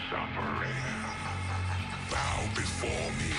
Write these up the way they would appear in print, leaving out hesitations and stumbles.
suffering. Bow before me.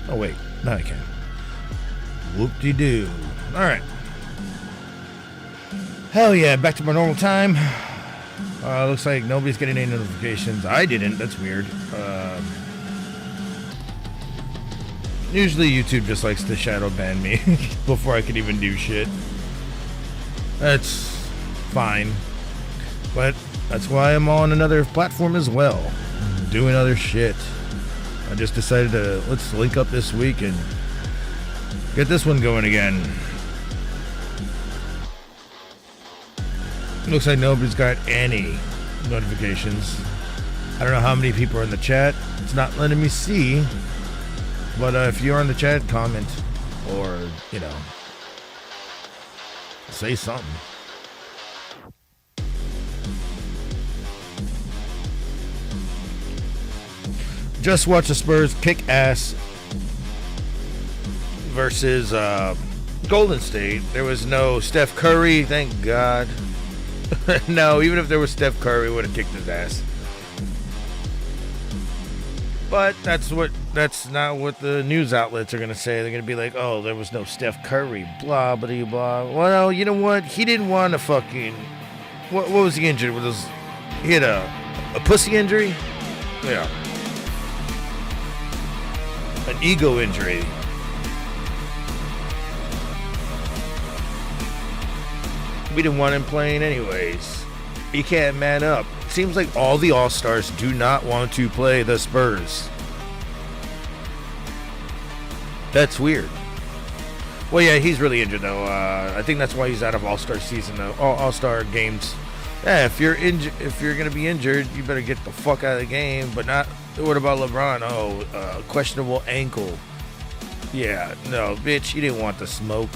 Oh wait, now I can. Whoop-de-doo. Alright. Hell yeah, back to my normal time. Looks like nobody's getting any notifications. I didn't, that's weird. Usually YouTube just likes to shadow ban me before I can even do shit. That's fine. But that's why I'm on another platform as well, doing other shit. I just decided to, let's link up this week and get this one going again. Looks like nobody's got any notifications. I don't know how many people are in the chat. It's not letting me see. But if you're in the chat, comment. Or, you know, say something. Just watch the Spurs kick ass versus Golden State. There was no Steph Curry, thank God. No, even if there was Steph Curry, would have kicked his ass. But that's not what the news outlets are going to say. They're going to be like, oh, there was no Steph Curry, blah, blah, blah. Well, you know what? He didn't want to fucking... What was he injured with? He had a pussy injury? Yeah. An ego injury. We didn't want him playing anyways. He can't man up. Seems like all the All-Stars do not want to play the Spurs. That's weird. Well, yeah, he's really injured though. I think that's why he's out of All-Star season though. All-Star games. Yeah, if you're gonna be injured, you better get the fuck out of the game. But not. What about LeBron? Oh, questionable ankle. Yeah, no, bitch, you didn't want the smoke.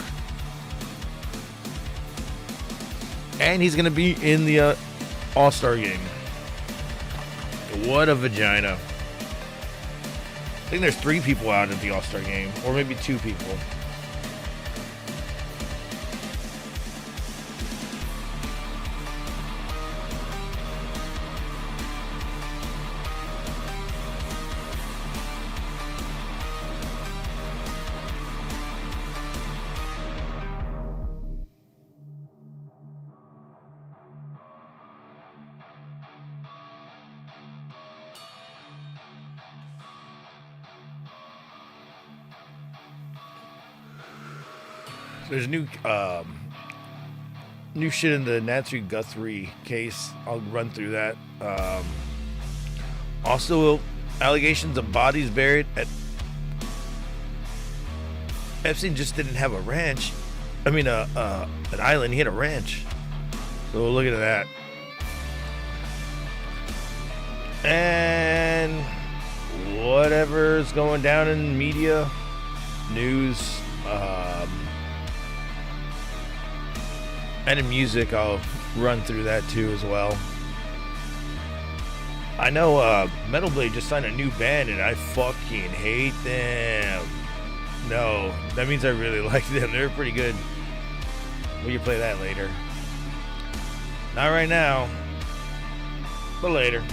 And he's gonna be in the All-Star game. What a vagina. I think there's 3 people out at the All-Star game, or maybe 2 people. There's new shit in the Nancy Guthrie case. I'll run through that. Also, allegations of bodies buried at... Epstein just didn't have a ranch. I mean, an island. He had a ranch. So look at that. And whatever's going down in media, news, and in music, I'll run through that too as well. I know Metal Blade just signed a new band and I fucking hate them. No, that means I really like them. They're pretty good. We can play that later. Not right now, but later.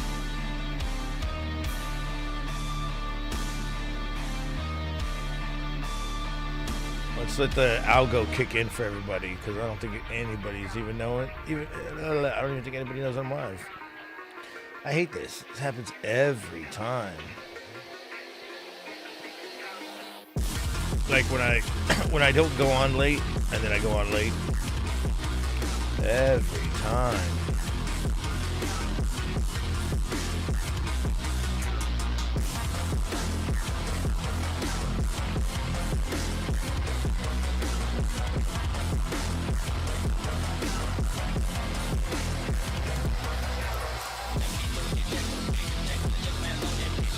Let's let the algo kick in for everybody, because I don't think anybody's even knowing. I don't even think anybody knows I'm live. I hate this. This happens every time. Like when I don't go on late, and then I go on late. Every time.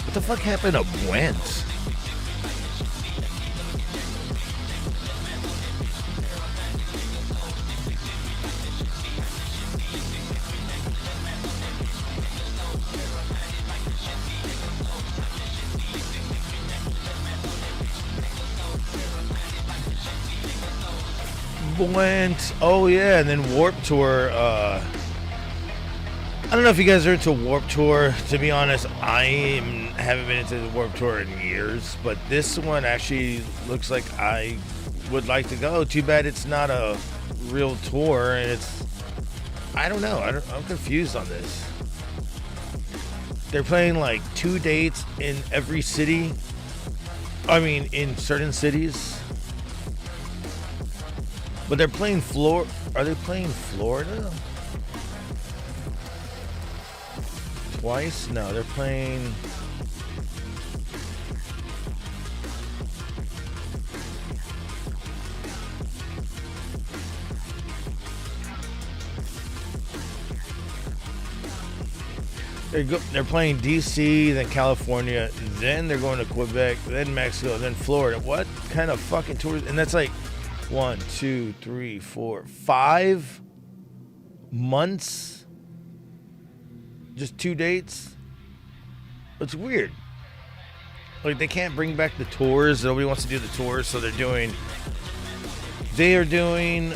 What the fuck happened to Wentz? Wentz. Oh yeah, and then Warped Tour. I don't know if you guys are into Warped Tour. To be honest, I haven't been into the Warped Tour in years, but this one actually looks like I would like to go. Too bad it's not a real tour, and I don't know. I'm confused on this. They're playing like 2 dates in every city. I mean, in certain cities. But they're playing Are they playing Florida? Twice? No, they're playing... They're playing DC, then California, then they're going to Quebec, then Mexico, then Florida. What kind of fucking tours? And that's like 1, 2, 3, 4, 5 months. Just 2 dates. It's weird. Like, they can't bring back the tours. Nobody wants to do the tours, so they're doing They are doing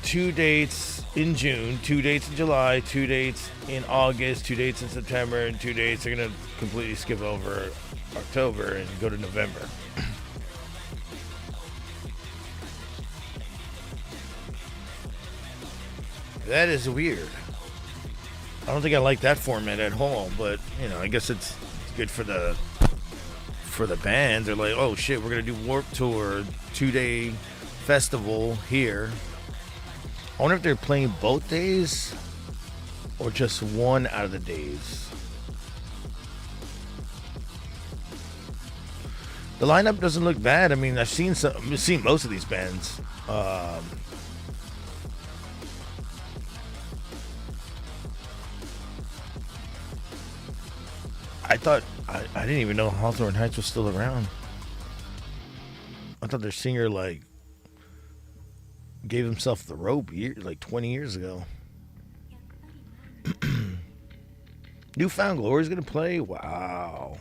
2 dates in June, 2 dates in July, 2 dates in August, 2 dates in September, and 2 dates. They're going to completely skip over October and go to November. That is weird. I don't think I like that format at all, but you know, I guess it's good for the bands. They're like, oh shit, we're gonna do Warped Tour 2-day festival here. I wonder if they're playing both days or just one out of the days. The lineup doesn't look bad. I mean, I've seen most of these bands. I didn't even know Hawthorne Heights was still around. I thought their singer like gave himself the rope like 20 years ago. Newfound Glory's gonna play. Wow.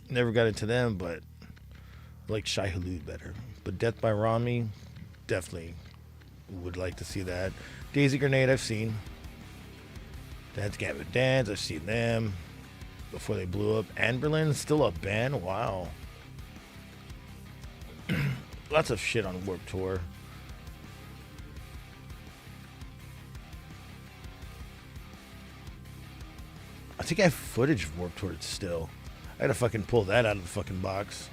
Never got into them, but I like Shai Hulud better. But Death by Rami, definitely would like to see that. Daisy Grenade, I've seen. Dance Gambit Dance, I've seen them before they blew up. Anberlin, still a band? Wow. Lots of shit on Warped Tour. I think I have footage of Warped Tour still. I gotta fucking pull that out of the fucking box.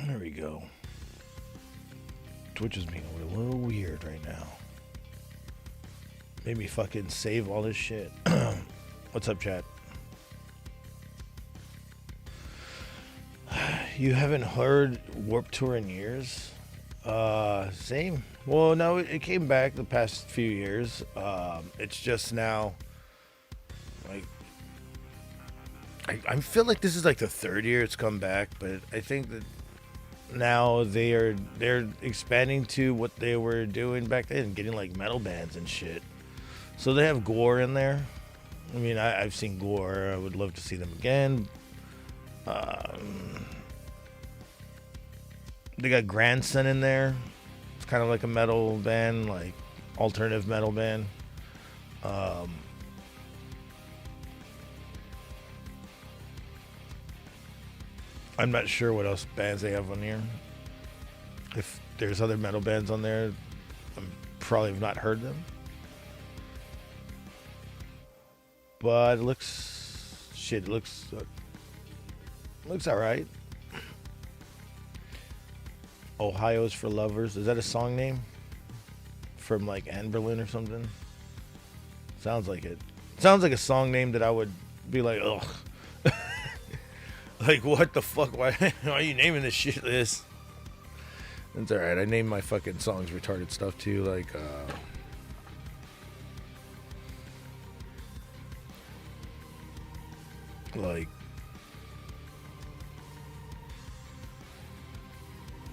There we go. Twitch is being a little weird right now. Made me fucking save all this shit. What's up, chat? You haven't heard Warped Tour in years? Same. Well, no, it came back the past few years. It's just now, like, I feel like this is like the third year it's come back, but I think that now they're expanding to what they were doing back then, getting like metal bands and shit. So they have Gore in there. I mean, I've seen Gore. I would love to see them again. They got Grandson in there. It's kind of like a metal band, like alternative metal band. I'm not sure what else bands they have on here. If there's other metal bands on there, I probably have not heard them. But it looks all right. Ohio's for Lovers. Is that a song name? From like Anberlin or something? Sounds like it. Sounds like a song name that I would be like, ugh. Like, what the fuck? Why are you naming this shit this? It's alright. I name my fucking songs retarded stuff too. Like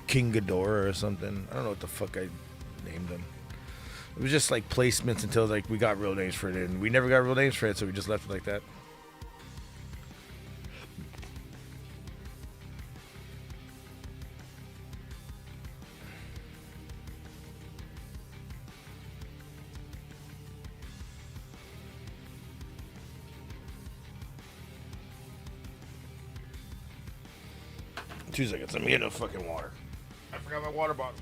King Ghidorah or something. I don't know what the fuck I named them. It was just like placements until like we got real names for it, and we never got real names for it, so we just left it like that. 2 seconds. Let me get no fucking water. I forgot my water bottle.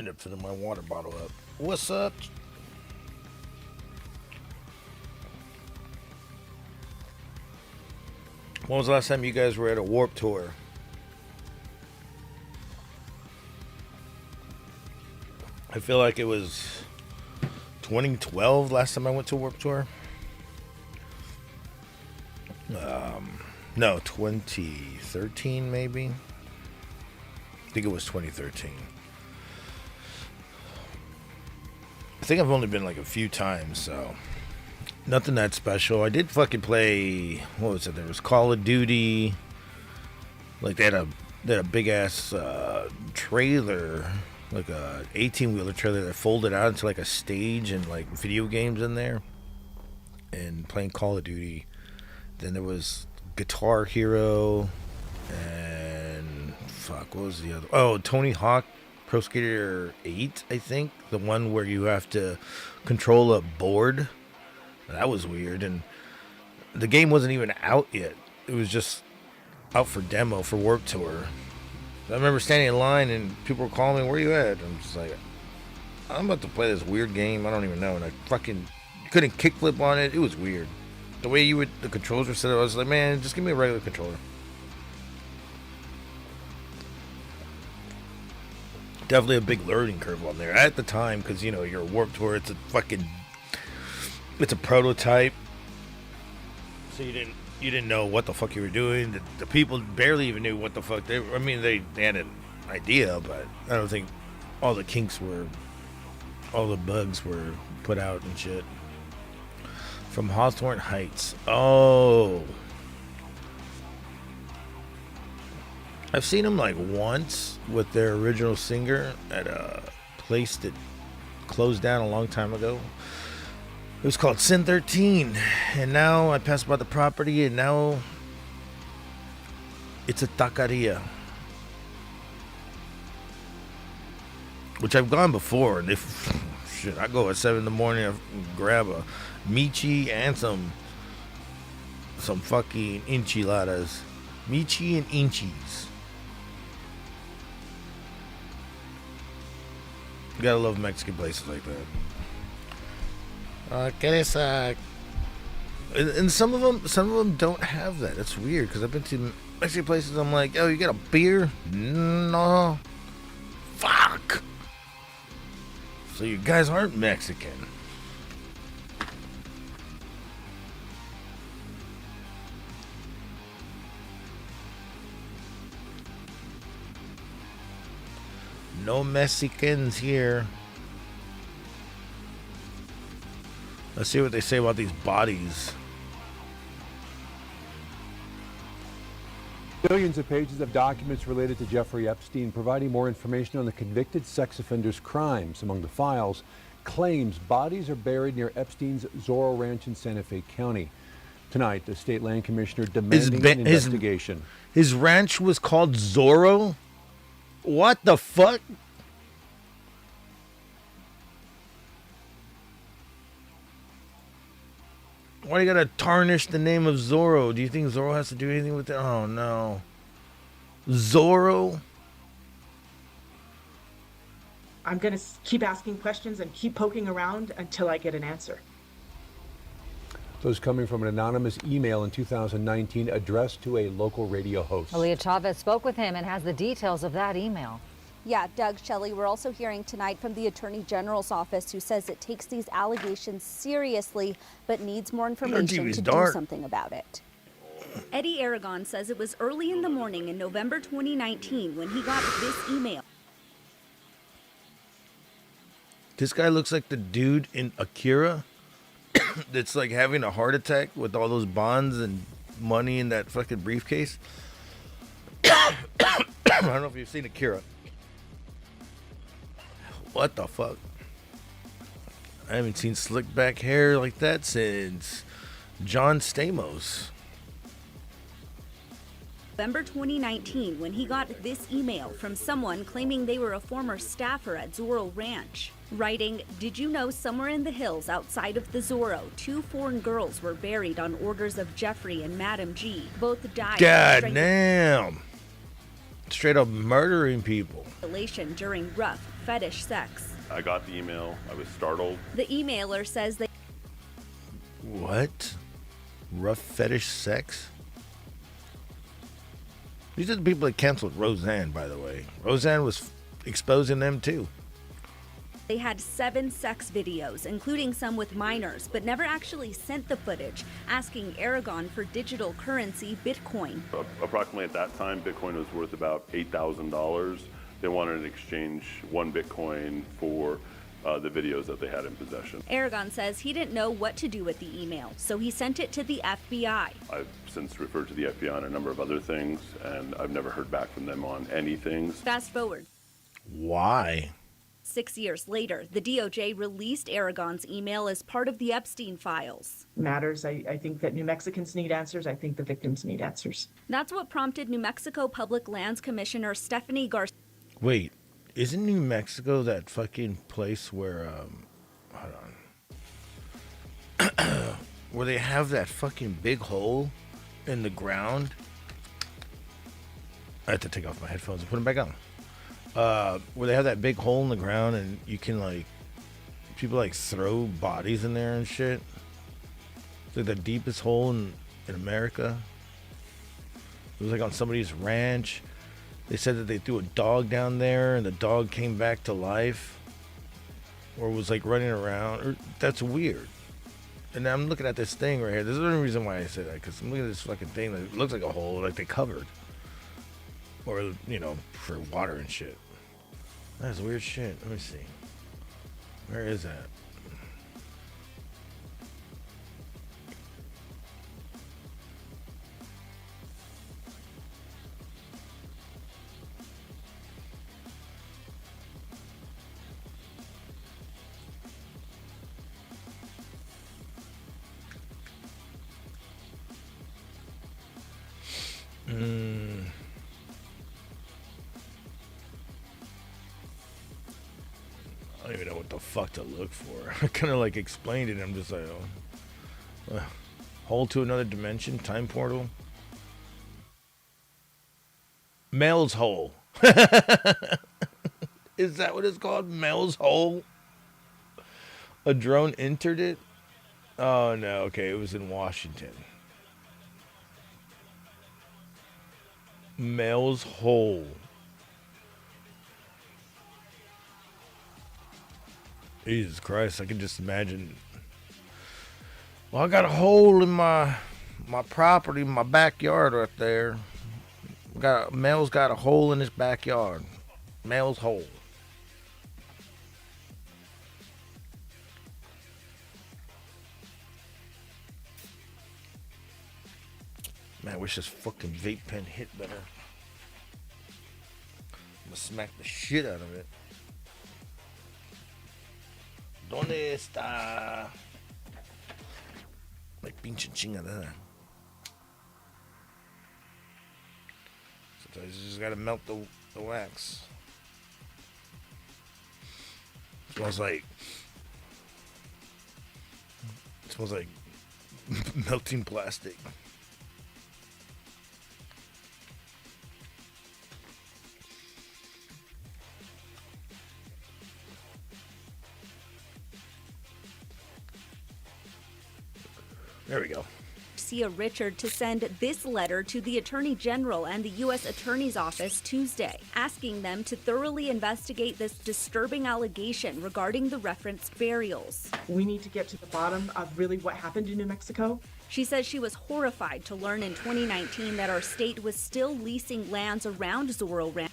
End up filling my water bottle up. What's up? When was the last time you guys were at a Warp Tour? I feel like it was 2012 last time I went to Warp Tour. No, 2013 maybe. I think it was 2013. I think I've only been like a few times, so nothing that special. I did fucking play, what was it? There was Call of Duty. Like they had a big ass trailer, like a 18-wheeler trailer that folded out into like a stage and like video games in there, and playing Call of Duty. Then there was Guitar Hero, and fuck, what was the other? Oh, Tony Hawk Pro Skater 8, I think, the one where you have to control a board. That was weird, and the game wasn't even out yet. It was just out for demo for Warp Tour. I remember standing in line and people were calling me, "Where you at?" I'm just like, "I'm about to play this weird game. I don't even know." And I fucking couldn't kickflip on it. It was weird. The way the controls were set up, I was like, "Man, just give me a regular controller." Definitely a big learning curve on there at the time, because you know you're a Warp Tour. It's a prototype, so you didn't know what the fuck you were doing. The people barely even knew what the fuck they were. I mean, they had an idea, but I don't think all the bugs were put out and shit. From Hawthorne Heights. Oh, I've seen them like once with their original singer at a place that closed down a long time ago. It was called Sin 13, and now I passed by the property, and now it's a taqueria, which I've gone before. And shit, I go at 7 in the morning, I grab a michi and some fucking enchiladas, michi and inchis. You gotta love Mexican places like that. And some of them don't have that. It's weird, because I've been to Mexican places. I'm like, "Oh, you got a beer?" No. Fuck. So you guys aren't Mexican. No Mexicans here. Let's see what they say about these bodies. Billions of pages of documents related to Jeffrey Epstein, providing more information on the convicted sex offender's crimes. Among the files, claims bodies are buried near Epstein's Zorro Ranch in Santa Fe County. Tonight, the state land commissioner demanding an investigation. His ranch was called Zorro? What the fuck? Why do you gotta tarnish the name of Zorro? Do you think Zorro has to do anything with it? Oh no. Zorro? I'm gonna keep asking questions and keep poking around until I get an answer. Those coming from an anonymous email in 2019 addressed to a local radio host. Aaliyah Chavez spoke with him and has the details of that email. Yeah, Doug, Shelley, we're also hearing tonight from the Attorney General's office, who says it takes these allegations seriously, but needs more information to do something about it. Eddie Aragon says it was early in the morning in November 2019 when he got this email. This guy looks like the dude in Akira that's like having a heart attack with all those bonds and money in that fucking briefcase. I don't know if you've seen Akira. What the fuck? I haven't seen slick back hair like that since John Stamos. November 2019 when he got this email from someone claiming they were a former staffer at Zorro Ranch. Writing, "Did you know somewhere in the hills outside of the Zorro, 2 foreign girls were buried on orders of Jeffrey and Madam G. Both died." God damn. Straight up murdering people. During rough, fetish sex. I got the email. I was startled. The emailer says they What? Rough fetish sex? These are the people that canceled Roseanne, by the way. Roseanne was exposing them too. had 7 sex videos, including some with minors, but never actually sent the footage, asking Aragon for digital currency Bitcoin. Approximately at that time, Bitcoin was worth about $8,000. They wanted to exchange 1 Bitcoin for the videos that they had in possession. Aragon says he didn't know what to do with the email, so he sent it to the FBI. I've since referred to the FBI on a number of other things, and I've never heard back from them on anything. Fast forward. Why? 6 years later, the DOJ released Aragon's email as part of the Epstein files. Matters. I think that New Mexicans need answers. I think the victims need answers. That's what prompted New Mexico Public Lands Commissioner Stephanie Garcia. Wait, isn't New Mexico that fucking place where, hold on, where they have that fucking big hole in the ground? I have to take off my headphones and put them back on. Where they have that big hole in the ground and you can, like, people, like, throw bodies in there and shit. It's like the deepest hole in America. It was, like, on somebody's ranch. They said that they threw a dog down there and the dog came back to life. Or was, like, running around. That's weird. And I'm looking at this thing right here. This is the only reason why I say that. Because I'm looking at this fucking thing that looks like a hole, like they covered. Or, you know, for water and shit. That's weird shit. Let me see. Where is that? I don't even know what the fuck to look for. I kind of like explained it. I'm just like, oh. Hole to another dimension, time portal. Mel's hole. Is that what it's called? Mel's hole? A drone entered it? Oh no, okay, it was in Washington. Mel's hole. Jesus Christ, I can just imagine. Well, I got a hole in my property, my backyard right there. Mel's got a hole in his backyard. Mel's hole. Man, I wish this fucking vape pen hit better. I'm gonna smack the shit out of it. ¿Dónde está? Like pinche chingadera. Sometimes you just gotta melt the wax. It smells like melting plastic. There we go. Garcia Richard to send this letter to the Attorney General and the U.S. Attorney's Office Tuesday, asking them to thoroughly investigate this disturbing allegation regarding the referenced burials. We need to get to the bottom of really what happened in New Mexico. She says she was horrified to learn in 2019 that our state was still leasing lands around Zorro Ranch.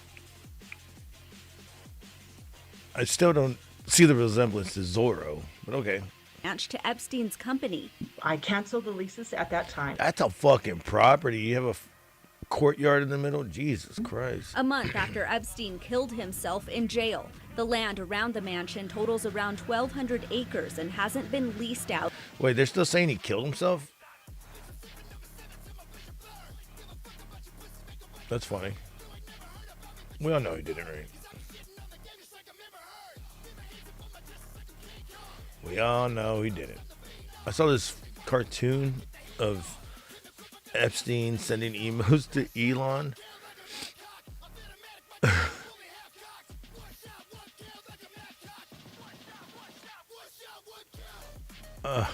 I still don't see the resemblance to Zorro, but okay. To Epstein's company. I canceled the leases at that time. That's a fucking property. You have a courtyard in the middle? Jesus Christ. A month after Epstein killed himself in jail, the land around the mansion totals around 1,200 acres and hasn't been leased out. Wait, they're still saying he killed himself? That's funny. We all know he did it, right? We all know he did it. I saw this cartoon of Epstein sending emails to Elon. I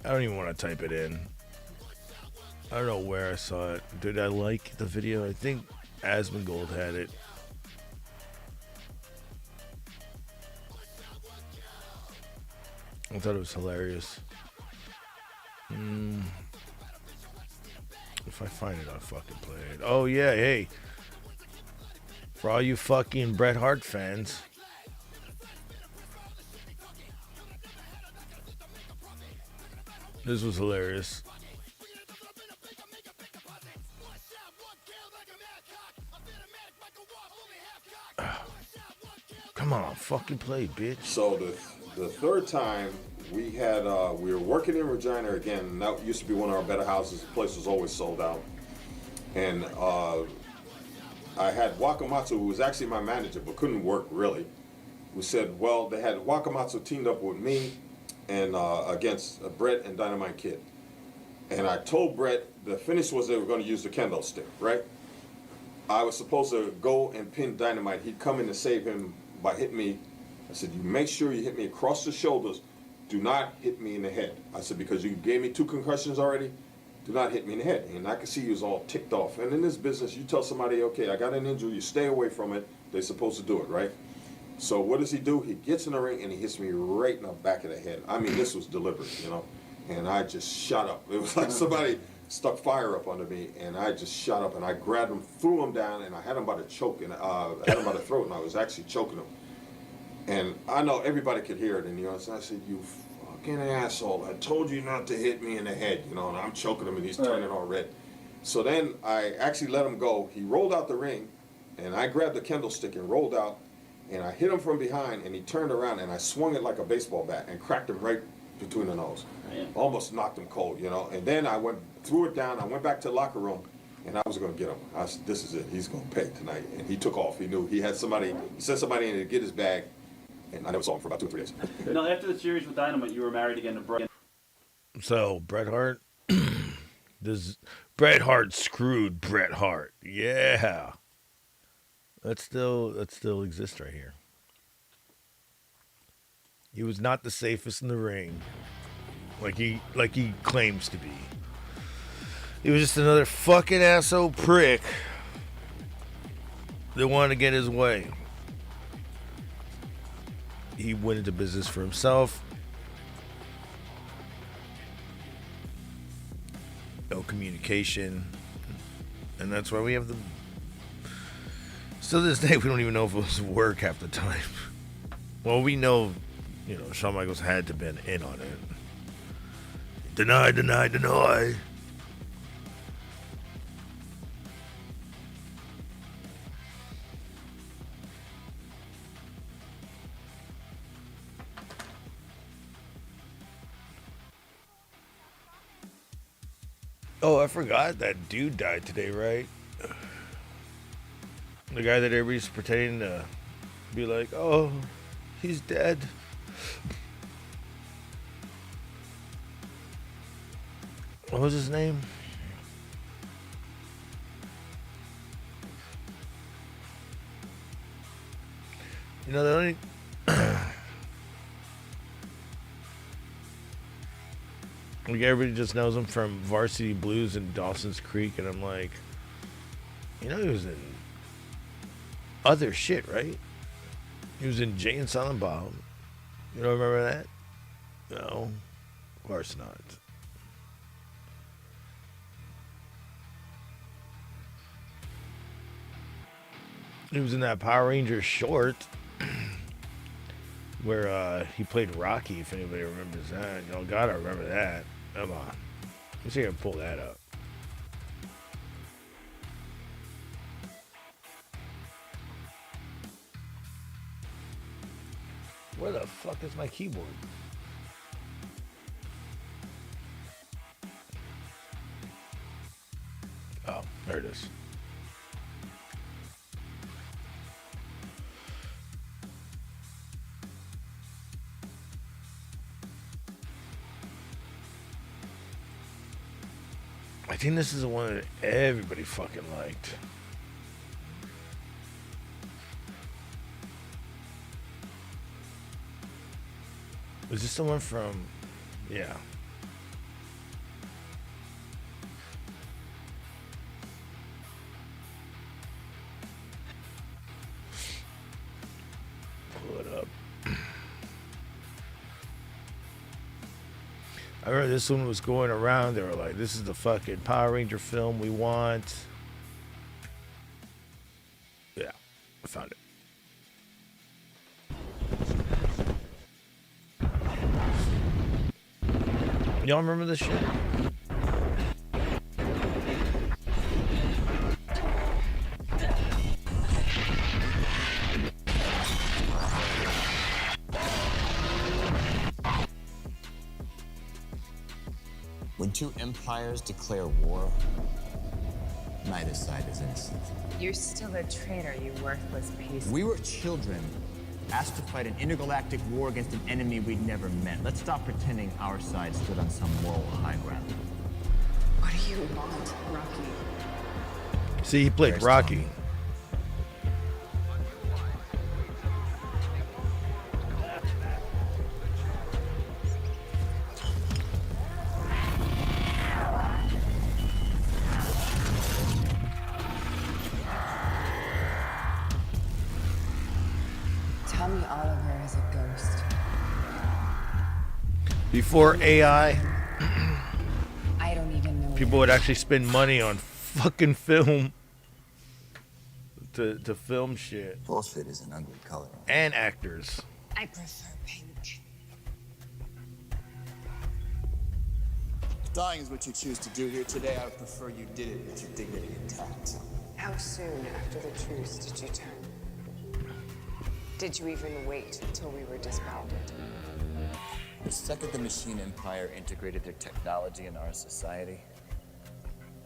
don't even want to type it in. I don't know where I saw it. Did I like the video? I think Asmongold had it. I thought it was hilarious. If I find it, I'll fucking play it. Oh, yeah, hey. For all you fucking Bret Hart fans. This was hilarious. Come on, fucking play, bitch. So the third time we had we were working in Regina again, and that used to be one of our better houses. The place was always sold out, and I had Wakamatsu, who was actually my manager but couldn't work really. We said, well, they had Wakamatsu teamed up with me and against Brett and Dynamite Kid, and I told Brett the finish was they were going to use the kendo stick, right? I was supposed to go and pin Dynamite. He'd come in to save him by hitting me. I said, you make sure you hit me across the shoulders. Do not hit me in the head. I said, because you gave me 2 concussions already, do not hit me in the head. And I could see he was all ticked off. And in this business, you tell somebody, okay, I got an injury, you stay away from it. They're supposed to do it, right? So what does he do? He gets in the ring and he hits me right in the back of the head. I mean, this was deliberate, you know? And I just shot up. It was like somebody stuck fire up under me, and I just shot up, and I grabbed him, threw him down, and I had him by the choke, and I had him by the throat, and I was actually choking him. And I know everybody could hear it, and so I said, you fucking asshole, I told you not to hit me in the head, and I'm choking him, and he's turning all red. So then I actually let him go. He rolled out the ring, and I grabbed the kendo stick and rolled out, and I hit him from behind, and he turned around, and I swung it like a baseball bat and cracked him right between the nose. Almost knocked him cold, and then I threw it down. I went back to the locker room, and I was going to get him. I said, this is it. He's going to pay tonight. And he took off. He knew he had somebody. He sent somebody in to get his bag, and I never saw him for about 2 or 3 days. Now, after the series with Dynamite, you were married again to Bret. So, Bret Hart. Bret Hart screwed Bret Hart. Yeah. That still exists right here. He was not the safest in the ring, like he claims to be. He was just another fucking asshole prick that wanted to get his way. He went into business for himself. No communication, and that's why we have the. Still to this day, we don't even know if it was work half the time. Well, we know. Shawn Michaels had to have been in on it. Deny, deny, deny. Oh, I forgot that dude died today, right? The guy that everybody's pretending to be like, oh, he's dead. What was his name? The only like everybody just knows him from Varsity Blues and Dawson's Creek, and I'm like, he was in other shit, right? He was in Jay and Silent Bob. You don't remember that? No, of course not. He was in that Power Rangers short where he played Rocky, if anybody remembers that. Y'all gotta remember that. Come on. Let's see if I can pull that up. Where the fuck is my keyboard? Oh, there it is. I think this is the one that everybody fucking liked. Is this the one from Yeah. Pull it up. I remember this one was going around. They were like, this is the fucking Power Ranger film we want. Yeah, I found it. Y'all remember this shit? When two empires declare war, neither side is innocent. You're still a traitor, you worthless piece. We were children, asked to fight an intergalactic war against an enemy we'd never met. Let's stop pretending our side stood on some moral high ground. What do you want, Rocky? See, he played Rocky. Tell me Oliver is a ghost. Before AI, I don't even know. people would actually spend money on fucking film to film shit. Bullshit is an ugly color. And actors. I prefer pink. If dying is what you choose to do here today, I would prefer you did it with your dignity intact. How soon after the truce did you turn? Did you even wait until we were disbanded? The second the machine empire integrated their technology into our society,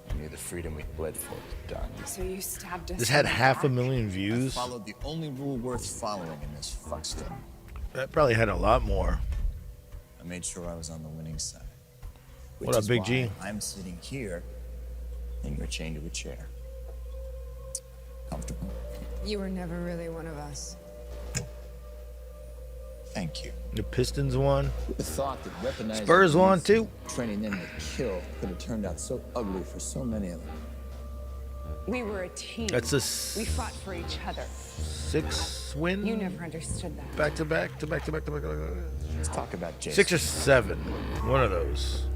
I knew the freedom we bled for was done. So you stabbed us. This had in the 500,000 I views. followed the only rule worth following in this fuckskin. That probably had a lot more. I made sure I was on the winning side. What up, Big G? I'm sitting here, and you're chained to a chair. Comfortable? You were never really one of us. Thank you. The Pistons won. The thought that weaponized Spurs won too. training them to kill could have turned out so ugly for so many of them. We were a team. That's a We fought for each other. 6 win. You never understood that. Back to back to back to back to back. Let's talk about Jason. 6 or 7. One of those.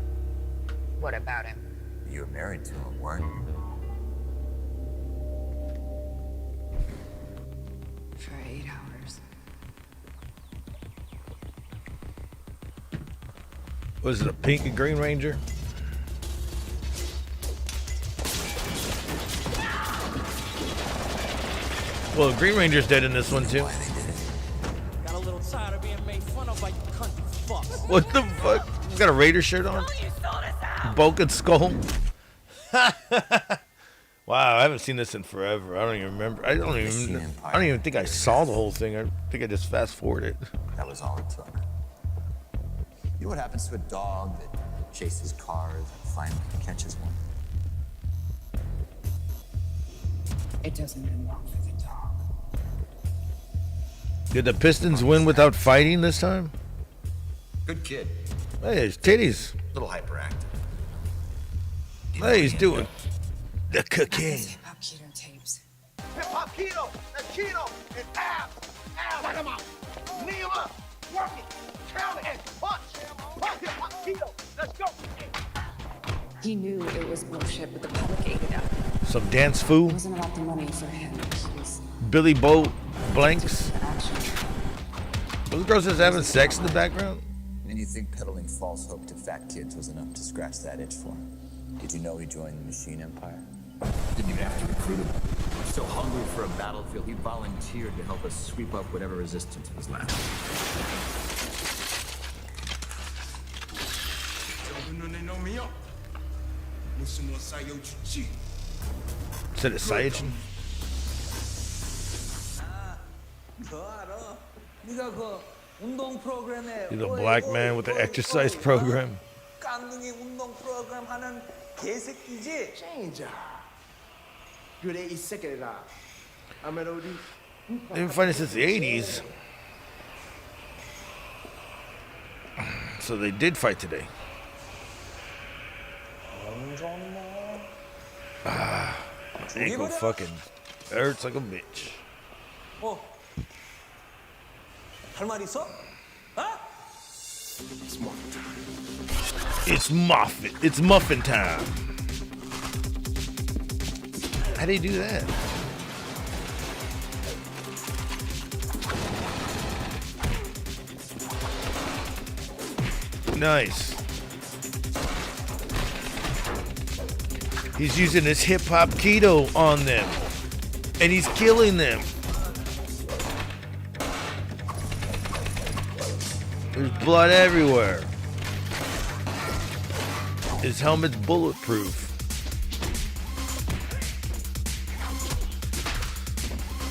What about him? You were married to him, weren't you? For 8 hours. Was it a pink and green ranger? Well, Green Ranger's dead in this one too. Got a little tired of being made fun of by you country fucks. What the fuck? He's got a Raider shirt on. Bulkhead skull. Wow, I haven't seen this in forever. I don't even remember. I don't even think I saw the whole thing. I think I just fast forwarded. That was all it took. You know what happens to a dog that chases cars and finally catches one? It doesn't end well for the dog. Did the Pistons win without fighting this time? Good kid. Hey, his titties. A little hyperactive. Hey, he's doing the cocaine. Hip hop keto tapes. Hip hop keto, that's keto, and abs. Knock him out. Knee him up. Work it. Counter and punch. Punch hip hop keto. Let's go. He knew it was bullshit, but the public ate it up. Some dance foo. It wasn't about the money for him. He was Billy Bo Blanks. the action. Those girls just having sex in the background. And you think peddling false hope to fat kids was enough to scratch that itch for him? Did you know he joined the Machine Empire? Didn't even have to recruit him. So hungry for a battlefield, he volunteered to help us sweep up whatever resistance was left. Said it Saiyajin. He's a black man with an exercise program. 깡능이 운동 프로그램 하는 개새끼지? 짱이자. 그래 이 새끼들아. 아멘 우리. They've been fighting since the 80s. So they did fight today. Ankle fucking hurts like a bitch. 할 말 있어? It's muffin time. How do you do that? Nice. He's using his hip hop keto on them. And he's killing them. There's blood everywhere. His helmet's bulletproof.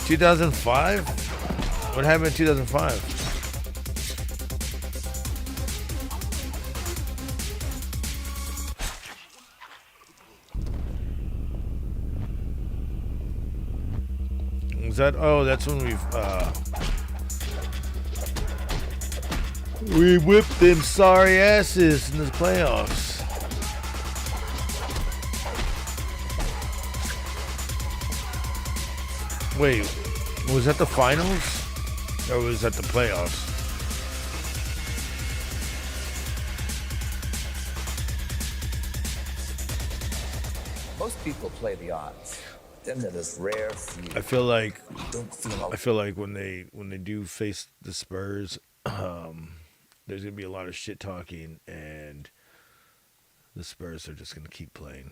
2005? What happened in 2005? Was that? Oh, that's when we whipped them sorry asses in the playoffs. Wait, was that the finals? Or was that the playoffs? Most people play the odds. Then there's rare few. I feel like when they do face the Spurs, there's gonna be a lot of shit talking, and the Spurs are just gonna keep playing.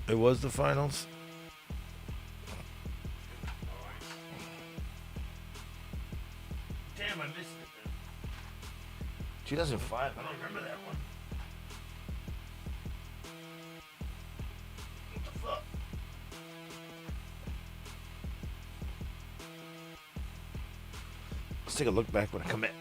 It was the finals. Damn, I missed it. 2005. I don't remember that one. What the fuck? Let's take a look back when I come in.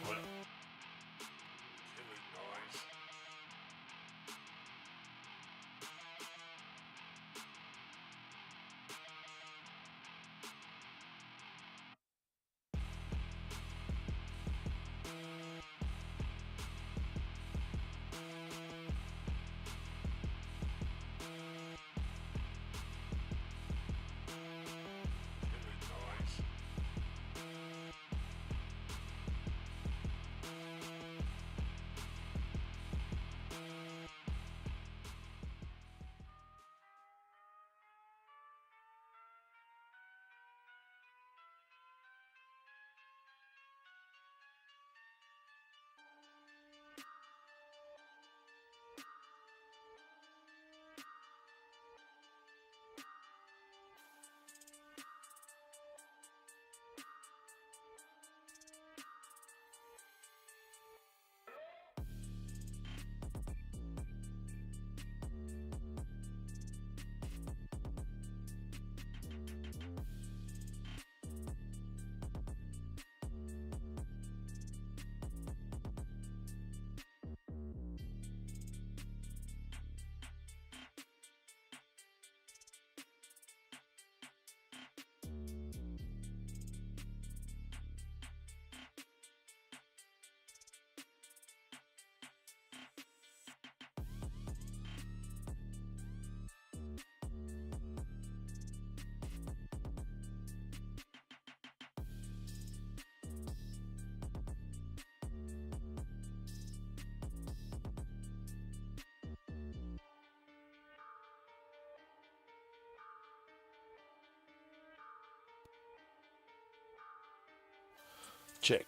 Check.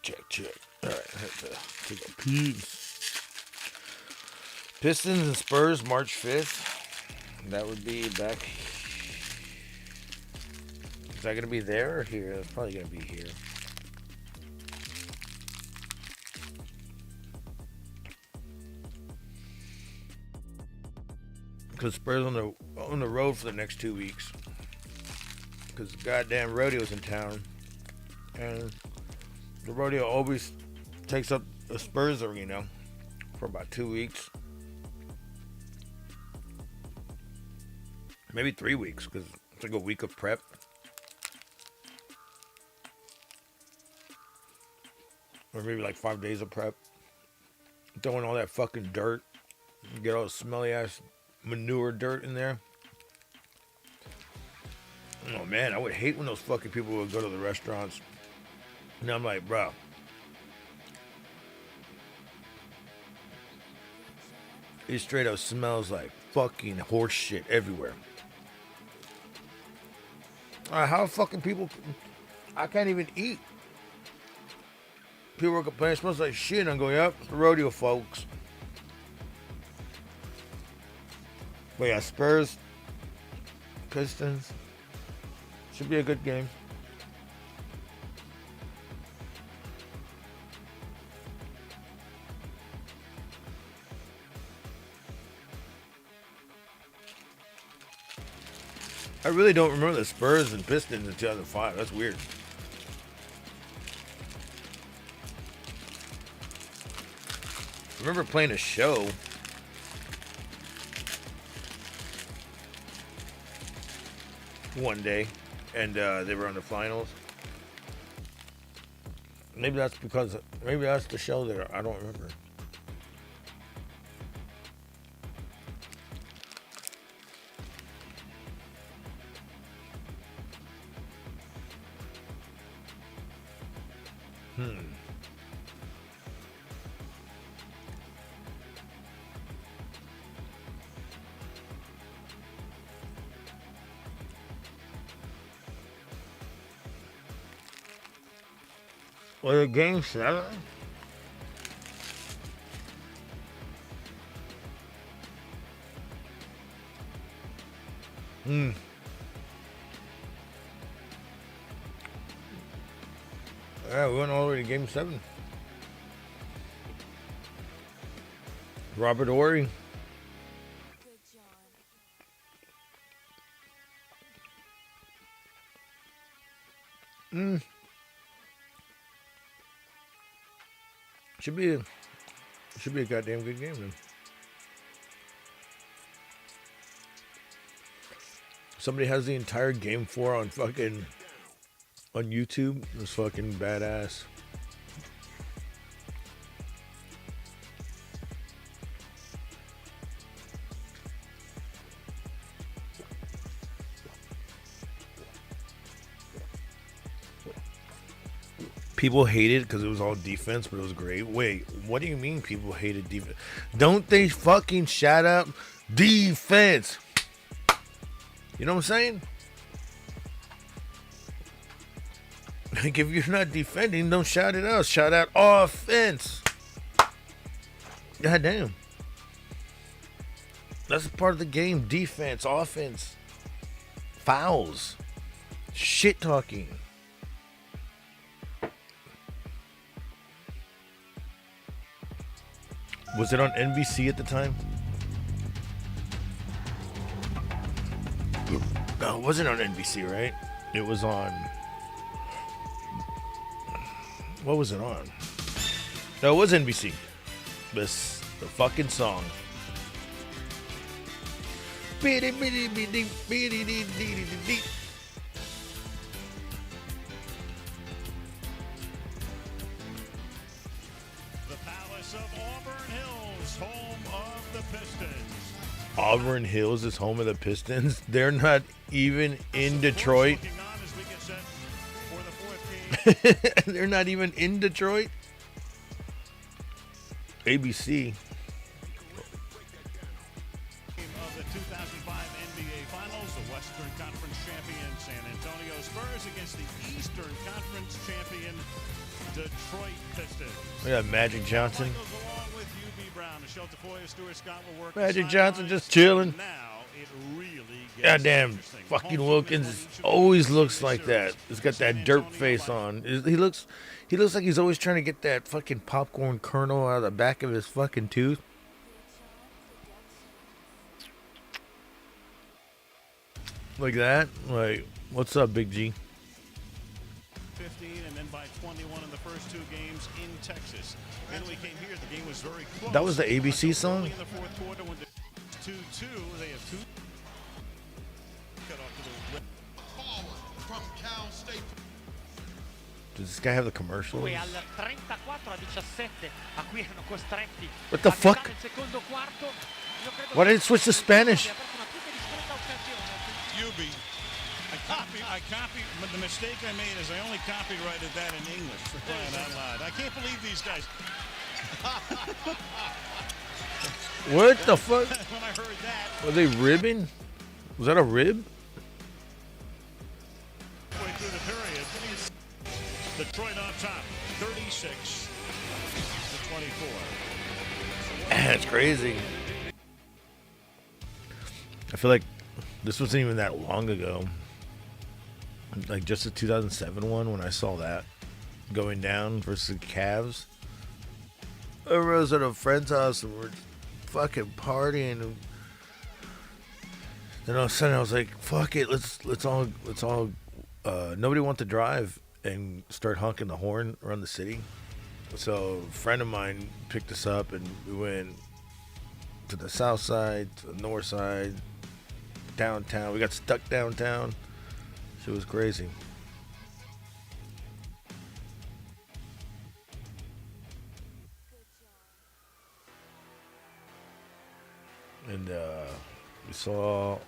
All right, I have to take a piece. Pistons and Spurs, March 5th. That would be back. Is that going to be there or here? It's probably going to be here. Because Spurs on the road for the next 2 weeks. Because the goddamn rodeo's in town. And the rodeo always takes up the Spurs arena for about 2 weeks. Maybe 3 weeks, because it's like a week of prep. or maybe like 5 days of prep. Throwing all that fucking dirt, get all the smelly ass manure dirt in there. Oh man, I would hate when those fucking people would go to the restaurants. And I'm like, bro, it straight up smells like fucking horse shit everywhere. How fucking people, I can't even eat. People are complaining, it smells like shit. I'm going, yep, it's the rodeo, folks. But yeah, Spurs, Pistons, should be a good game. I really don't remember the Spurs and Pistons in 2005. That's weird. I remember playing a show. One day, and they were on the finals. Maybe that's the show there. I don't remember. Was it game 7? Yeah, we went all the way to game 7. Robert Horry. Should be a goddamn good game then. Somebody has the entire game 4 on YouTube. It's fucking badass. People hated it because it was all defense, but it was great. Wait, what do you mean people hated defense? Don't they fucking shout out defense? You know what I'm saying? Like, if you're not defending, don't shout it out. Shout out offense. God damn. That's part of the game. Defense, offense, fouls, shit talking. Was it on NBC at the time? No, it wasn't on NBC, right? It was on... What was it on? No, it was NBC. The fucking song. Auburn Hills is home of the Pistons. They're not even in Detroit. They're not even in Detroit. ABC. Of the 2005 NBA Finals, the Western Conference champion San Antonio Spurs against the Eastern Conference champion Detroit Pistons. We got Magic Johnson. Magic Johnson just chilling. Goddamn, fucking Wilkins always looks like that. He's got that derp face on. He looks like he's always trying to get that fucking popcorn kernel out of the back of his fucking tooth. Like that? Like, what's up, Big G? 15 and then by 21 in the first 2 games in Texas. Then we came here, the game was very close. That was the ABC song? In the fourth quarter, when 2-2, they have 2. Cut off to the forward from Cal State. Does this guy have the commercial? Al 34-17 a cui erano costretti. What the fuck? Why did it switch to Spanish? Yubi. I copied, but the mistake I made is I only copyrighted that in English, for crying out loud. I can't believe these guys. What the fuck? When I heard that. Were they ribbing? Was that a rib? Halfway through the period, Detroit on top, 36-24. That's crazy. I feel like this wasn't even that long ago. Like just the 2007 one when I saw that going down versus the Cavs. I was at a friend's house and we're fucking partying. And then all of a sudden I was like, "Fuck it, let's all nobody want to drive and start honking the horn around the city." So a friend of mine picked us up and we went to the south side, to the north side, downtown. We got stuck downtown. Shit was crazy. And we saw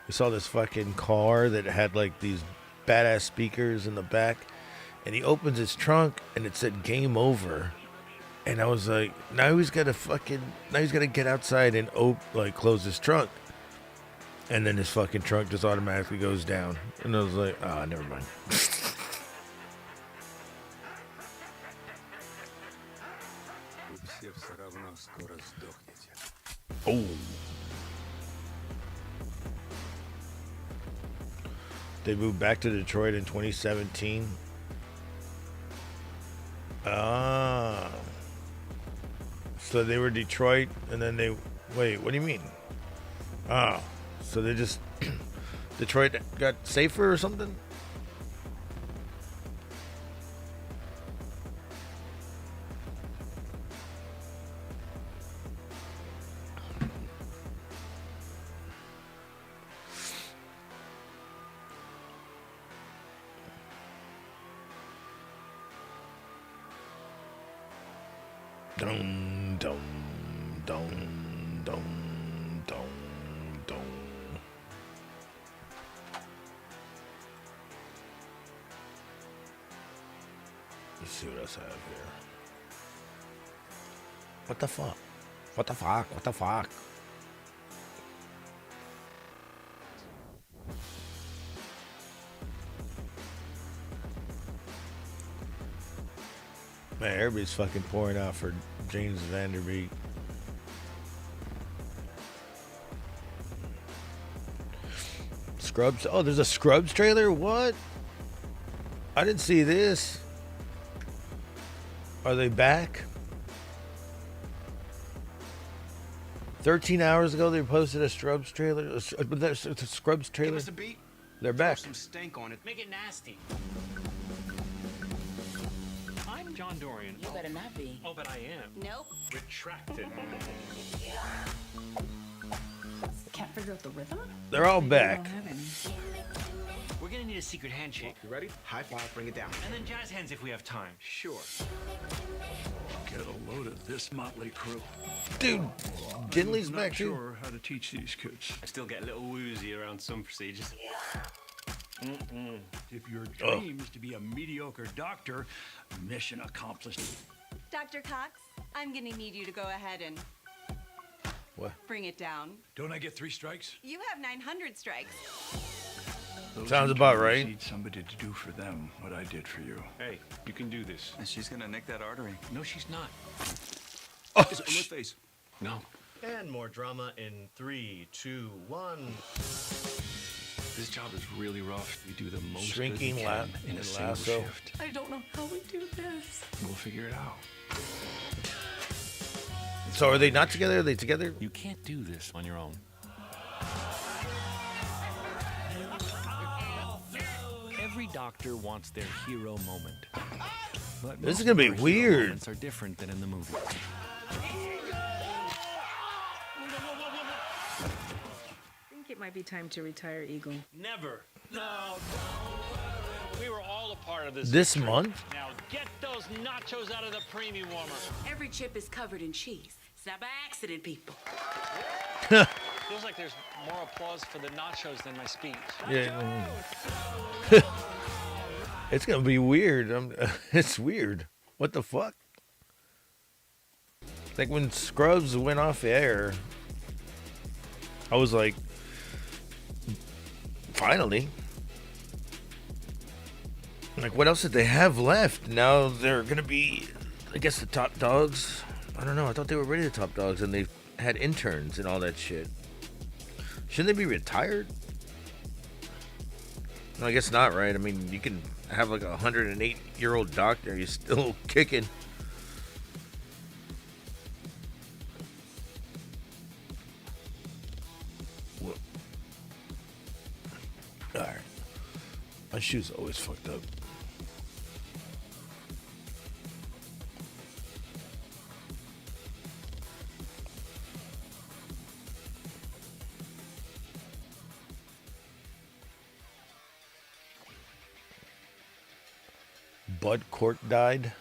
this fucking car that had like these badass speakers in the back, and he opens his trunk and it said "Game Over," and I was like, now he's gotta get outside and close his trunk, and then his fucking trunk just automatically goes down, and I was like, oh, never mind. Oh. They moved back to Detroit in 2017. Ah. So they were Detroit and then they... Wait, what do you mean? Ah. So they just... Detroit got safer or something? Dum, dum, dum, dum, dum, dum. Let's see what else I have here. What the fuck? What the fuck? What the fuck? Man, everybody's fucking pouring out for James Vanderbeek. Scrubs. Oh, there's a Scrubs trailer? What? I didn't see this. Are they back? 13 hours ago, they posted a Scrubs trailer. A Scrubs trailer. Give us a beat. They're back. Throw some stank on it. Make it nasty. I'm John Dorian. You better not be. Oh, but I am. Nope. Retracted. Can't figure out the rhythm? They're all back. We're gonna need a secret handshake. You ready? High five, bring it down. And then jazz hands if we have time. Sure. Get a load of this motley crew. Dude, Dinley's I'm back not too. Sure how to teach these kids. I still get a little woozy around some procedures. If your dream is to be a mediocre doctor, mission accomplished. Dr. Cox, I'm gonna need you to go ahead and What? bring it down. Don't I get 3 strikes? You have 900 strikes. Those Sounds about interns right. Need somebody to do for them what I did for you. Hey, you can do this. And she's gonna nick that artery. No, she's not. Oh, It's on my face. No. And more drama in 3, 2, 1. This job is really rough. We do the most Shrinking good we la- can in a and single lasso. shift. I don't know how we do this. We'll figure it out. So are they not together? Are they together? You can't do this on your own. Every doctor wants their hero moment. But This is most gonna be of our hero weird. moments are different than in the movie. I think it might be time to retire, Eagle. Never. No. We were all a part of this. This victory. month? Now get those nachos out of the premium warmer. Every chip is covered in cheese. It's not by accident, people. Feels like there's more applause for the nachos than my speech. Yeah. It's gonna be weird. It's weird. What the fuck? Like when Scrubs went off air, I was like, finally. Like, what else did they have left? Now they're gonna be, I guess, the top dogs. I don't know. I thought they were already the top dogs, and they had interns and all that shit. Shouldn't they be retired? No, I guess not, right? I mean, you can have like a 108-year-old doctor. You're still kicking. Whoa. All right. My shoes always fucked up. Bud Cort died.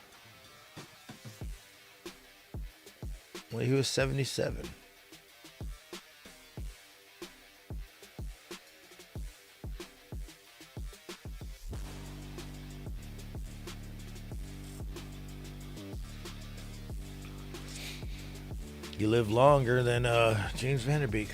Well, he was 77. He lived longer than James Vanderbeek.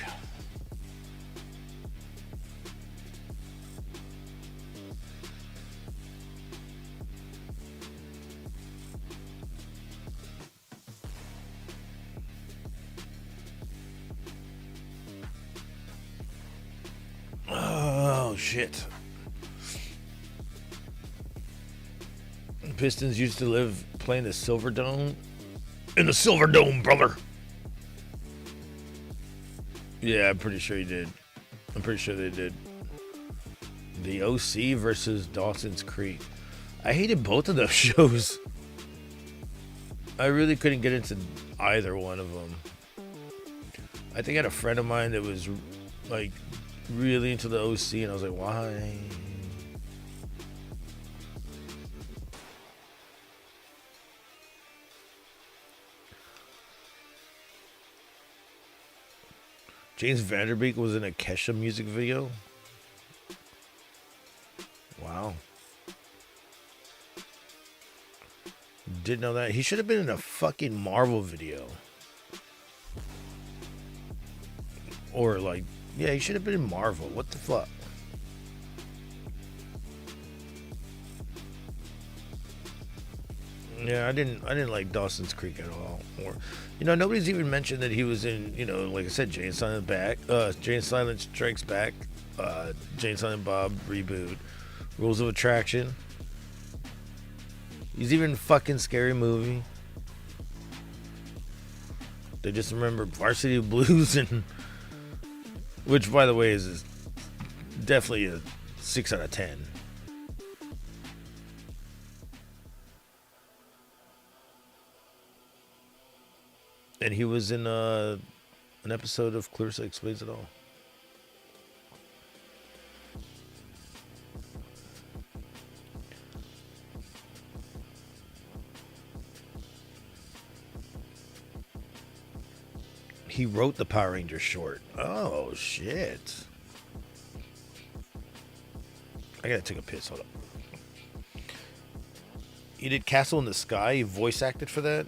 Oh, shit. The Pistons used to live playing the Silver Dome. In the Silver Dome, brother. Yeah, I'm pretty sure he did. I'm pretty sure they did. The OC versus Dawson's Creek. I hated both of those shows. I really couldn't get into either one of them. I think I had a friend of mine that was like really into the OC, and I was like, why? James Vanderbeek was in a Kesha music video. Wow. Didn't know that. He should have been in a fucking Marvel video. Or like, yeah, he should have been in Marvel. What the fuck? Yeah, I didn't like Dawson's Creek at all. Or, you know, nobody's even mentioned that he was in, you know, like I said, Jay and Silent Strikes Back, Jay and Silent Bob reboot, Rules of Attraction. He's even fucking Scary Movie. They just remember Varsity Blues, and which, by the way, is definitely a 6 out of 10. And he was in an episode of Clarissa Explains It All. He wrote the Power Rangers short. Oh, shit. I gotta take a piss. Hold up. He did Castle in the Sky. He voice acted for that.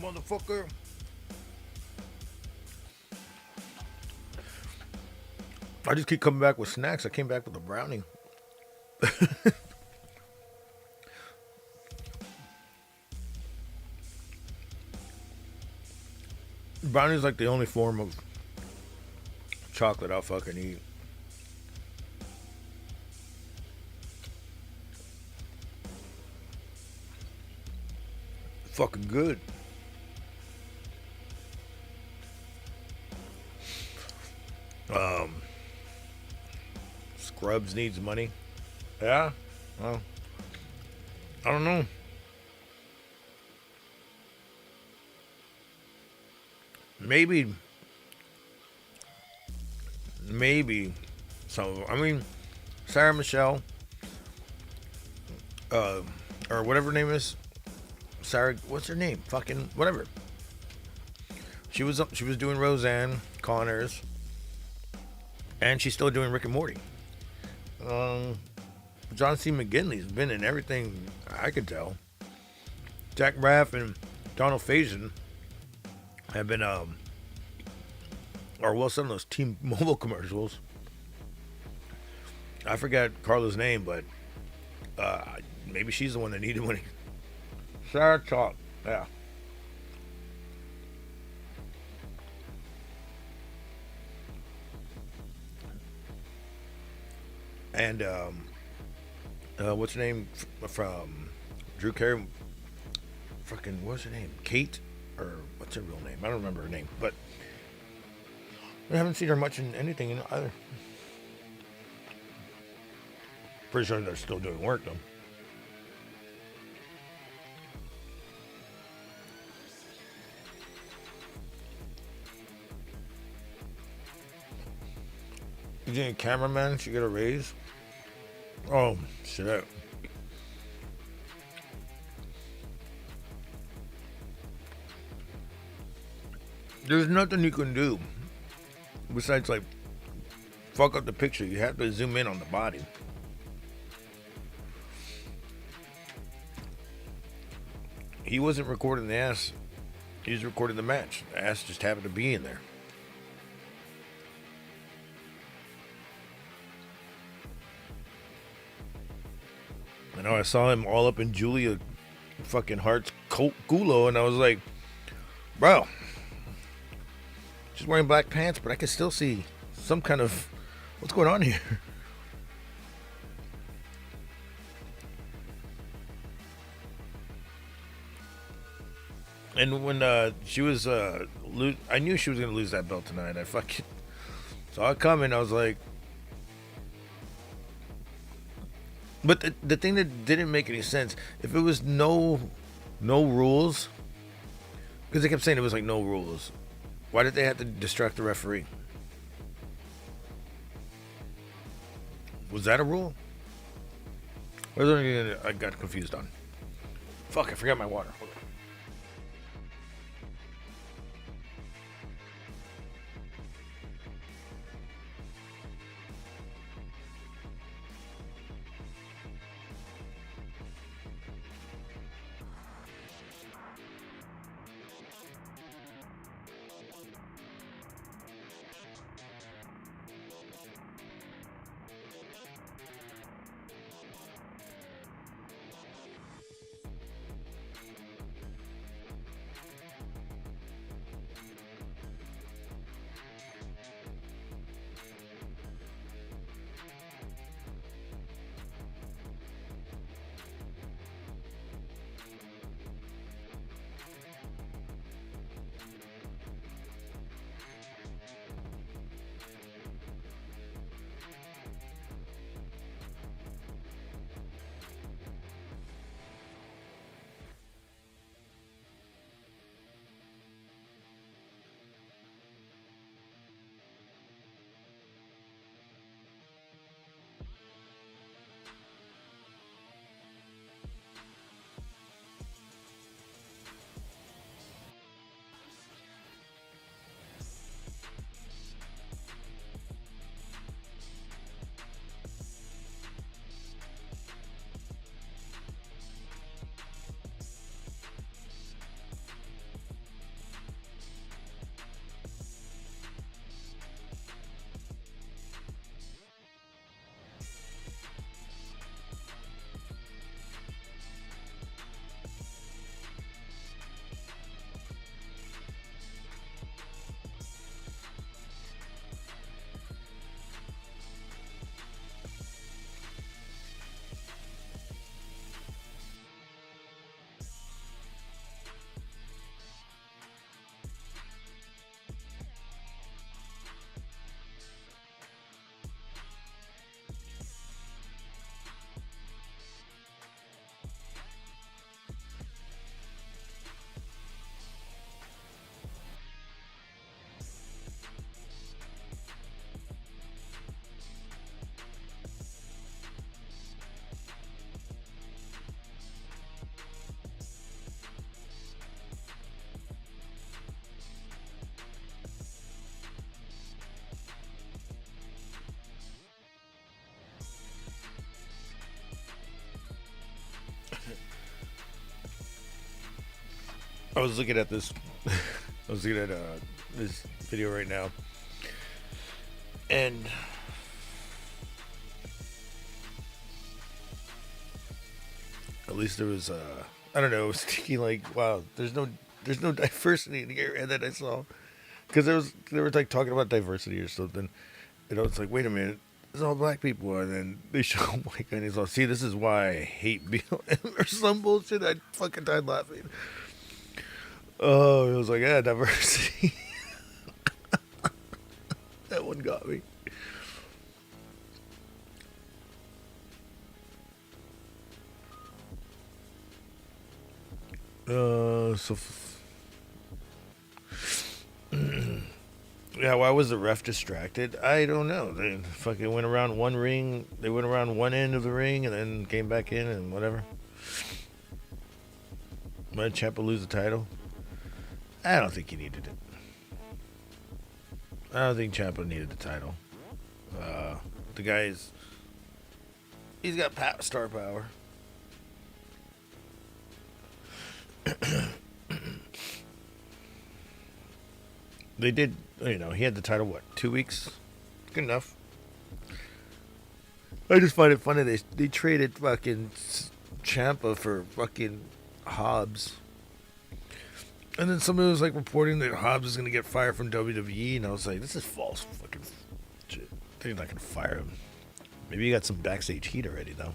motherfucker. I just keep coming back with snacks. I came back with a brownie. Brownie's like the only form of chocolate I'll fucking eat. Fucking good. Scrubs needs money. Yeah? Well, I don't know. Maybe some. I mean, Sarah Michelle, or whatever her name is. Sarah, what's her name? Fucking whatever. She was doing Roseanne, Connors, and she's still doing Rick and Morty. John C. McGinley's been in everything I could tell. Jack Braff and Donald Faison have been, some of those T-Mobile commercials. I forgot Carla's name, but maybe she's the one that needed money. Sarah Chalk, yeah. And what's her name from Drew Carey? Fucking what's her name? Kate, or what's her real name? I don't remember her name, but I haven't seen her much in anything either. Pretty sure they're still doing work though. You think a cameraman should get a raise? Oh, shit. There's nothing you can do besides, like, fuck up the picture. You have to zoom in on the body. He wasn't recording the ass. He was recording the match. The ass just happened to be in there. I know I saw him all up in Julia fucking Hart's culo, and I was like, bro, she's wearing black pants, but I can still see some kind of, what's going on here? And when she was, I knew she was going to lose that belt tonight. I fucking saw it coming. I was like, but the thing that didn't make any sense, if it was no rules, because they kept saying it was like no rules, why did they have to distract the referee? Was that a rule? Or was there anything I got confused on? Fuck, I forgot my water. Hold on. was looking at this. I was looking at this video right now, and at least there was I don't know. I was thinking like, wow, there's no diversity in here, and then I saw because they were like talking about diversity or something, and I was like, wait a minute. It's all black people, and then they show a white guy, and he's all, see, this is why I hate BLM or some bullshit. I fucking died laughing. Oh, it was like, yeah, diversity. That one got me. Yeah, why was the ref distracted? I don't know. They fucking went around one ring. They went around one end of the ring and then came back in and whatever. Why did Ciampa lose the title? I don't think he needed it. I don't think Ciampa needed the title. The guy's... He's got star power. They did, you know, he had the title, what, 2 weeks? Good enough. I just find it funny they traded fucking Ciampa for fucking Hobbs. And then somebody was like reporting that Hobbs is going to get fired from WWE, and I was like, this is false fucking shit. They're not going to fire him. Maybe he got some backstage heat already, though.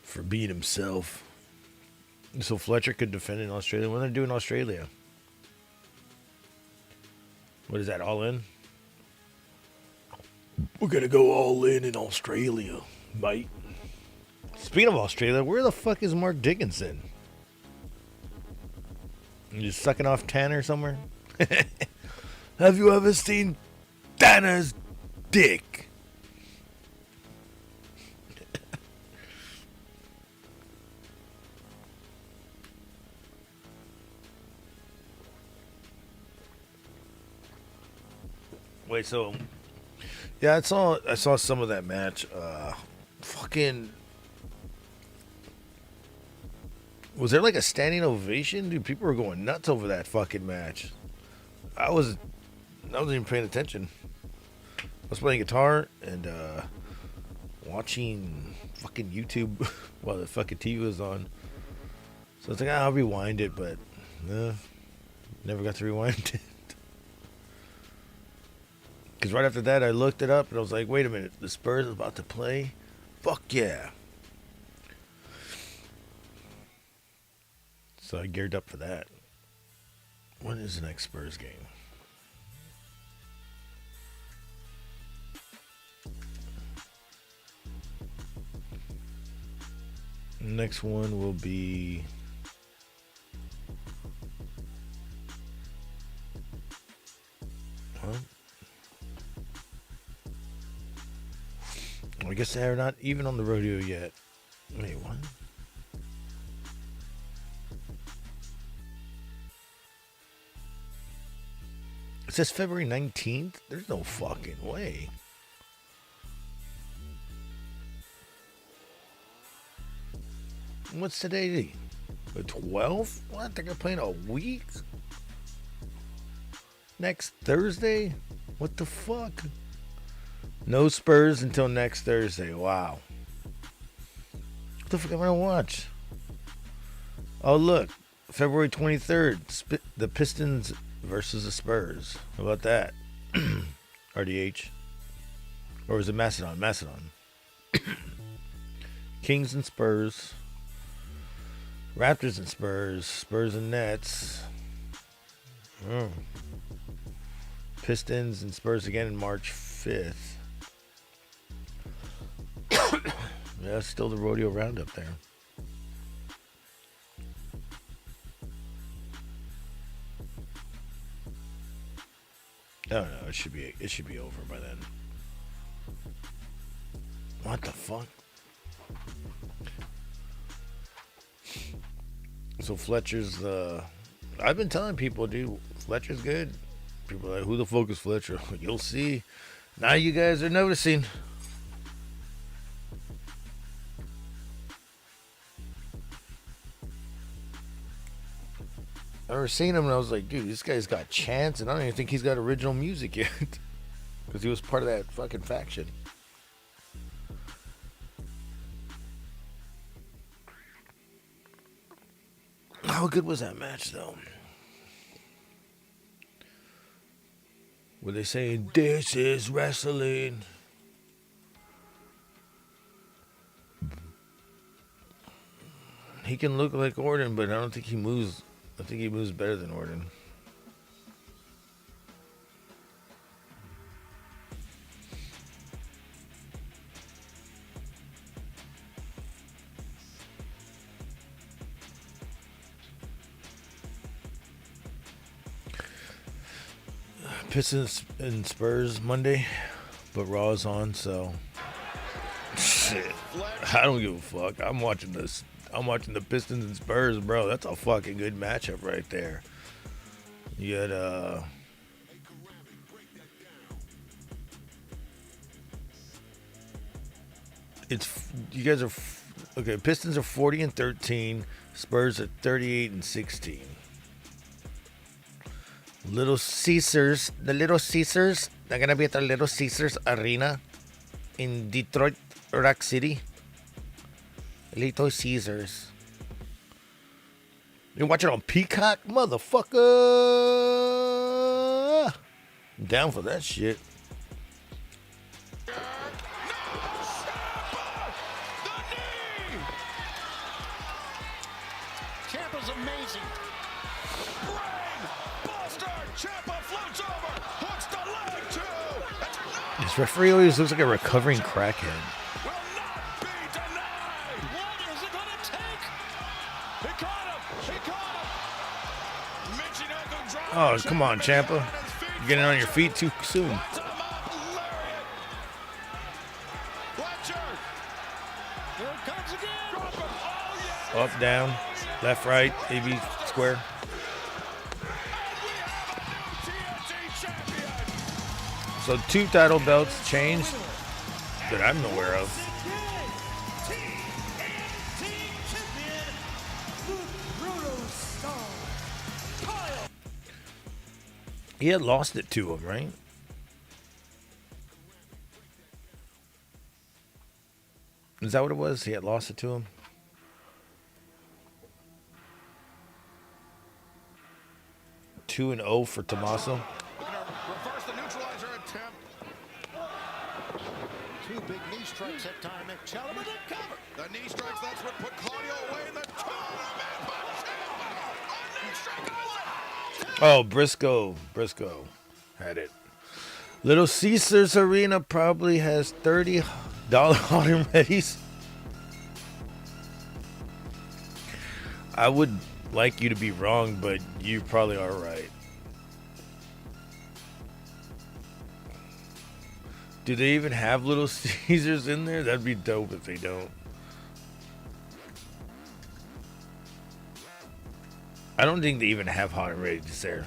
For being himself. So Fletcher could defend in Australia. What are they doing in Australia? What is that, all in? We're going to go all in Australia, mate. Speaking of Australia, where the fuck is Mark Dickinson? You just sucking off Tanner somewhere? Have you ever seen Tanner's dick? Wait, so yeah, I saw some of that match. Fucking, was there like a standing ovation? Dude, people were going nuts over that fucking match. I wasn't even paying attention. I was playing guitar and watching fucking YouTube while the fucking TV was on. So it's like, I'll rewind it, but never got to rewind it. Because right after that, I looked it up and I was like, wait a minute, the Spurs are about to play? Fuck yeah. So I geared up for that. When is the next Spurs game? Next one will be... Huh? I guess they're not even on the rodeo yet. Wait, what? It says February 19th? There's no fucking way. What's today? The 12th? What? They're going to play in a week? Next Thursday? What the fuck? No Spurs until next Thursday. Wow. What the fuck am I going to watch? Oh, look. February 23rd. The Pistons versus the Spurs. How about that? RDH. Or is it Macedon? Macedon. Kings and Spurs. Raptors and Spurs. Spurs and Nets. Pistons and Spurs again in March 5th. Yeah, still the rodeo roundup there. Oh no, it should be over by then. What the fuck? So Fletcher's I've been telling people, dude, Fletcher's good. People are like, who the fuck is Fletcher? You'll see. Now you guys are noticing. I remember seeing him and I was like, dude, this guy's got chance, and I don't even think he's got original music yet. Because he was part of that fucking faction. How good was that match, though? Were they saying, this is wrestling? He can look like Orton, but I don't think he moves. I think he moves better than Orton. Pistons and Spurs Monday, but Raw's on, so shit. I don't give a fuck. I'm watching this. I'm watching the Pistons and Spurs, bro. That's a fucking good matchup right there. You got you guys are okay. Pistons are 40-13. Spurs are 38-16. Little Caesars, the Little Caesars, they're gonna be at the Little Caesars Arena in Detroit, Rock City. Little Caesars. You watch it on Peacock, motherfucker. I'm down for that shit. Ciampa's amazing. Ciampa floats over, hooks the leg too. This referee always looks like a recovering crackhead. Will not be denied. What is it gonna take? He caught him. He caught him. Michinoku drive. Oh, come on, Ciampa. You're getting on your feet too soon. Here it comes again. Oh, Up, down, left, right, AB square. So 2 title belts changed that I'm aware of. He had lost it to him, right? Is that what it was? He had lost it to him? Two and 0 for Tommaso. reverse the neutralizer attempt. 2 big knee strikes that time. And Ciampa didn't cover. The knee strikes, that's what put Claudio away in the tournament. But Ciampa, a knee strike Oh, Briscoe had it. Little Caesars Arena probably has $30 hot and readies. I would like you to be wrong, but you probably are right. Do they even have Little Caesars in there? That'd be dope if they don't. I don't think they even have hot and readies there.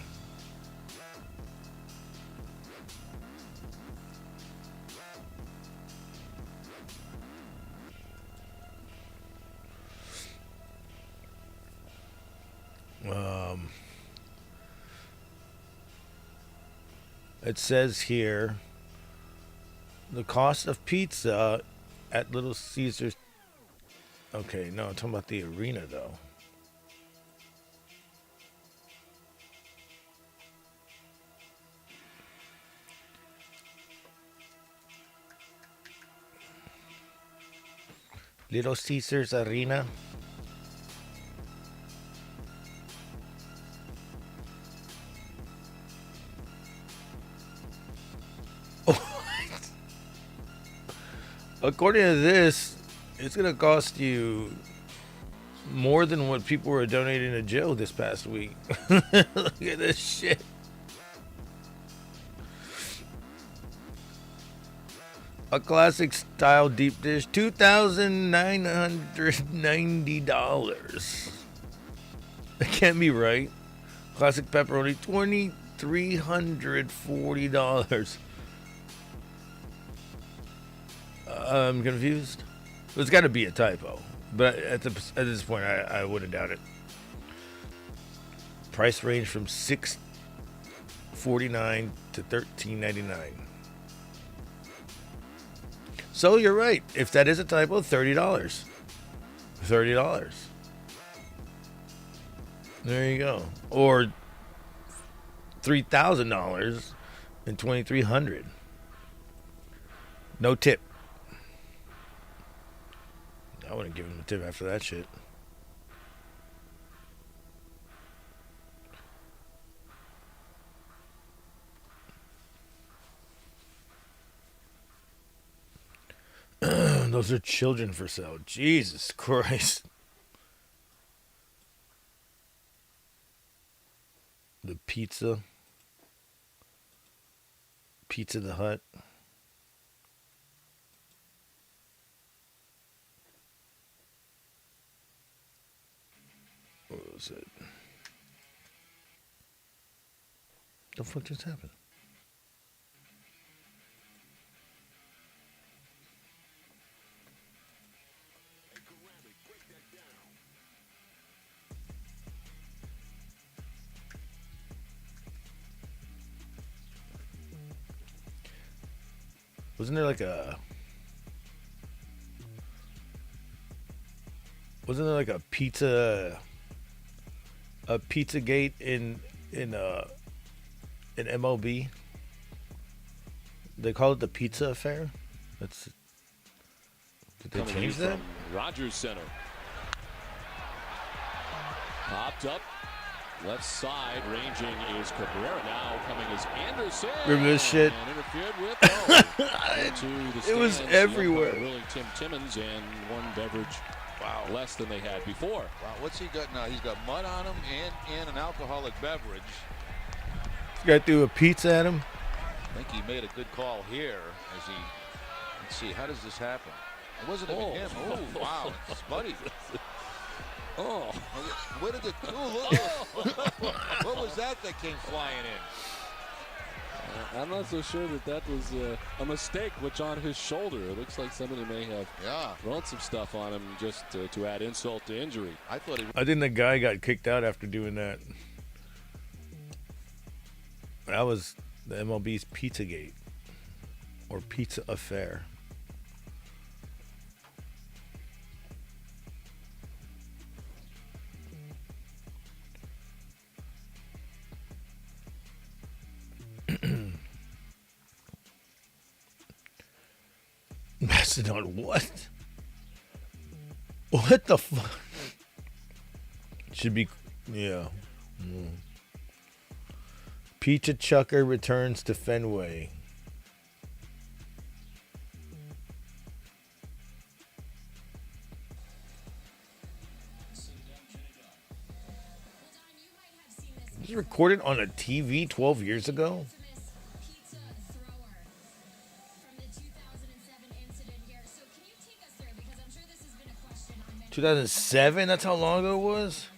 It says here the cost of pizza at Little Caesars. Okay, no, I'm talking about the arena though. Little Caesars Arena. According to this, it's going to cost you more than what people were donating to Joe this past week. Look at this shit. A classic style deep dish, $2,990. That can't be right. Classic pepperoni, $2,340. I'm confused. There's got to be a typo, but at this point, I wouldn't doubt it. price range from $6.49 to $13.99. So you're right. If that is a typo, $30. $30. There you go. Or $3,000 and $2,300. No tip. I wouldn't give him a tip after that shit. Those are children for sale. Jesus Christ. The Pizza the Hut. What was it? The fuck just happened? Wasn't there like a pizza gate in MLB? They call it the Pizza Affair. Did they change that? Rogers Center. Popped up. Left side, ranging is Cabrera. Now coming is Anderson. Remember this shit? And interfered with. It was everywhere. Really, Tim Timmons and one beverage less than they had before. Wow, what's he got now? He's got mud on him and an alcoholic beverage. This guy threw a pizza at him. I think he made a good call here as he. Let's see, how does this happen? It wasn't even him. Oh, wow, it's Buddy. Oh, where did it go? What was that came flying in? I'm not so sure that was a mistake, which on his shoulder. It looks like somebody may have thrown some stuff on him just to add insult to injury. I think the guy got kicked out after doing that. That was the MLB's Pizzagate or Pizza Affair. Mastodon, what? What the fuck? Should be, yeah. Pizza Chucker returns to Fenway. This was recorded on a TV 12 years ago? 2007? That's how long ago it was?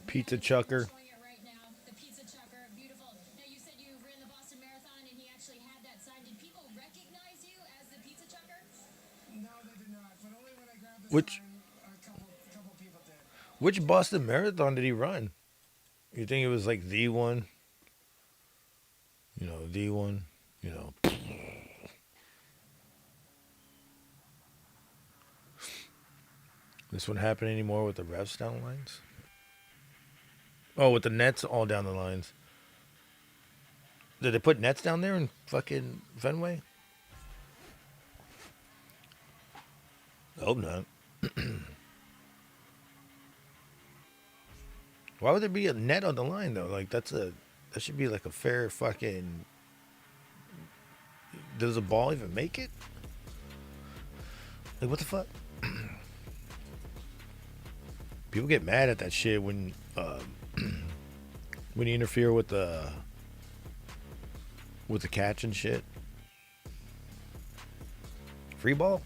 Pizza Chucker. The Pizza Chucker, beautiful. Now you said you ran the Boston Marathon and he actually had that sign. Did people recognize you as the Pizza Chucker? No, they did not. But only when I grabbed the sign, a couple people did. Which Boston Marathon did he run? You think it was like the one? You know, the one. You know. This wouldn't happen anymore with the refs down lines? Oh, with the nets all down the lines. Did they put nets down there in fucking Fenway? I hope not. Why would there be a net on the line though? Like that should be like a fair fucking. Does the ball even make it? Like what the fuck? People get mad at that shit when when you interfere with the catch and shit. Free ball?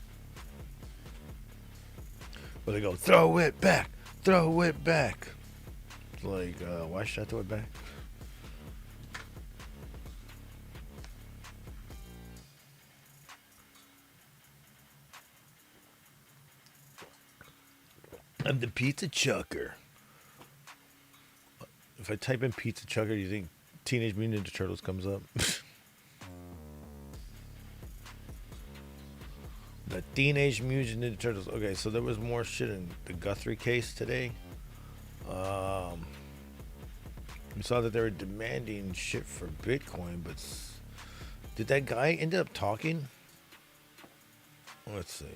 Where they go, throw it back, throw it back. It's like, why should I throw it back? I'm the pizza chucker. If I type in pizza chucker, do you think Teenage Mutant Ninja Turtles comes up? The Teenage Mutant Ninja Turtles. Okay, so there was more shit in the Guthrie case today. We saw that they were demanding shit for Bitcoin, but did that guy end up talking? Let's see.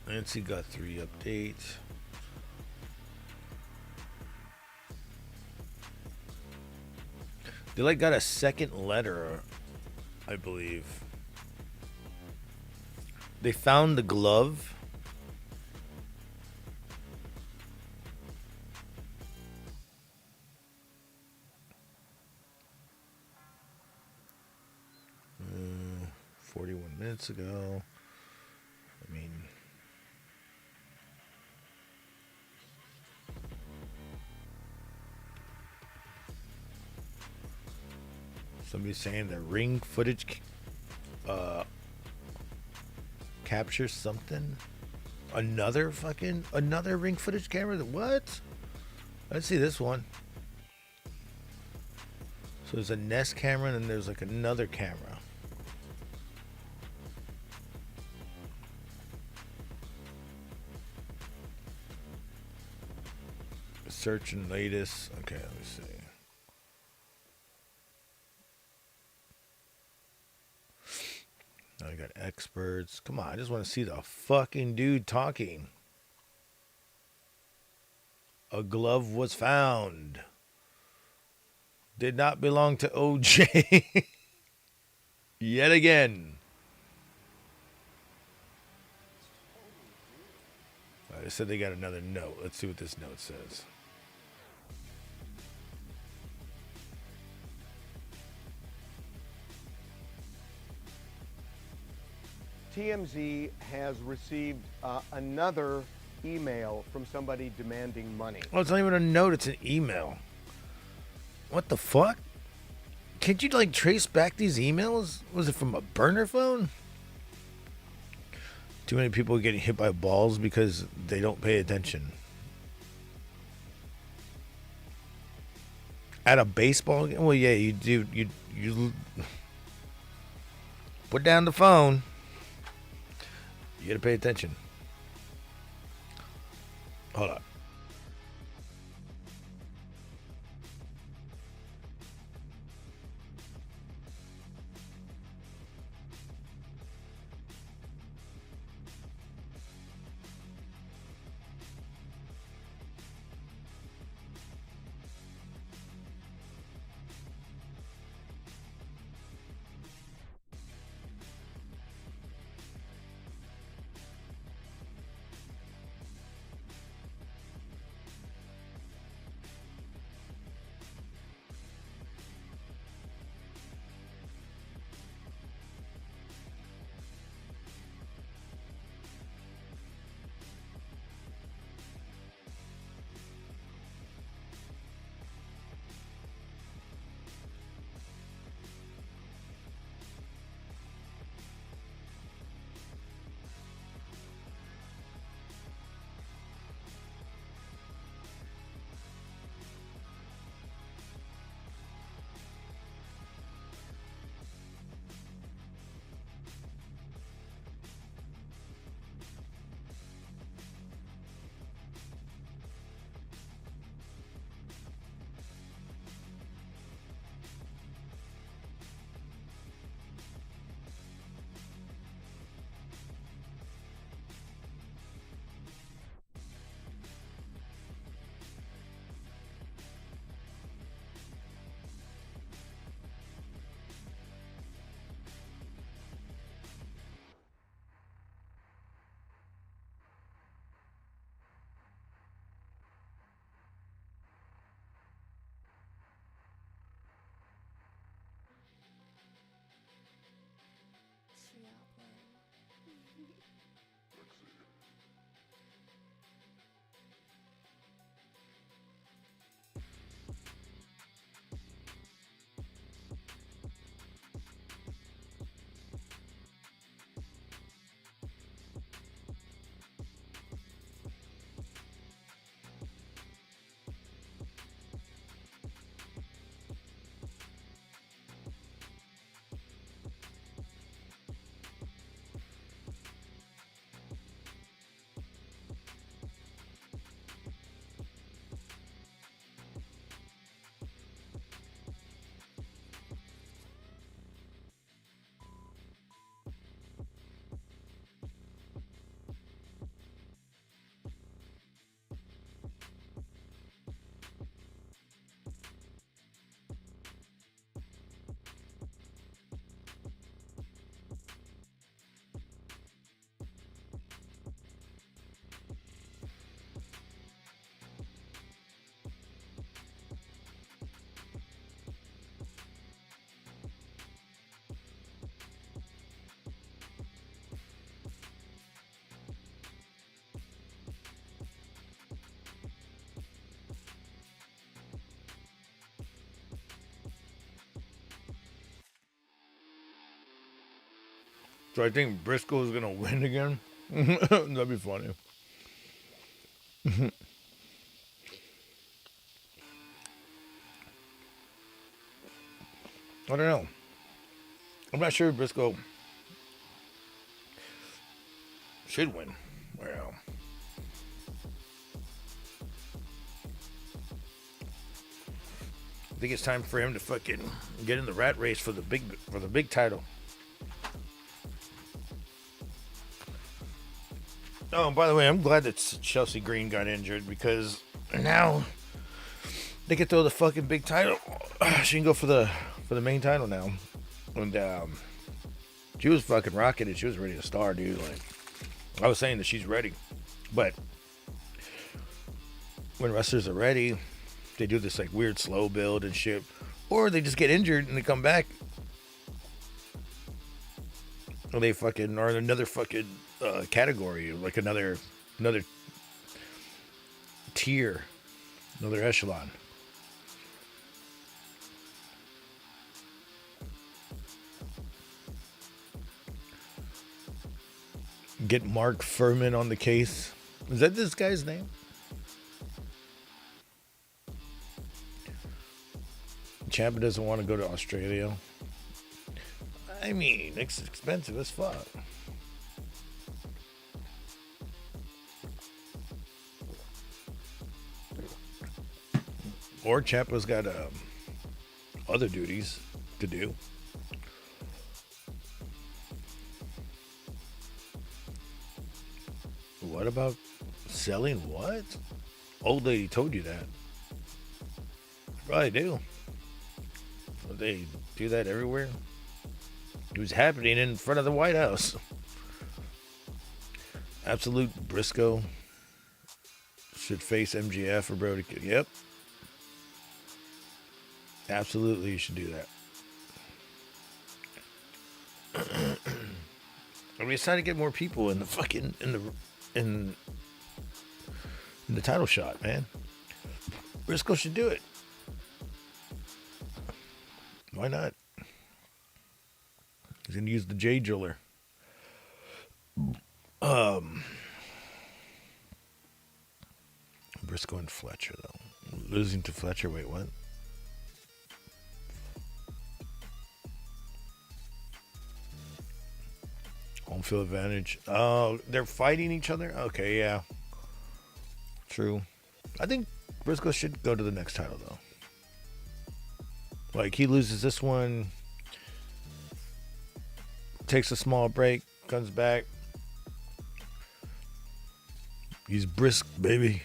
Nancy Guthrie update. They like got a second letter, I believe. They found the glove. Uh, 41 minutes ago. I mean, somebody's saying the ring footage captures something. Another ring footage camera. What? Let's see this one. So there's a Nest camera and then there's like another camera. Search and latest. Okay, let me see. Now we got experts. Come on, I just want to see the fucking dude talking. A glove was found. Did not belong to OJ. Yet again. They said they got another note. Let's see what this note says. TMZ has received another email from somebody demanding money. Oh, it's not even a note, it's an email. What the fuck? Can't you like trace back these emails? Was it from a burner phone? Too many people getting hit by balls because they don't pay attention. At a baseball game? Well, yeah, you do. You put down the phone. You gotta pay attention. Hold on. So I think Briscoe is gonna win again. That'd be funny. I don't know. I'm not sure if Briscoe should win. Well, I think it's time for him to fucking get in the rat race for the big title. Oh, by the way, I'm glad that Chelsea Green got injured because now they can throw the fucking big title. She can go for the main title now. And she was fucking rocking it. She was ready to star, dude. Like, I was saying that she's ready, but when wrestlers are ready, they do this like weird slow build and shit, or they just get injured and they come back, or they fucking are in another fucking category, like another tier, another echelon. Get Mark Furman on the case. Is that this guy's name? Ciampa doesn't want to go to Australia. I mean, it's expensive as fuck. Or Ciampa's got other duties to do. What about selling what? Old lady told you that. Probably do. They do that everywhere. It was happening in front of the White House. Absolute Briscoe should face MGF or Brody. Yep. Absolutely, you should do that. I mean, it's time to get more people in the fucking in the title shot, man. Briscoe should do it. Why not? He's gonna use the J driller. Briscoe and Fletcher though. Losing to Fletcher. Wait, what? Home field advantage. Oh, they're fighting each other? Okay, yeah. True. I think Briscoe should go to the next title, though. Like, he loses this one, takes a small break, comes back. He's brisk, baby.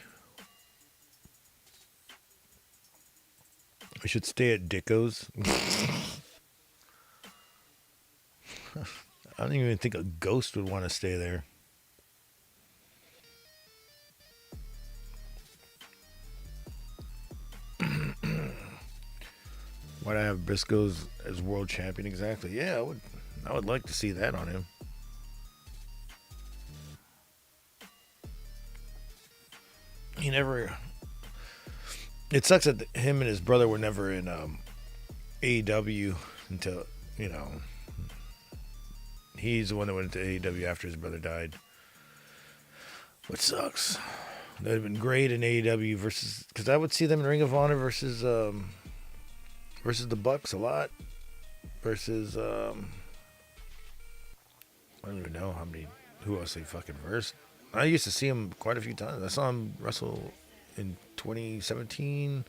We should stay at Dicko's. I don't even think a ghost would want to stay there. Why'd I have Briscoe's as world champion exactly? Yeah, I would like to see that on him. He never. It sucks that him and his brother were never in AEW until, you know, he's the one that went into AEW after his brother died. Which sucks. That would have been great in AEW versus, because I would see them in Ring of Honor versus the Bucks a lot. Versus I don't even know who else they fucking versed. I used to see him quite a few times. I saw him wrestle in 2017,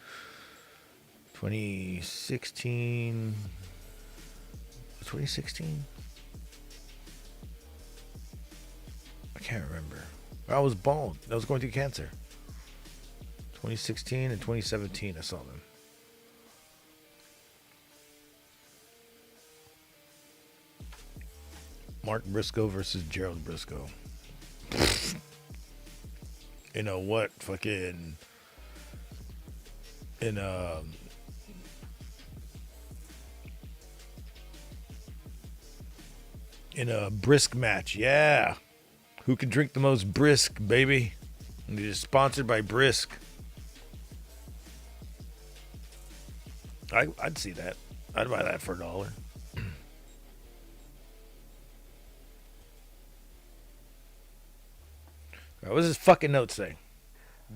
2016, 2016. I can't remember. I was bald. I was going through cancer. 2016 and 2017, I saw them. Mark Briscoe versus Gerald Briscoe. You know what? Fucking. In a brisk match. Yeah. Who can drink the most brisk, baby? And it is sponsored by Brisk. I'd see that. I'd buy that for $1. What does his fucking note say?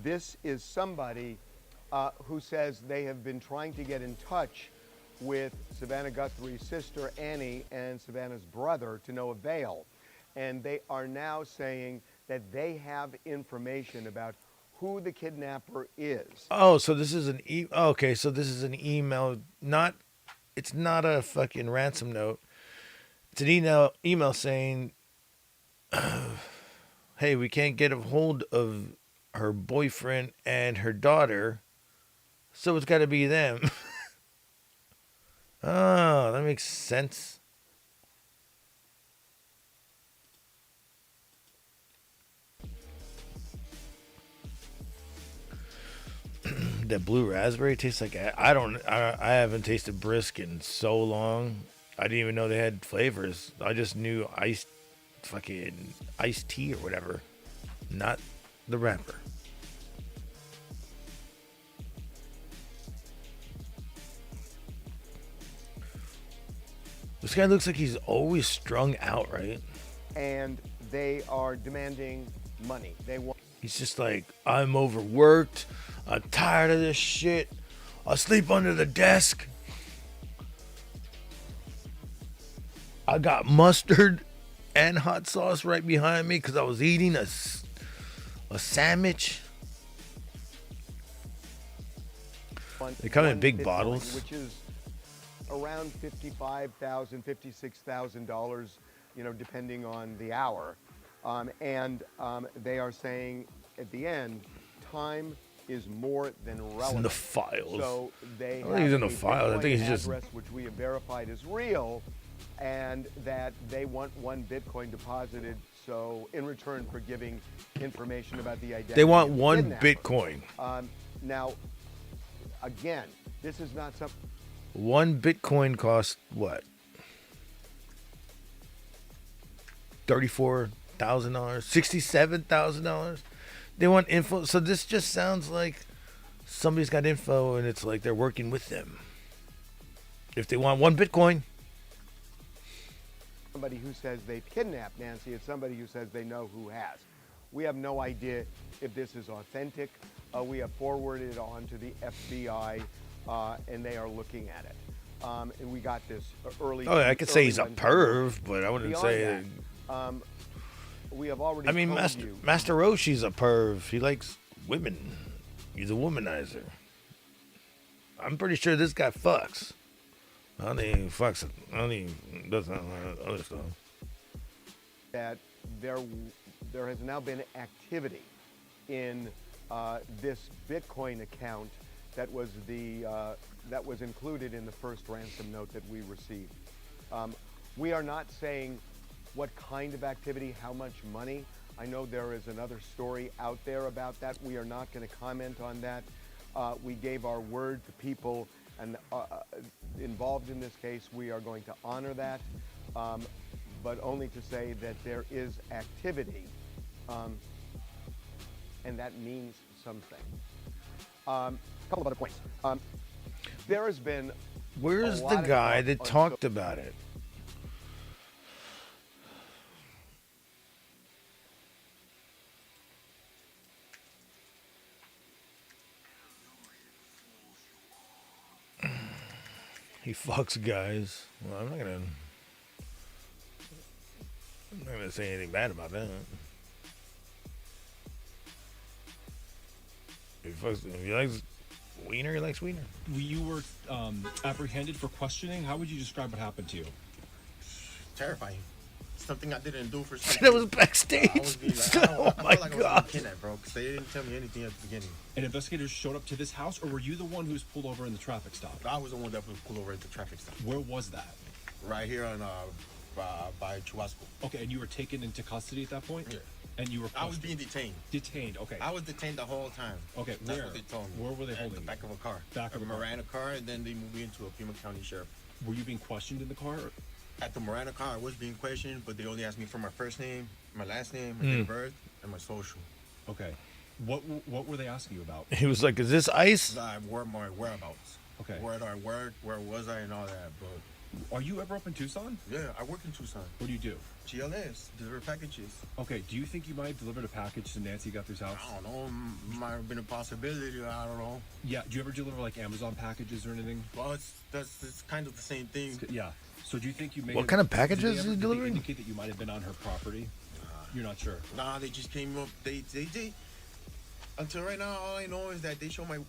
This is somebody who says they have been trying to get in touch with Savannah Guthrie's sister Annie and Savannah's brother to no avail. And they are now saying that they have information about who the kidnapper is. Oh, so this is an okay, so this is an email, it's not a fucking ransom note. It's an email saying, hey, we can't get a hold of her boyfriend and her daughter, so it's got to be them. Oh, that makes sense. That blue raspberry tastes like I haven't tasted brisk in so long. I didn't even know they had flavors. I just knew iced tea or whatever, not the wrapper. This guy looks like he's always strung out, right? And they are demanding money. They want. He's just like, I'm overworked. I'm tired of this shit. I'll sleep under the desk. I got mustard and hot sauce right behind me because I was eating a sandwich. They come in big bottles. Which is around $55,000, $56,000, depending on the hour. And they are saying at the end, time is more than relevant. It's in the files. So they I think he's in the files. I think he's just address which we have verified is real, and that they want 1 Bitcoin deposited. So in return for giving information about the identity, they want of the 1 kidnapper. Bitcoin. Now, again, this is not something. 1 Bitcoin costs what? $34,000, $67,000. They want info. So this just sounds like somebody's got info and it's like they're working with them. If they want 1 Bitcoin. Somebody who says they've kidnapped Nancy, it's somebody who says they know who has. We have no idea if this is authentic. We have forwarded it on to the FBI, and they are looking at it. And we got this early. Oh, I could say he's a perv, but I wouldn't say. That, we have already. I mean, Master Roshi's a perv. He likes women. He's a womanizer. I'm pretty sure this guy fucks. I don't think he fucks. I don't think he does other stuff. That there has now been activity in this Bitcoin account that was included in the first ransom note that we received. We are not saying what kind of activity, how much money. I know there is another story out there about that. We are not going to comment on that. We gave our word to people and involved in this case. We are going to honor that, but only to say that there is activity, and that means something. A couple of other points. There has been. Where's the guy that talked about it? He fucks guys. Well, I'm not gonna say anything bad about that. If he likes wiener, he likes wiener. You were apprehended for questioning. How would you describe what happened to you? Terrifying. Something I didn't do for That was backstage. I was like, Oh my God. Kidnapped, bro, because they didn't tell me anything at the beginning. And investigators showed up to this house, or were you the one who was pulled over in the traffic stop? I was the one that was pulled over at the traffic stop. Where was that? Right here on by Chubasco. Okay, and you were taken into custody at that point? Yeah. And you were I was being detained. Detained, okay. I was detained the whole time. Okay, That's where? what they told me. Where were they holding the you? back of a car. Back of a Miranda car, and then they moved me into a Pima County Sheriff. Were you being questioned in the car? At the Miranda car, I was being questioned, but they only asked me for my first name, my last name, my date of birth, and my social. Okay. What were they asking you about? He was like, "Is this ice?" My whereabouts. Okay. Where was I, and all that. But Are you ever up in Tucson? Yeah, I work in Tucson. What do you do? GLS, deliver packages. Okay, do you think you might have delivered a package to Nancy Guthrie's house? I don't know. Might have been a possibility. I don't know. Yeah, do you ever deliver like Amazon packages or anything? Well, it's kind of the same thing. Yeah. So do you think you may What kind of packages did is they he delivering? indicate that you might have been on her property? You're not sure. Nah, they just came up. They until right now, all I know is that they show my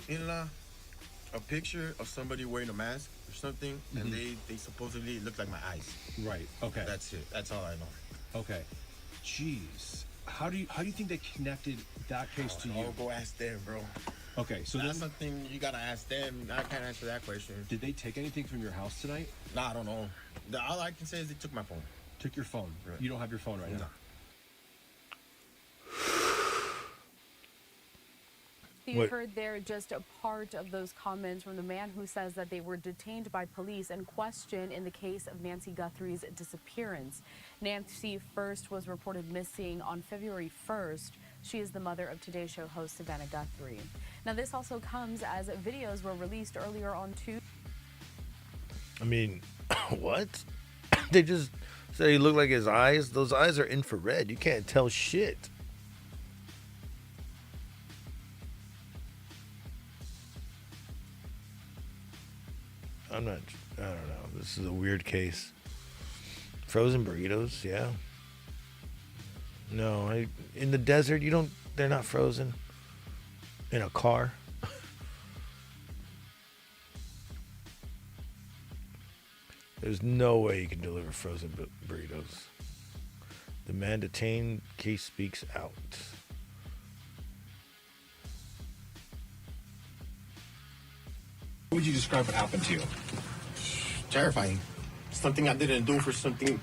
in-law a picture of somebody wearing a mask or something, and they supposedly look like my eyes. Right. Okay. That's it. That's all I know. Okay. Jeez. How do you think they connected that case to you? Go ask them, bro. Okay, so that's something you gotta ask them. I can't answer that question. Did they take anything from your house tonight? Nah, I don't know. All I can say is they took my phone. Took your phone. Right. You don't have your phone right now. You heard there just a part of those comments from the man who says that they were detained by police and questioned in the case of Nancy Guthrie's disappearance. Nancy first was reported missing on February 1st. She is the mother of Today Show host Savannah Guthrie. Now, this also comes as videos were released earlier on Tuesday. I mean, what? They just say he looked like his eyes. Those eyes are infrared. You can't tell shit. I don't know. This is a weird case. Frozen burritos, yeah. No, in the desert, they're not frozen. In a car. There's no way you can deliver frozen burritos. The man detained, case speaks out. How would you describe what happened to you? Terrifying. Something I didn't do for something.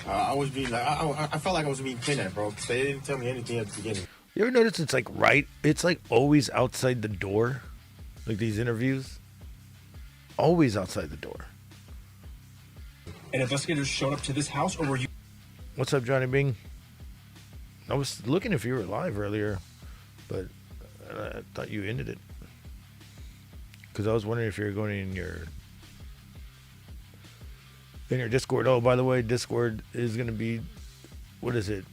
I was being like, I felt like I was being kidnapped, bro. Because they didn't tell me anything at the beginning. You ever notice it's like always outside the door? Like these interviews? Always outside the door. And investigators showed up to this house, or were you? What's up, Johnny Bing? I was looking if you were live earlier, but I thought you ended it. Because I was wondering if you were going in your Discord. Oh, by the way, Discord is going to be, what is it?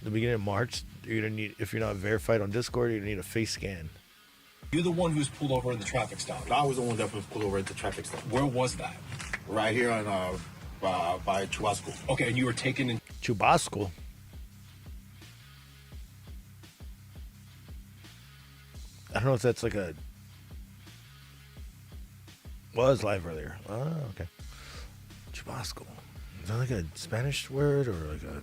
The beginning of March. You're going to need, if you're not verified on Discord, you're going to need a face scan. You're the one who's pulled over at the traffic stop. I was the one that was pulled over at the traffic stop. Where was that? Right here on by Chubasco. Okay, and you were taken in Chubasco. I don't know if that's like a. Was live earlier. Oh, okay. Chubasco. Is that like a Spanish word or like a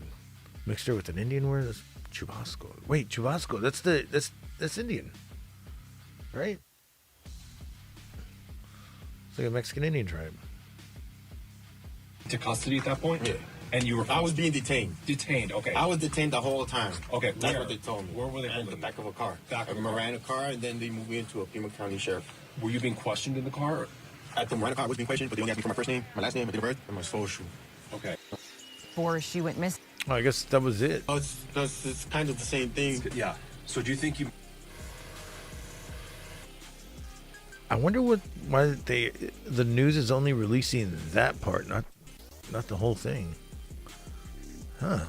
mixture with an Indian word? That's Chubasco. Wait, Chubasco. That's Indian, right? It's like a Mexican Indian tribe. to custody at that point? Yeah. And you were... I was being detained. Detained, okay. I was detained the whole time. Okay, That's where? what they told me. Where were they At holding the you? back of a car. Back of a a car. Miranda car, and then they moved me into a Pima County Sheriff. Were you being questioned in the car? At the Miranda car, I was being questioned, but they only asked me for my first name, my last name, my date of birth, and my social. Okay. Before she went missing. Oh, I guess that was it. Oh, it's kind of the same thing. Yeah. So do you think you... I wonder why the news is only releasing that part, not the whole thing. Huh.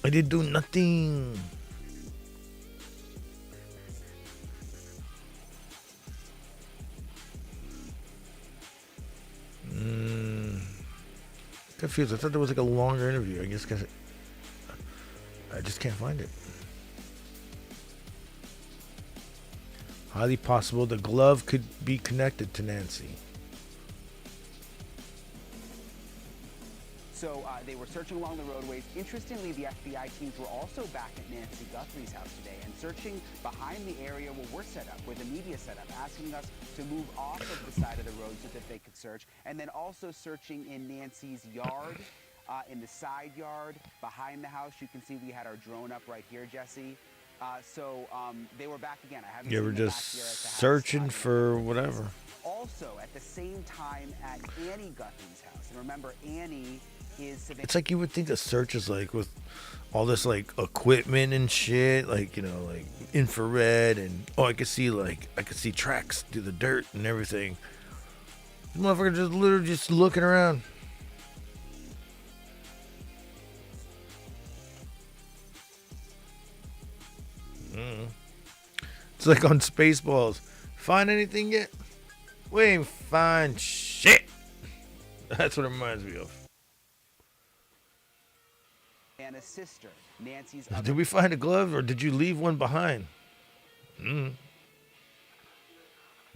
I did do nothing. Confused. I thought there was like a longer interview. I guess because I just can't find it. Highly possible the glove could be connected to Nancy. So they were searching along the roadways. Interestingly, the FBI teams were also back at Nancy Guthrie's house today and searching behind the area where we're set up, where the media set up, asking us to move off of the side of the road so that they could search. And then also searching in Nancy's yard, in the side yard, behind the house. You can see we had our drone up right here, Jesse. So they were back again. I haven't You seen were them just back here at the house. searching for whatever. Also, at the same time at Annie Guthrie's house. And remember, Annie is It's like you would think the search is like with all this like equipment and shit, like, you know, like infrared and I could see tracks through the dirt and everything. This motherfucker just literally just looking around. It's like on Spaceballs. Find anything yet? We ain't find shit. That's what it reminds me of. And a sister, Nancy's Did we find a glove or did you leave one behind?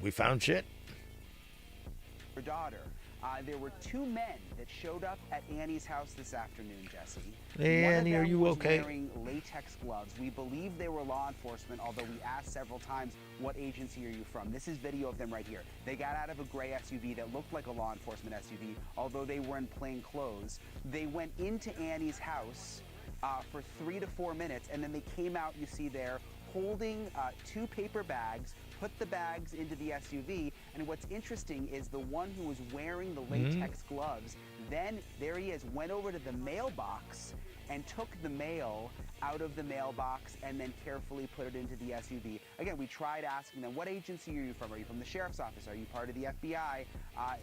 We found shit. her daughter. There were two men that showed up at Annie's house this afternoon, Jesse. Hey, One of Annie, are them you was okay? wearing latex gloves. We believe they were law enforcement, although we asked several times, what agency are you from? This is video of them right here. They got out of a gray SUV that looked like a law enforcement SUV, although they were in plain clothes. They went into Annie's house for 3 to 4 minutes, and then they came out, you see there, holding 2 paper bags, put the bags into the SUV, and what's interesting is the one who was wearing the latex gloves, then there he is, went over to the mailbox and took the mail out of the mailbox and then carefully put it into the SUV. Again, we tried asking them, what agency are you from? Are you from the sheriff's office? Are you part of the FBI?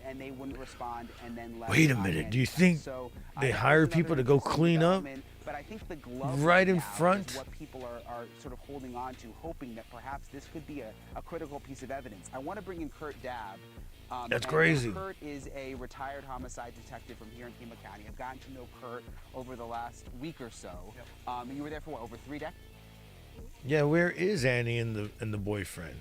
And they wouldn't respond and then left. Wait a minute. Do you think they hire people to go clean up but I think the glove right in now front? is what people are sort of holding on to, hoping that perhaps this could be a critical piece of evidence. I want to bring in Kurt Dabb. That's and crazy. Kurt is a retired homicide detective from here in Pima County. I've gotten to know Kurt over the last week or so. You were there for what, over 3 decades? Yeah, where is Annie and the boyfriend?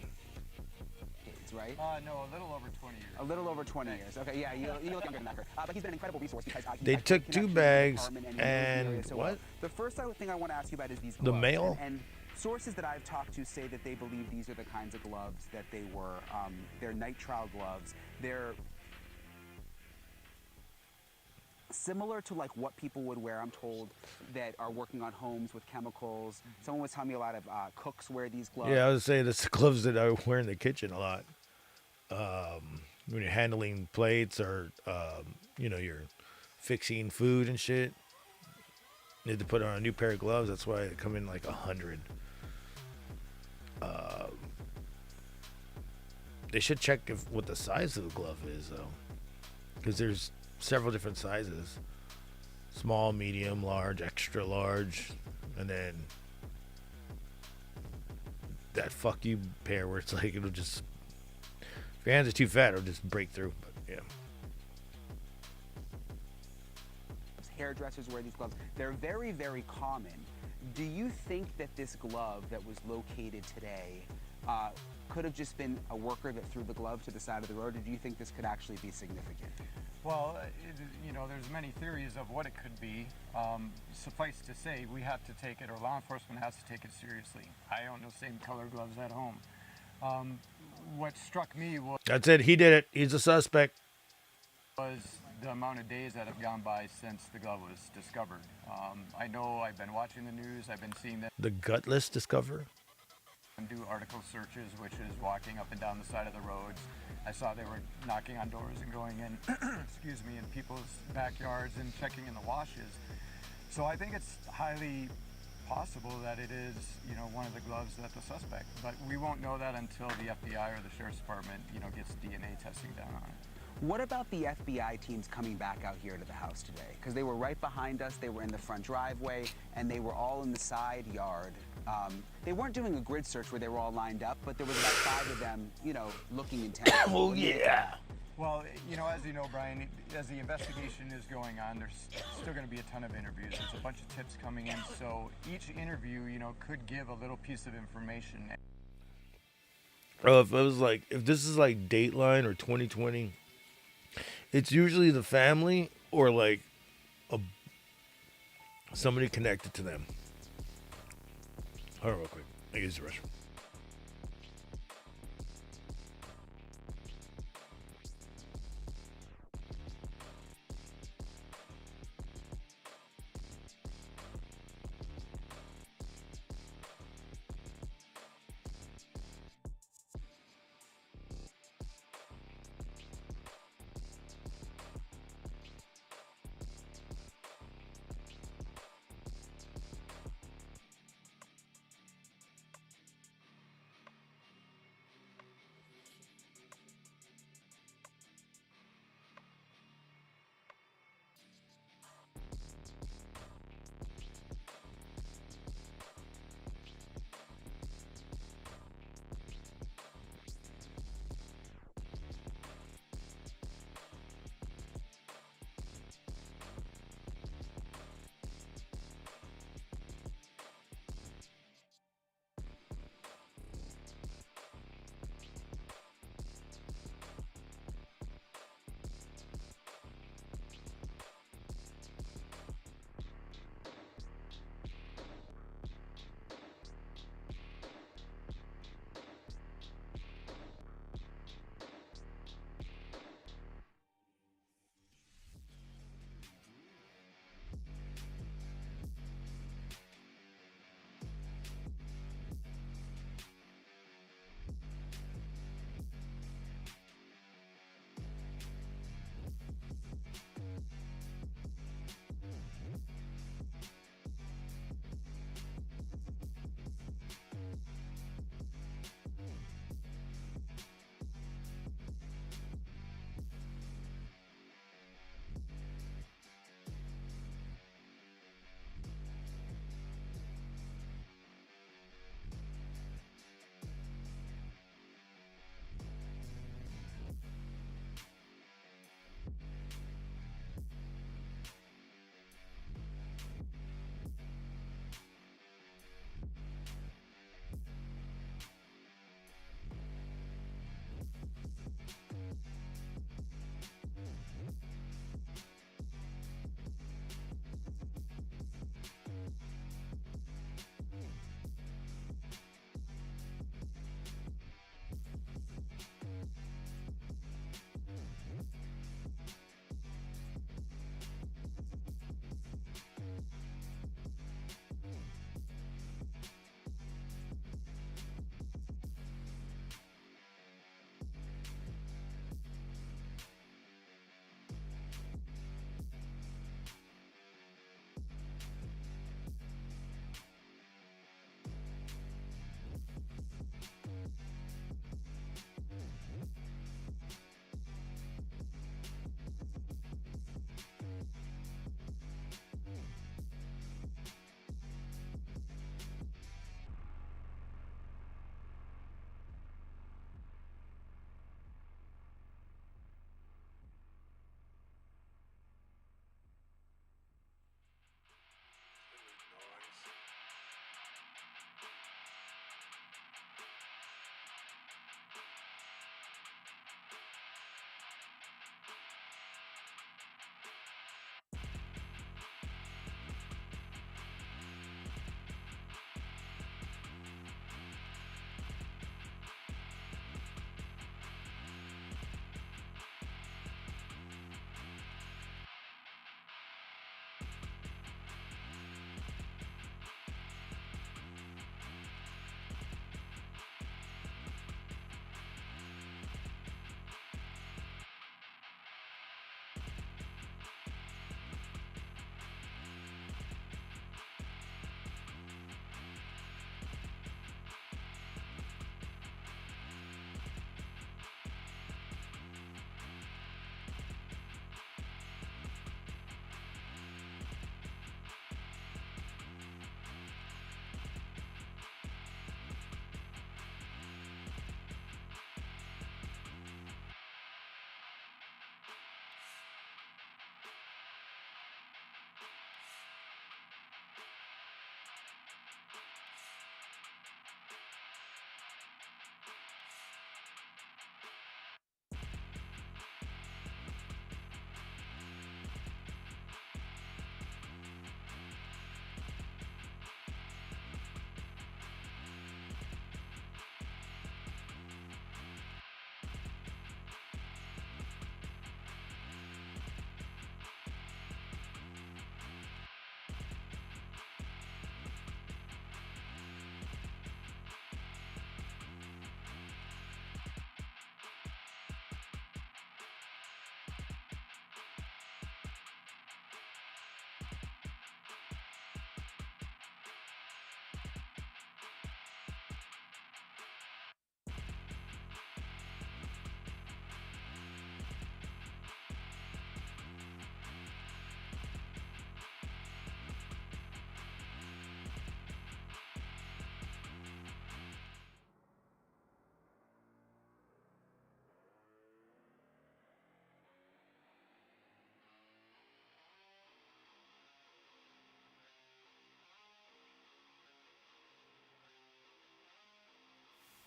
Right? No, a little over 20 years. A little over 20 years. Okay, yeah, you look younger than that, Kurt. But he's been an incredible resource because They took 2 bags and so what? The first thing I want to ask you about is these gloves. The mail? And sources that I've talked to say that they believe these are the kinds of gloves that they were. They're nitrile gloves. They're similar to like what people would wear, I'm told, that are working on homes with chemicals. Someone was telling me a lot of cooks wear these gloves. Yeah, I would say that's the gloves that I wear in the kitchen a lot. When you're handling plates or, you're fixing food and shit. Need to put on a new pair of gloves. That's why they come in like 100. They should check what the size of the glove is, though. Because there's several different sizes. Small, medium, large, extra large. And then that fuck you pair where it's like it'll just... If your hands are too fat, it'll just break through. But yeah. Hairdressers wear these gloves. They're very, very common. Do you think that this glove that was located today could have just been a worker that threw the glove to the side of the road, or do you think this could actually be significant? Well, there's many theories of what it could be. Suffice to say, we have to take it, or law enforcement has to take it seriously. I own the same color gloves at home. What struck me was... That's it. He did it. He's a suspect. ...was the amount of days that have gone by since the glove was discovered. I know I've been watching the news. I've been seeing that... The gutless discoverer? ...and do article searches, which is walking up and down the side of the roads. I saw they were knocking on doors and going in, excuse me, in people's backyards and checking in the washes. So I think it's highly possible that it is, one of the gloves that the suspect, but we won't know that until the FBI or the Sheriff's Department, gets DNA testing done on it. What about the FBI teams coming back out here to the house today? Because they were right behind us, they were in the front driveway, and they were all in the side yard. They weren't doing a grid search where they were all lined up, but there was about 5 of them, looking intently. Oh, yeah. Well, as you know, Brian, as the investigation is going on, there's still going to be a ton of interviews. There's a bunch of tips coming in, so each interview, could give a little piece of information. Bro, if this is like Dateline or 2020, it's usually the family or like somebody connected to them. Hold on real quick. I use the restroom.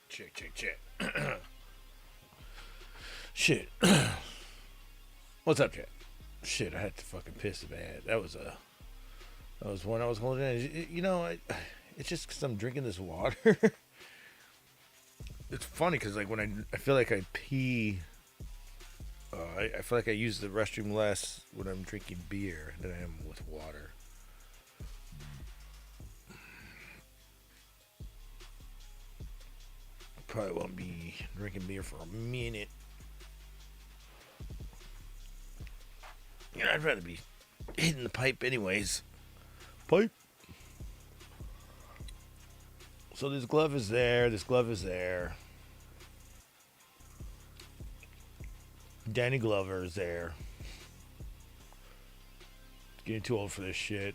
Check. Shit. What's up, chat? Shit, I had to fucking piss bad. That was one I was holding in. You know, it's just because I'm drinking this water. It's funny because like when I feel like I pee, I feel like I use the restroom less when I'm drinking beer than I am with water. Probably won't be drinking beer for a minute. You know, I'd rather be hitting the pipe anyways. Pipe. So this glove is there. This glove is there. Danny Glover is there. Getting too old for this shit.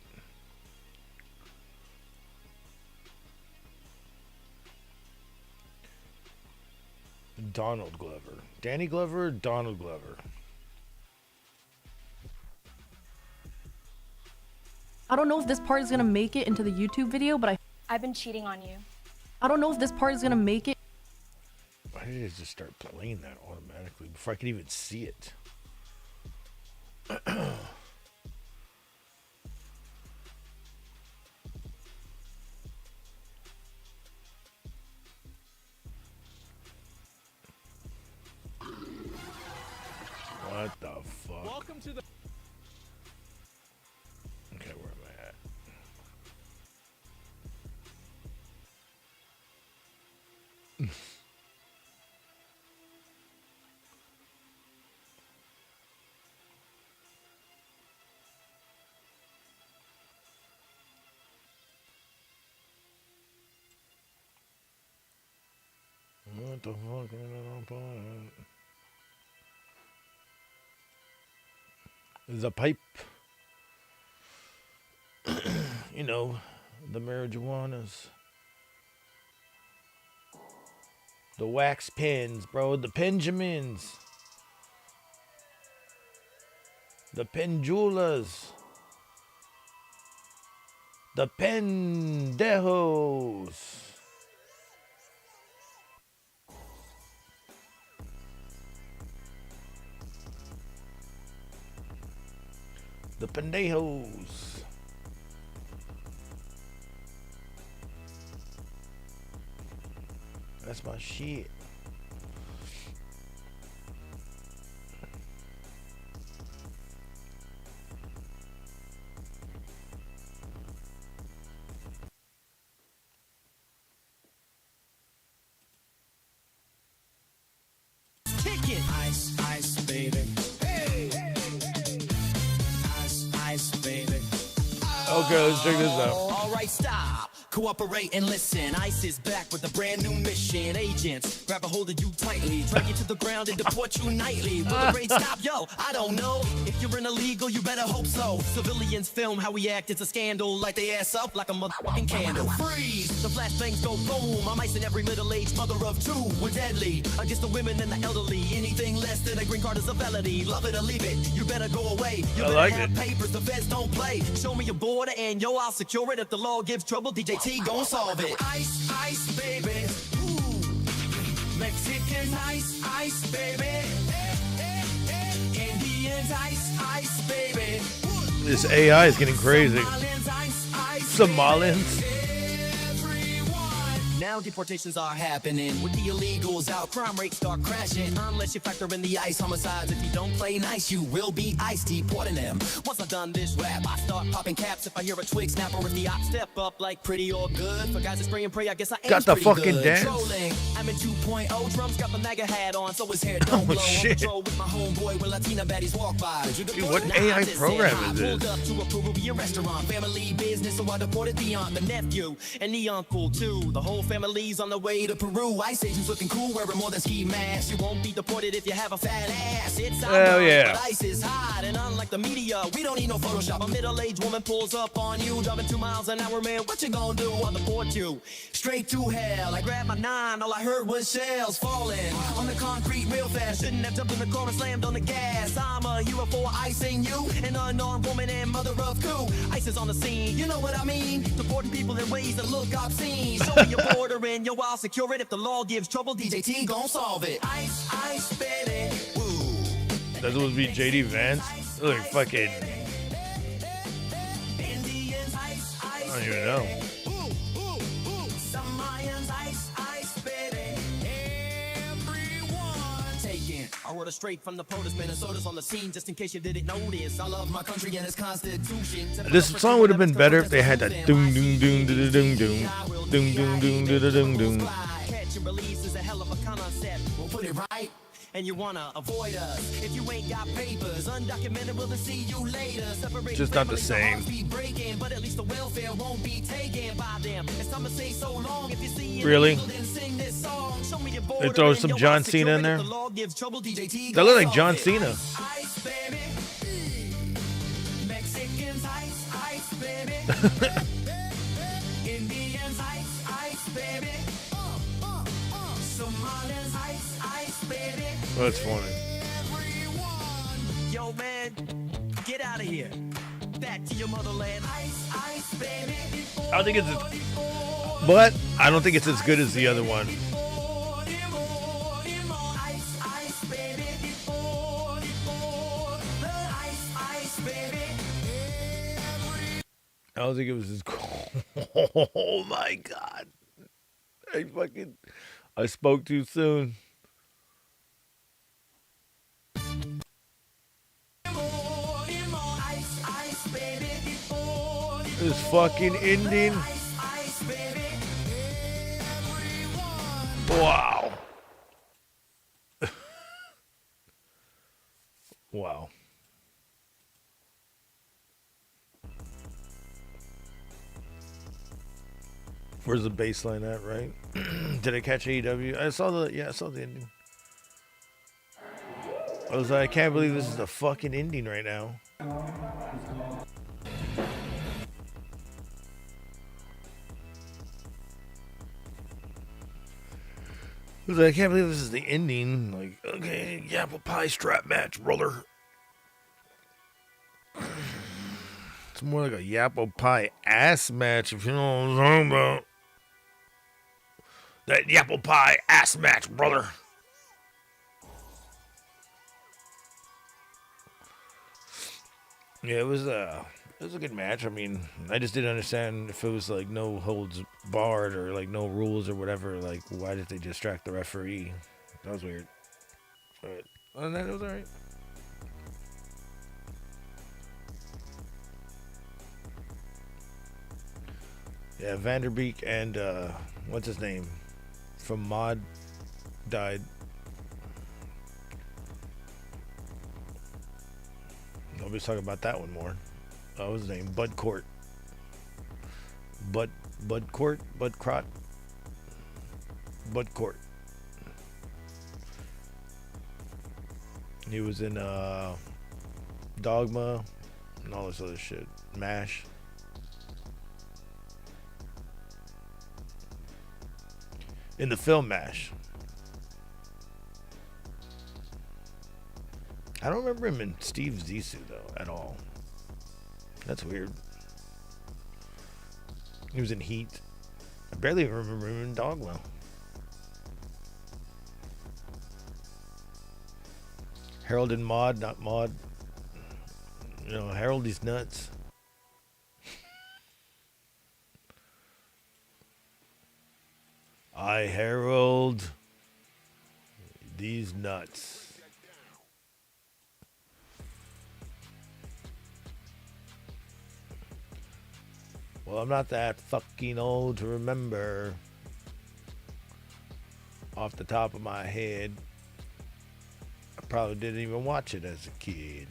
Donald Glover. Danny Glover or Donald Glover? I don't know if this part is gonna make it into the YouTube video, but I've been cheating on you. I don't know if this part is gonna make it. Why did it just start playing that automatically before I could even see it? What the fuck? Welcome to the. Okay, where am I at? What the fuck? The pipe. You know, the marijuanas. The wax pens, bro. The Benjamins. The pendulas. The pendejos. The pendejos. That's my shit. Kick it. Ice, ice, baby. Hey. Ice, baby. Okay, let's check this out. All right, stop. Cooperate and listen. ICE is back with a brand new mission. Agents, grab a hold of you tightly, drag you to the ground and deport you nightly. Will the raid stop? Yo, I don't know. If you're in illegal, you better hope so. Civilians film how we act. It's a scandal. Light they ass up like a motherfucking candle. Freeze! The flashbangs go boom. I'm icing every middle-aged mother of two. We're deadly against the women and the elderly. Anything less than a green card is a felony. Love it or leave it. You better go away. You better like have it. papers. The feds don't play. Show me your border and yo, I'll secure it. If the law gives trouble, DJ T gon' solve it. Ice, ice, baby. Ooh. Mexican ice, ice, baby. Indians ice, ice, baby. This AI is getting crazy. Somalians. Now deportations are happening. With the illegals out, crime rates start crashing. Unless you factor in the ICE homicides. If you don't play nice, you will be ICE deporting them. Once I've done this rap, I start popping caps. If I hear a twig snap or if the ops step up like pretty or good. For guys that spray and pray, I guess I ain't Got the pretty fucking good. dance. Trolling. I'm in 2.0. Drums got the MAGA hat on, so his hair don't blow. Shit. On patrol with my homeboy when Latina baddies walk by. Dude, what AI program is this? Pulled up to a Peruvian restaurant. Family business, so I deported the aunt, the nephew, and the uncle too. The whole family's on the way to Peru. Ice agents looking cool, wearing more than ski masks. You won't be deported if you have a fat ass. It's Hell yeah. But ICE is hot, and unlike the media, we don't need no Photoshop. A middle-aged woman pulls up on you, driving 2 miles an hour, man. What you gonna do? I'll deport you straight to hell. I grabbed my 9, all I heard was shells falling on the concrete real fast. Shouldn't have jumped in the car and slammed on the gas. I'm a hero for icing you, an unarmed woman and mother of two. ICE is on the scene, you know what I mean? Deporting people in ways that look obscene. Show me your board order in your wall, secure it. If the law gives trouble, DJ T gon' solve it. Ice, ice, baby. That's supposed to be JD Vance. Look like fucking. I don't even know. I wrote it straight from the POTUS, Minnesota's on the scene, just in case you didn't notice. I love my country and its constitution. This song would have been better if they had that doom doom doom doom doom doom doom doom doom doom doom doom. Catch and release is a hell of a concept. We'll put it right. And you wanna avoid us. If you ain't got papers, undocumented, we'll see you later. Just not the same. But at least the welfare won't be taken by them. It's time to say so long. If you see Really? They throw some John Cena in there? That look like John Cena. Mexicans ice, ice, baby. Indians ice, ice, baby. Somalians ice, ice, baby. That's funny. Yo, man, get out of here. Back to your motherland. Ice, ice, baby. I don't think it's, but I don't think it's as good as the other one. I don't think it was as cool. Oh my god! I spoke too soon. This fucking ending. Wow. Wow. Where's the baseline at, right? Did I catch AEW? I saw the ending. I was like, I can't believe this is the fucking ending right now. I was like, I can't believe this is the ending. Like, okay, apple pie strap match, brother. It's more like a apple pie ass match, if you know what I'm talking about. That apple pie ass match, brother. Yeah, it was a good match. I mean, I just didn't understand if it was like no holds barred or like no rules or whatever. Like, why did they distract the referee? That was weird. But other than that, it was alright. Yeah, Vanderbeek and what's his name from Mod died. Nobody's talking about that one more. What was his name? Bud Court. Bud Court? Bud Crot? Bud Court. He was in Dogma and all this other shit. MASH. In the film MASH. I don't remember him in Steve Zissou though at all. That's weird. He was in Heat. I barely even remember him in Dogma. Harold and Maude, not Maude. You know, Harold is nuts. I herald these nuts. Well, I'm not that fucking old to remember off the top of my head. I probably didn't even watch it as a kid.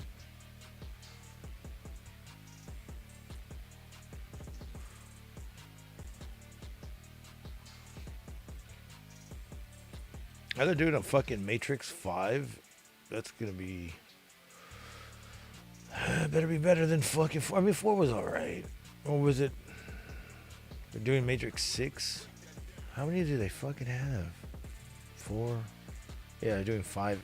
Now they're doing a fucking Matrix 5. That's gonna be better be better than fucking 4. I mean, 4 was alright. Or was it? They're doing Matrix 6. How many do they fucking have? 4. Yeah, they're doing 5.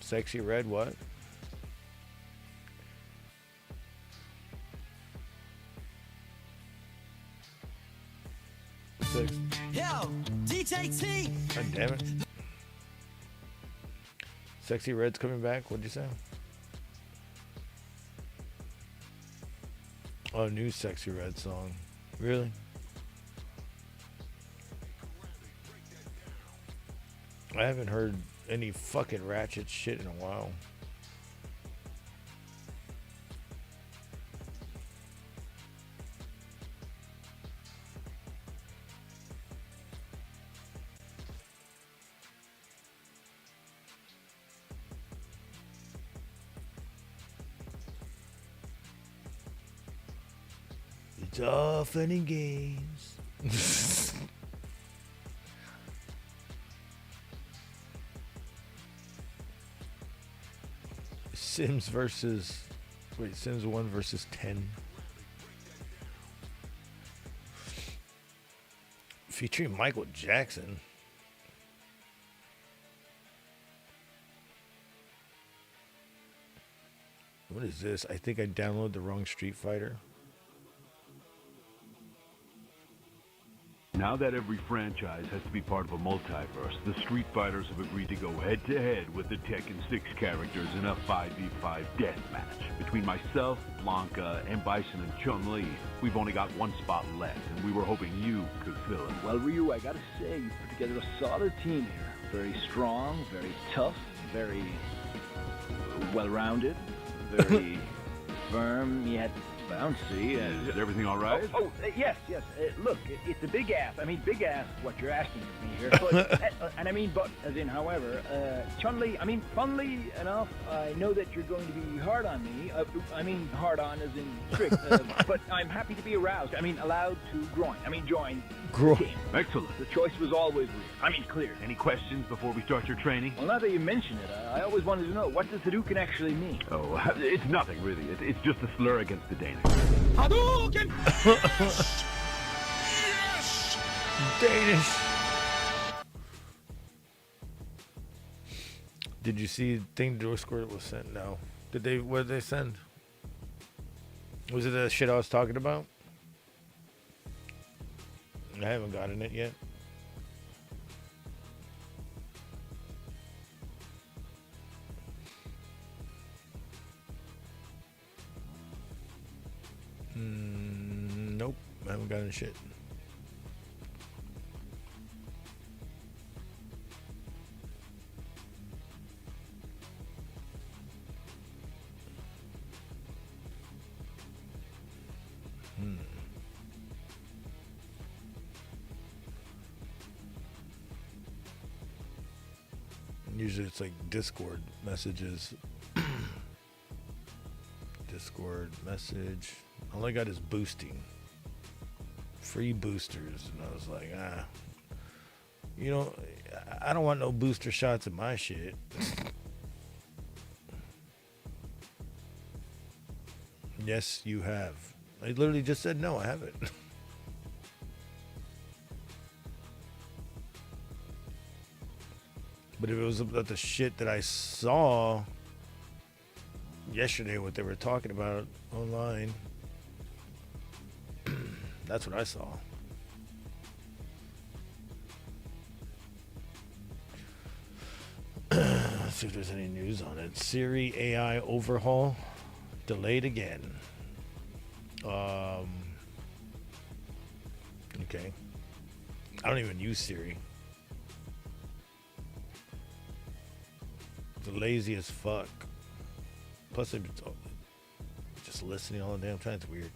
Sexy Red, what? 26th. Yo, DJT. God damn it. Sexy Red's coming back. What'd you say? Oh, new Sexy Red song. Really? I haven't heard any fucking ratchet shit in a while. It's all fun and games. Sims 1 versus 10. Featuring Michael Jackson. What is this? I think I downloaded the wrong Street Fighter. Now that every franchise has to be part of a multiverse, the Street Fighters have agreed to go head-to-head with the Tekken 6 characters in a 5v5 deathmatch. Between myself, Blanca, and Bison and Chun-Li, we've only got one spot left, and we were hoping you could fill it. Well, Ryu, I gotta say, you put together a solid team here. Very strong, very tough, very well-rounded, very firm, yet bouncy. Is everything all right? Yes. Look, it's a big ass. I mean, big ass, what you're asking of me here. But, and I mean, but, as in, however, Chun-Li, I mean, funnily enough, I know that you're going to be hard on me. I mean, hard on as in strict. But I'm happy to be aroused. I mean, allowed to join. Groin. Excellent. The choice was always real. I mean, clear. Any questions before we start your training? Well, now that you mention it, I always wanted to know, what does Hadouken actually mean? Oh, it's nothing, really. It's just a slur against the Danish. Hadouken! Yes! Danish. Did you see the thing Discord was sent? No. What did they send? Was it the shit I was talking about? I haven't gotten it yet. Nope, I haven't gotten shit. Usually it's like Discord messages. Discord message. All I got is boosting. Free boosters. And I was like, I don't want no booster shots in my shit. Yes, you have. I literally just said no, I haven't. But if it was about the shit that I saw yesterday, what they were talking about online, that's what I saw. Let's see if there's any news on it. Siri AI overhaul delayed again. Okay. I don't even use Siri. It's lazy as fuck. Plus, I'm just listening all the damn time. It's weird.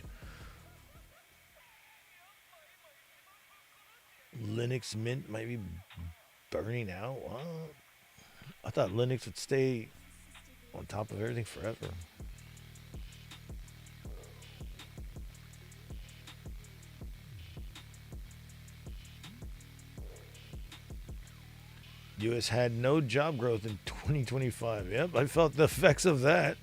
Linux Mint might be burning out. What? I thought Linux would stay on top of everything forever. U.S. had no job growth in 2025. Yep, I felt the effects of that.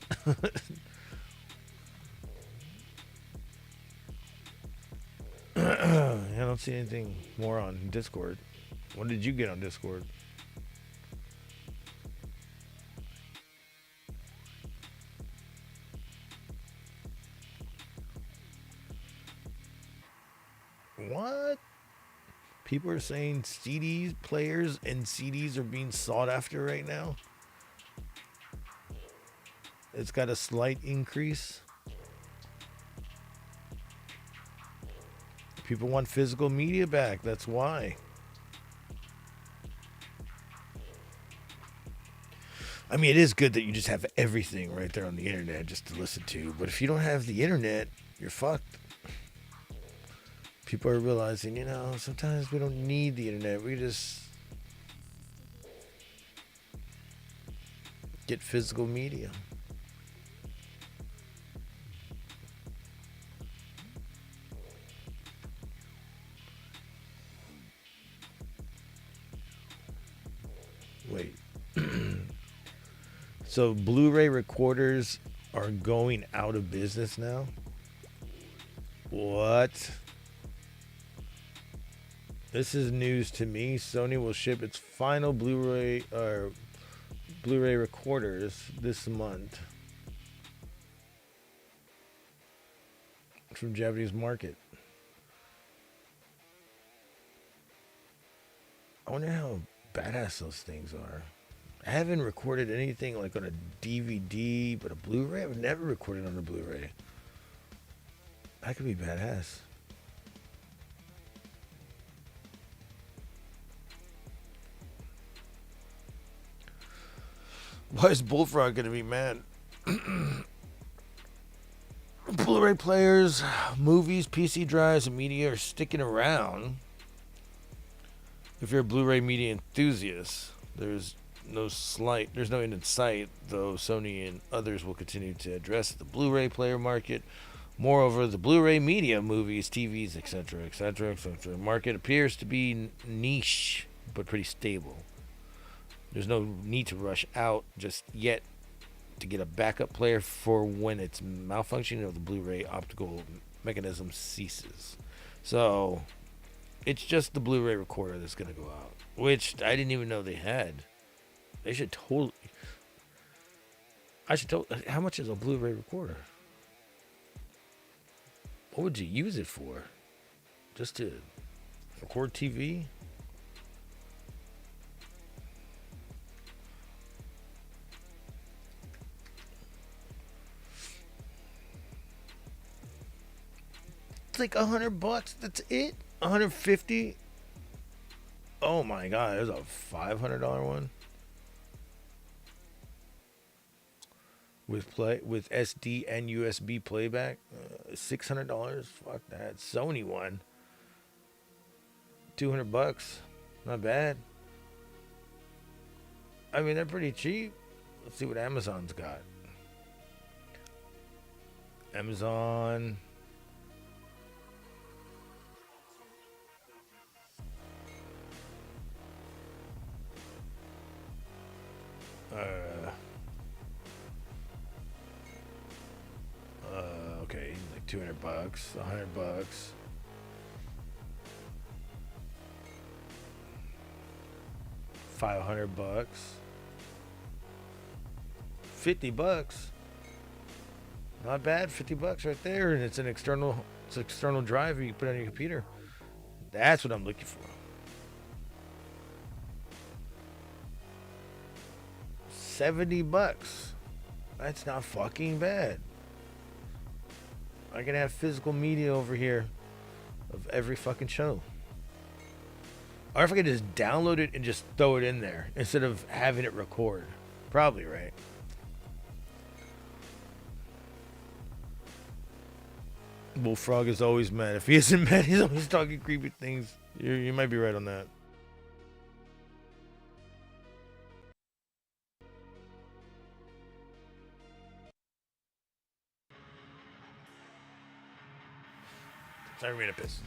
I don't see anything more on Discord. What did you get on Discord? What? People are saying CDs, players and CDs are being sought after right now. It's got a slight increase. People want physical media back. That's why. I mean, it is good that you just have everything right there on the internet just to listen to. But if you don't have the internet, you're fucked. People are realizing, you know, sometimes we don't need the internet. We just get physical media. Wait. So Blu-ray recorders are going out of business now? What? This is news to me. Sony will ship its final Blu-ray recorders this month from Japanese market. I wonder how badass those things are. I haven't recorded anything like on a DVD, but a Blu-ray, I've never recorded on a Blu-ray. That could be badass. Why is Bullfrog gonna be mad? Blu-ray players, movies, PC drives, and media are sticking around. If you're a Blu-ray media enthusiast, there's no end in sight, though Sony and others will continue to address the Blu-ray player market. Moreover, the Blu-ray media, movies, TVs, etc., market appears to be niche, but pretty stable. There's no need to rush out just yet to get a backup player for when its malfunctioning of the Blu-ray optical mechanism ceases. So, it's just the Blu-ray recorder that's going to go out, which I didn't even know they had. They should totally... How much is a Blu-ray recorder? What would you use it for? Just to record TV? It's like $100. That's it? $150? Oh my god, there's a $500 one. With SD and USB playback, $600. Fuck that. Sony one, $200. Not bad. I mean, they're pretty cheap. Let's see what Amazon's got. Amazon. Okay, like $200, $100. $500. $50. Not bad, $50 right there, and it's an external drive you can put on your computer. That's what I'm looking for. $70. That's not fucking bad. I can have physical media over here of every fucking show. Or if I could just download it and just throw it in there instead of having it record. Probably, right? Bullfrog is always mad. If he isn't mad, he's always talking creepy things. You might be right on that. Sorry, I'm gonna piss.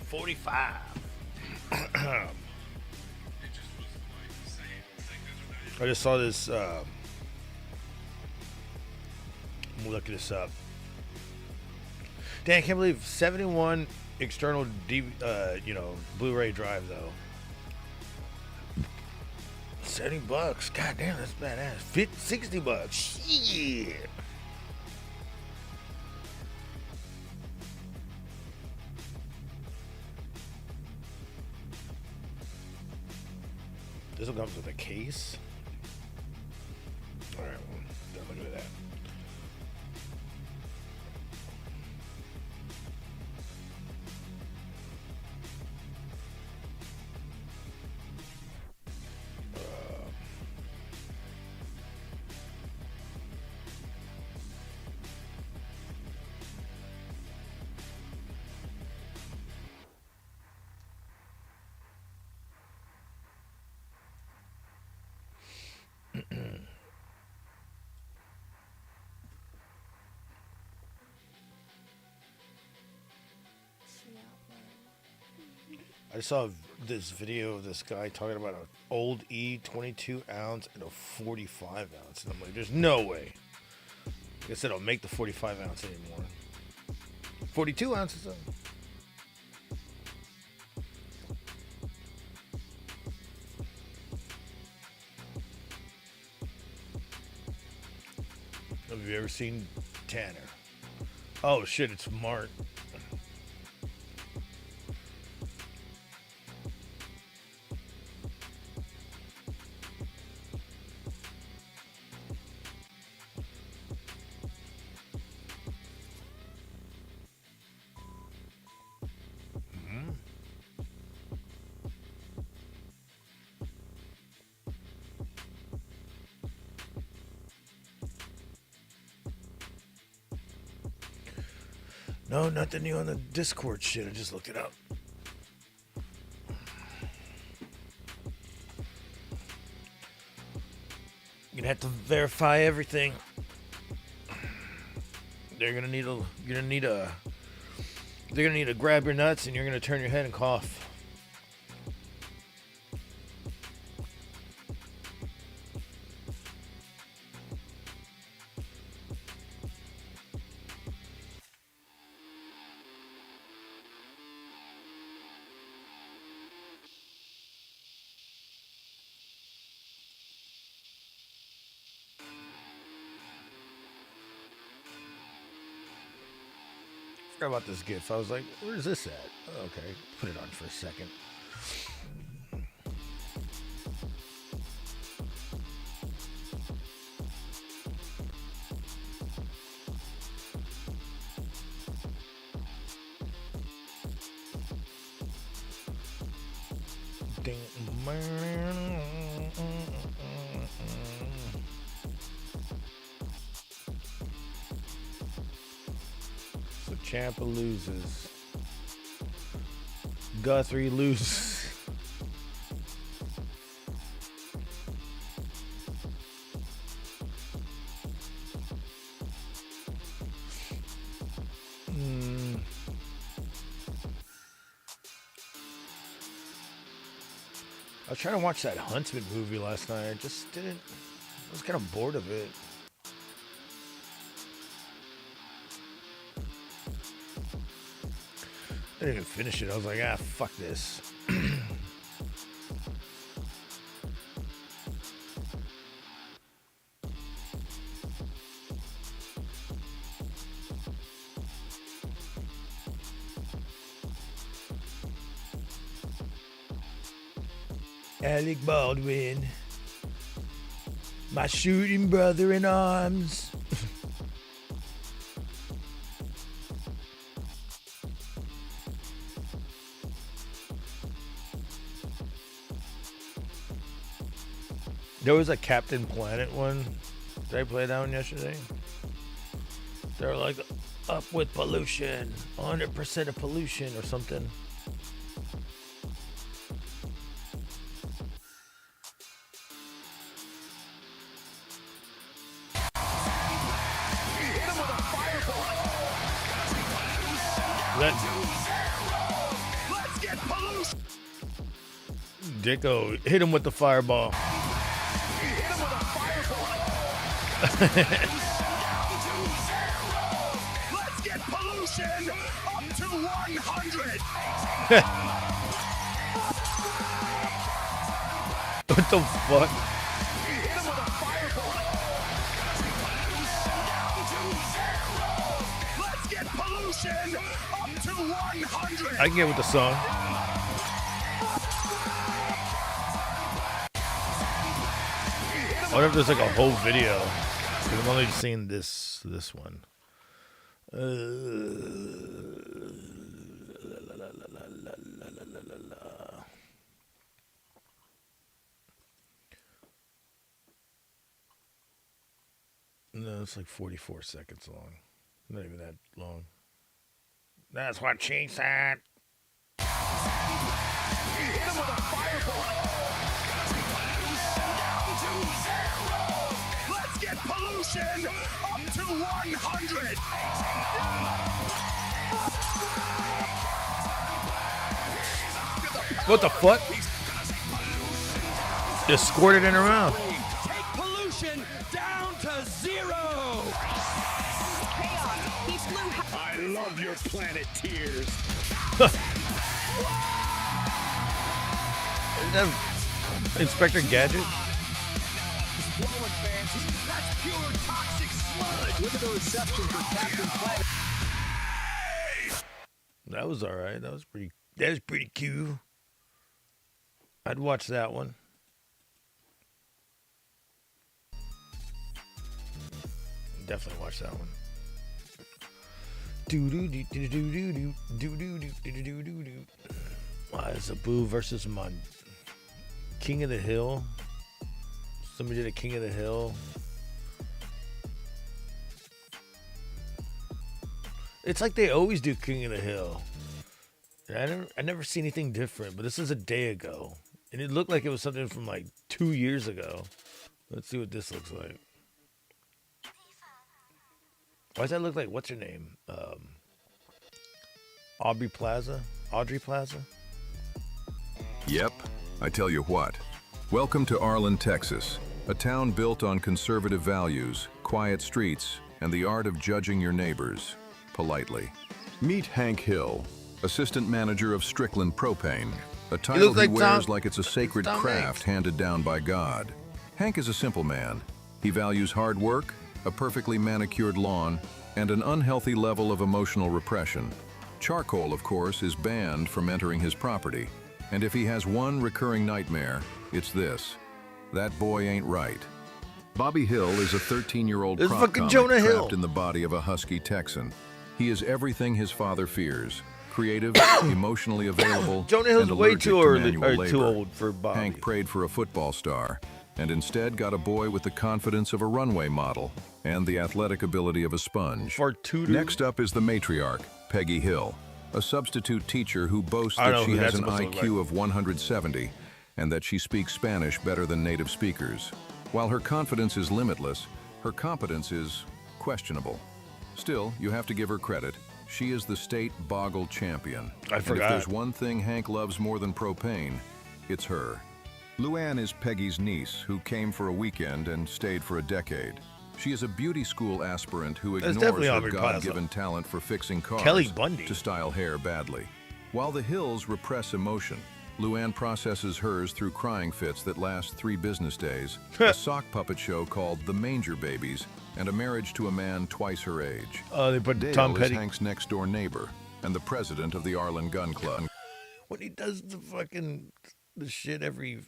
45. I just saw this. I'm looking this up. Dang, I can't believe 71 external Blu-ray drive though. $70. God damn, that's badass. $60. Shit. This one comes with a case. All right, well, don't look at that. I saw this video of this guy talking about an old E 22 ounce and a 45 ounce. And I'm like, there's no way. I guess they don't make the 45 ounce anymore. 42 ounces though. Have you ever seen Tanner? Oh shit, it's Mark. No, nothing new on the Discord shit. I just looked it up. You're gonna have to verify everything. They're gonna need to grab your nuts and you're gonna turn your head and cough. Forgot about this GIF. I was like, where's this at? Oh, okay, put it on for a second. So Ciampa loses. Guthrie loses. I was trying to watch that Huntsman movie last night. I just didn't. I was kind of bored of it. I didn't even finish it. I was like, fuck this. Alec Baldwin, my shooting brother in arms. There was a Captain Planet one. Did I play that one yesterday? They were like, up with pollution, 100% of pollution or something. Dicko, hit him with the fireball. Let's get pollution up to 100. What the fuck? Let's get pollution up to 100. I can get with the song. I wonder if there's like a whole video. Because I've only seen this one. No, it's like 44 seconds long. Not even that long. That's what she said. Let's get pollution up to 100. What the fuck? Just squirted in her mouth. Take pollution down to 0. I love your planet tears. Isn't that Inspector Gadget? That's pure toxic sludge. Look at the reception for Captain Planet. That was alright. That was pretty cool. I'd watch that one. Definitely watch that one. It's a Boo versus Mon. King of the Hill. Somebody did a King of the Hill. It's like they always do King of the Hill. I never see anything different, but this is a day ago. And it looked like it was something from like 2 years ago. Let's see what this looks like. Why does that look like, what's her name? Audrey Plaza? Yep, I tell you what. Welcome to Arlen, Texas, a town built on conservative values, quiet streets, and the art of judging your neighbors politely. Meet Hank Hill, assistant manager of Strickland Propane, a title he wears like it's a sacred craft handed down by God. Hank is a simple man. He values hard work, a perfectly manicured lawn, and an unhealthy level of emotional repression. Charcoal, of course, is banned from entering his property. And if he has one recurring nightmare, it's this: that boy ain't right. Bobby Hill is a 13-year-old prop comic trapped in the body of a husky Texan. He is everything his father fears: creative, emotionally available, Jonah Hill's and way allergic too to early, manual labor. too old for Bobby. Hank prayed for a football star, and instead got a boy with the confidence of a runway model and the athletic ability of a sponge. Next up is the matriarch, Peggy Hill, a substitute teacher who boasts that she has an IQ of 170 and that she speaks Spanish better than native speakers. While her confidence is limitless, her competence is questionable. Still, you have to give her credit. She is the state boggle champion. I forgot. And if there's one thing Hank loves more than propane, it's her. Luann is Peggy's niece, who came for a weekend and stayed for a decade. She is a beauty school aspirant who ignores her God-given talent for fixing cars to style hair badly. While the Hills repress emotion, Luann processes hers through crying fits that last 3 business days, a sock puppet show called The Manger Babies, and a marriage to a man twice her age. They put Dale Tom is Petty. Hank's next-door neighbor and the president of the Arlen Gun Club. When he does the shit every,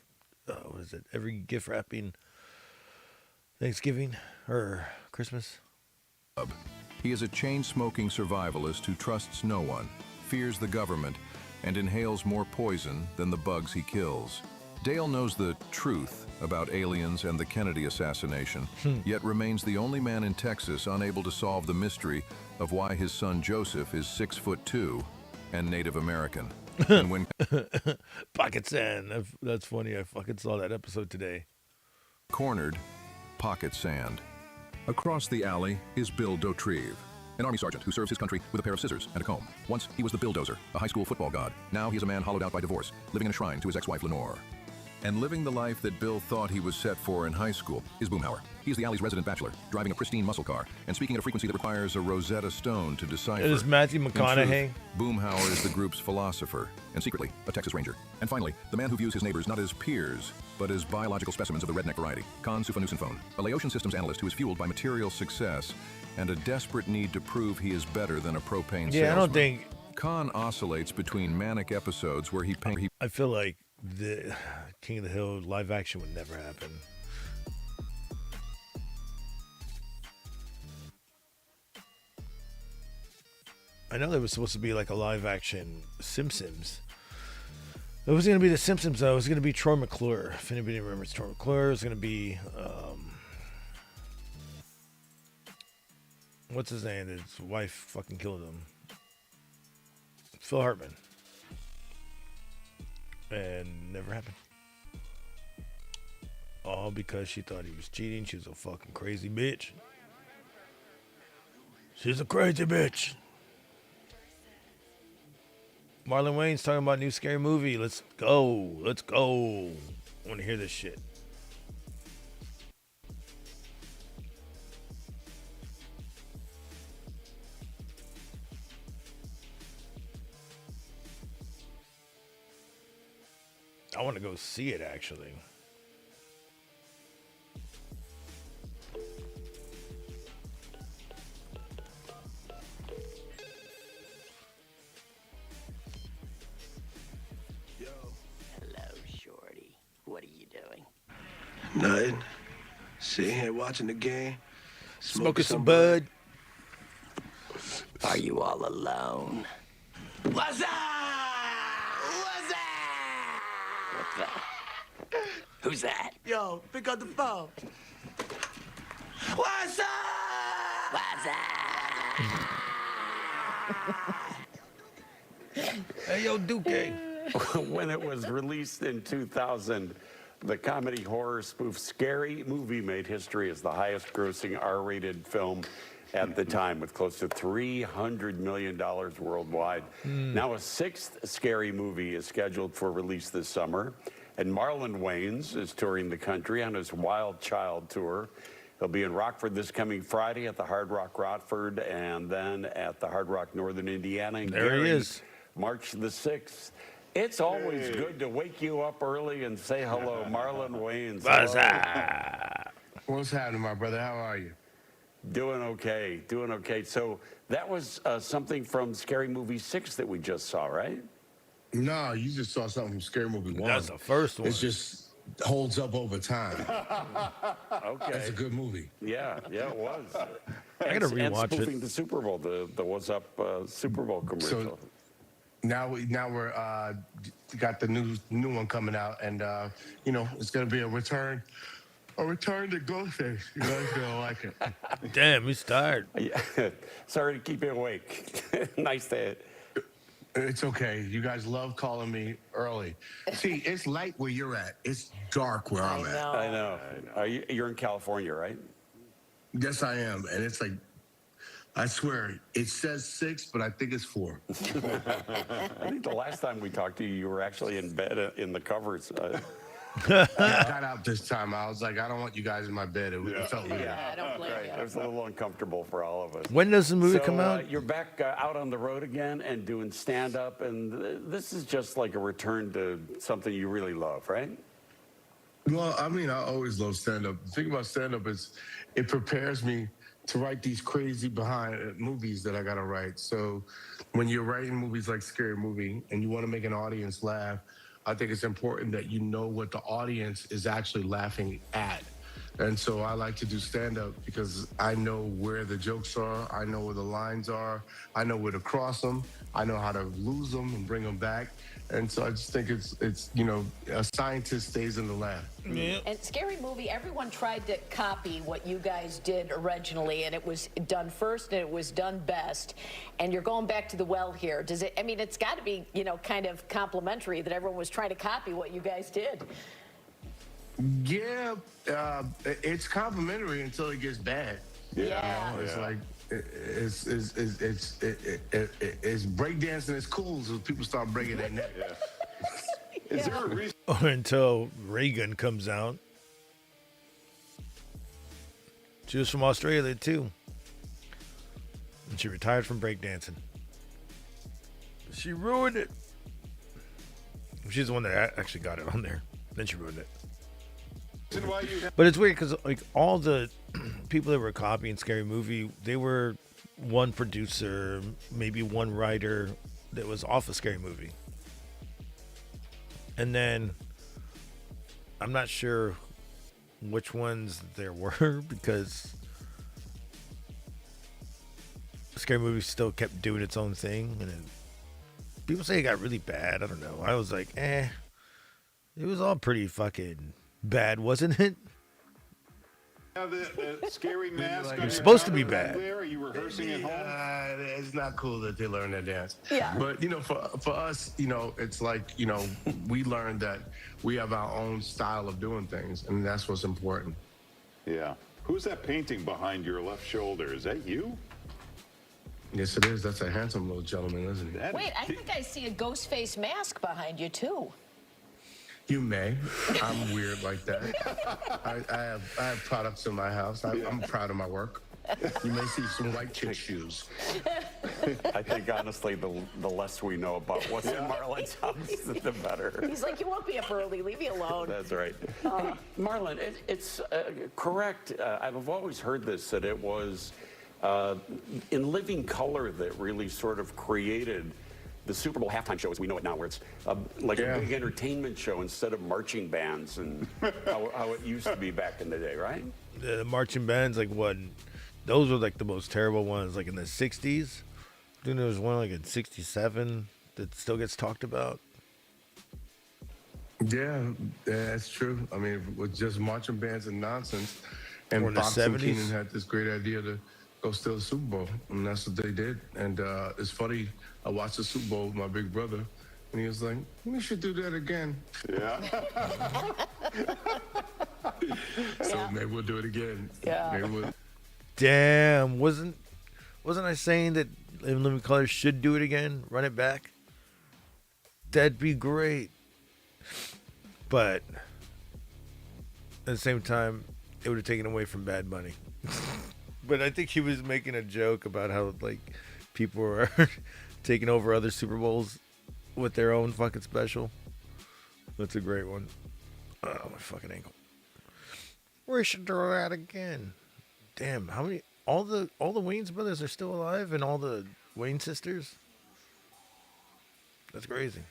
every gift wrapping Thanksgiving or Christmas. He is a chain-smoking survivalist who trusts no one, fears the government, and inhales more poison than the bugs he kills. Dale knows the truth about aliens and the Kennedy assassination, yet remains the only man in Texas unable to solve the mystery of why his son Joseph is 6'2" and Native American. And when Pocket Sand, that's funny. I fucking saw that episode today. cornered, pocket sand. Across the alley is Bill Dautrieve, an army sergeant who serves his country with a pair of scissors and a comb. Once he was the Billdozer, a high school football god. Now he is a man hollowed out by divorce, living in a shrine to his ex-wife Lenore. and living the life that Bill thought he was set for in high school is Boomhauer. He is the alley's resident bachelor, driving a pristine muscle car, and speaking at a frequency that requires a Rosetta Stone to decipher. It is Matthew In McConaughey. truth, Boomhauer is the group's philosopher, and secretly, a Texas Ranger. And finally, the man who views his neighbors not as peers, but as biological specimens of the redneck variety, Khan Sufanusinphone, a Laotian systems analyst who is fueled by material success and a desperate need to prove he is better than a propane salesman. Yeah, I don't think... Khan oscillates between manic episodes where I feel like the King of the Hill live action would never happen. I know there was supposed to be like a live action Simpsons. It wasn't going to be the Simpsons though. It was going to be Troy McClure. If anybody remembers Troy McClure, it was going to be what's his name? His wife fucking killed him. Phil Hartman. And never happened. All because she thought he was cheating. She was a fucking crazy bitch. She's a crazy bitch. Marlon Wayne's talking about a new scary movie. Let's go. Let's go. I want to hear this shit. I want to go see it, actually. Hello, Shorty. What are you doing? Nothing. Sitting here watching the game. Smoking some bud. Are you all alone? What's up? What's that? What's that? Who's that? Yo, pick up the phone. What's up? What's Hey, yo, Duque. When it was released in 2000, the comedy horror spoof Scary Movie made history as the highest grossing R-rated film at the time, with close to $300 million worldwide. Now a sixth Scary Movie is scheduled for release this summer, and Marlon Wayans is touring the country on his Wild Child tour. He'll be in Rockford this coming Friday at the Hard Rock Rockford, and then at the Hard Rock Northern Indiana. And There he is. March the 6th. It's always good to wake you up early and say hello, Marlon Wayans. What's happening, my brother? How are you? Doing okay, doing okay. So that was something from Scary Movie 6 that we just saw, right? No, you just saw something from Scary Movie 1. That's the first one. It just holds up over time. Okay. That's a good movie. Yeah, it was. I gotta And rewatch spoofing it. the Super Bowl, the What's Up Super Bowl commercial. So now we're got the new one coming out, and it's gonna be a return to Ghostface. You guys gonna like it. Damn, he's tired. Yeah. Sorry to keep you awake. Nice to. It's okay. You guys love calling me early. See, it's light where you're at. It's dark where I'm at. I know. You're in California, right? Yes, I am, and it's like, I swear, it says 6, but I think it's 4. I think the last time we talked to you, you were actually in bed in the covers. Yeah, I got out this time. I was like, I don't want you guys in my bed. It felt weird. I don't blame you. It was a little uncomfortable for all of us. When does the movie come out? You're back out on the road again and doing stand-up, and this is just like a return to something you really love, right? Well, I mean, I always love stand-up. The thing about stand-up is it prepares me to write these crazy behind movies that I gotta write. So when you're writing movies like Scary Movie and you want to make an audience laugh, I think it's important that you know what the audience is actually laughing at. And so I like to do stand-up because I know where the jokes are, I know where the lines are, I know where to cross them, I know how to lose them and bring them back. And so I just think it's a scientist stays in the lab. And Scary Movie, everyone tried to copy what you guys did originally, and it was done first and it was done best. And you're going back to the well here. Does it? I mean, it's got to be, kind of complimentary that everyone was trying to copy what you guys did. Yeah, it's complimentary until it gets bad. Yeah. It's like it's breakdancing is cool, so people start breaking their neck. Is there a reason? Until Reagan comes out. She was from Australia too. And she retired from breakdancing. She ruined it. She's the one that actually got it on there. Then she ruined it. But it's weird because like all the people that were copying Scary Movie, they were one producer, maybe one writer that was off a Scary Movie. And then I'm not sure which ones there were because Scary Movie still kept doing its own thing, and then people say it got really bad. I don't know. I was like, it was all pretty fucking bad, wasn't it? Have the scary mask. You're supposed to be bad. Are you rehearsing at home? It's not cool that they learn that dance. Yeah. But, for us, it's like, we learned that we have our own style of doing things, and that's what's important. Yeah. Who's that painting behind your left shoulder? Is that you? Yes, it is. That's a handsome little gentleman, isn't he? Wait, I think I see a ghost face mask behind you, too. You may. I'm weird like that. I have products in my house. I'm proud of my work. You may see some white kid shoes. I think, honestly, the less we know about what's in Marlon's house, the better. He's like, you won't be up early. Leave me alone. That's right. Hey, Marlon, it's correct. I've always heard this, that it was in living color that really sort of created the Super Bowl halftime show as we know it now, where it's a big entertainment show instead of marching bands and how it used to be back in the day, right? The marching bands, those were like the most terrible ones, like in the 60s. I think there was one like in 67 that still gets talked about. Yeah, that's true. I mean, with just marching bands and nonsense. Or And in the Fox and 70s. Keenan had this great idea to go steal the Super Bowl, and that's what they did. And it's funny, I watched the Super Bowl with my big brother, and he was like, we should do that again. Yeah. So maybe we'll do it again. Yeah. Maybe we'll... Damn, wasn't I saying that Living Color should do it again? Run it back? That'd be great. But at the same time, it would have taken away from Bad Bunny. But I think he was making a joke about how people are taking over other Super Bowls with their own fucking special. That's a great one. Oh, my fucking ankle. We should do that again. Damn, how many? All the Wayans brothers are still alive, and all the Wayne sisters. That's crazy.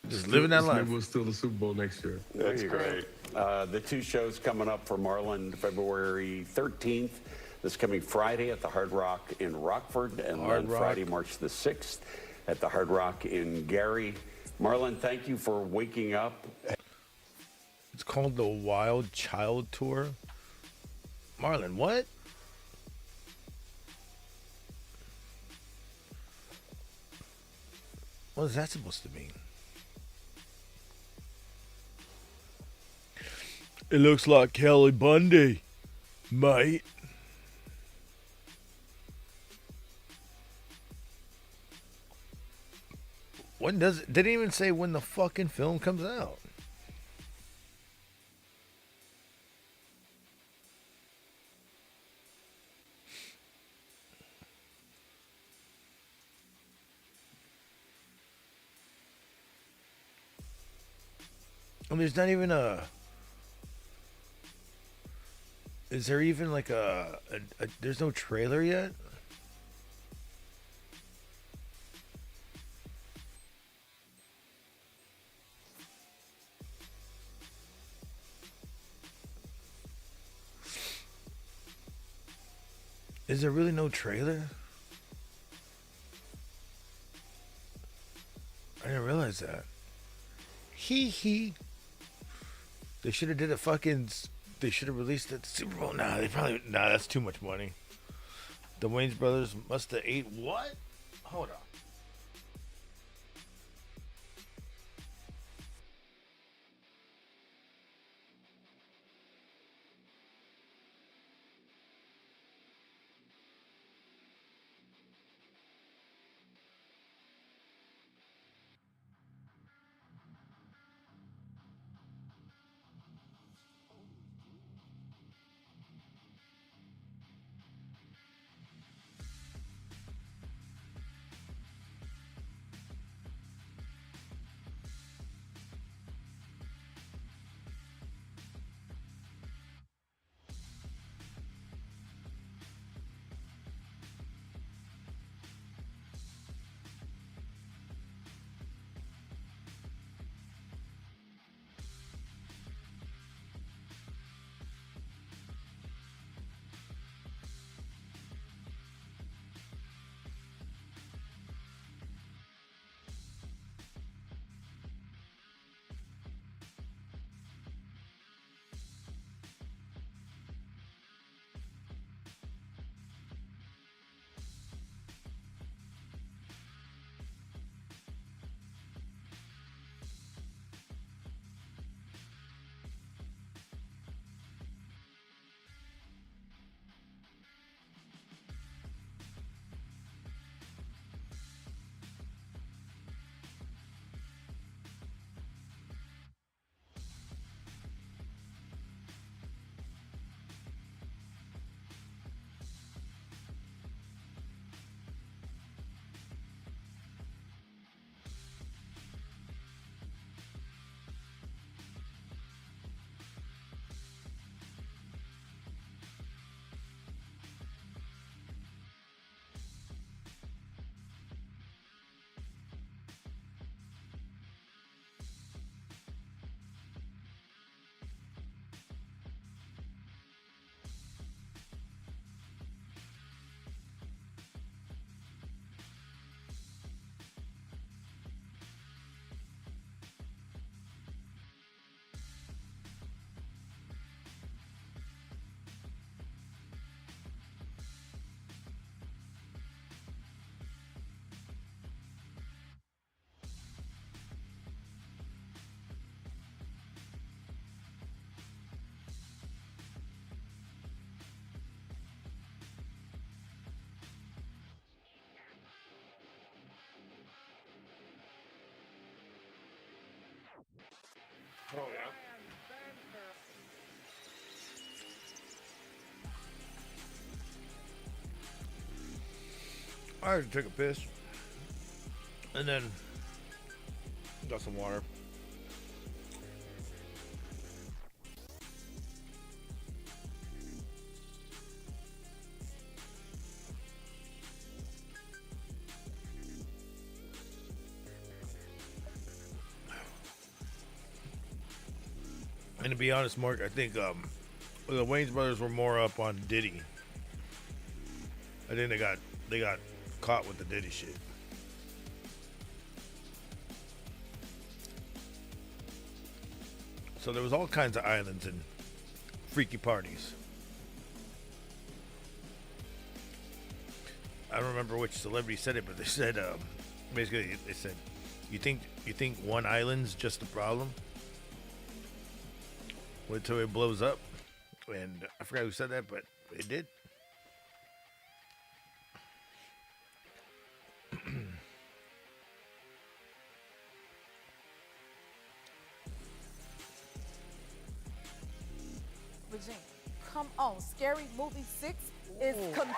Just living that life. Maybe we'll steal the Super Bowl next year. That's great. The two shows coming up for Marlon, February 13th. This coming Friday at the Hard Rock in Rockford, and then Friday, March the 6th at the Hard Rock in Gary. Marlon, thank you for waking up. It's called the Wild Child Tour. Marlon, what? What is that supposed to mean? It looks like Kelly Bundy, mate. When does it? Didn't even say when the fucking film comes out. And there's not even a. Is there even like a there's no trailer yet? Is there really no trailer? I didn't realize that. Hee hee. They should have did a fucking. They should have released it at the Super Bowl. Nah, that's too much money. The Wayans brothers must have ate what? Hold on. I had to take a piss. And then got some water. And to be honest, Mark, I think the Wayans brothers were more up on Diddy. I think they got caught with the Diddy shit. So there was all kinds of islands and freaky parties. I don't remember which celebrity said it, but they said basically they said, "You think one island's just the problem? Wait till it blows up." And I forgot who said that, but it did. Regina, come on. Scary Movie 6 is confirmed.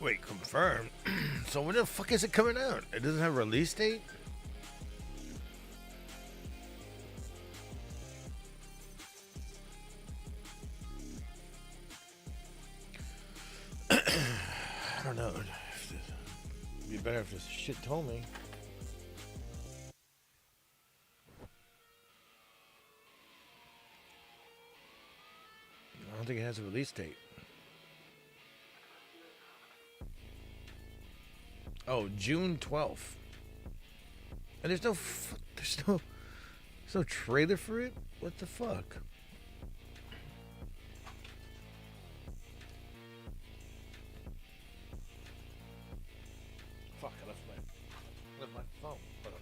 Wait, confirmed? So when the fuck is it coming out? It doesn't have a release date? I don't know. It'd be better if this shit told me. I don't think it has a release date. Oh, June 12th. And there's no trailer for it? What the fuck? Fuck, I left my phone. Hold on.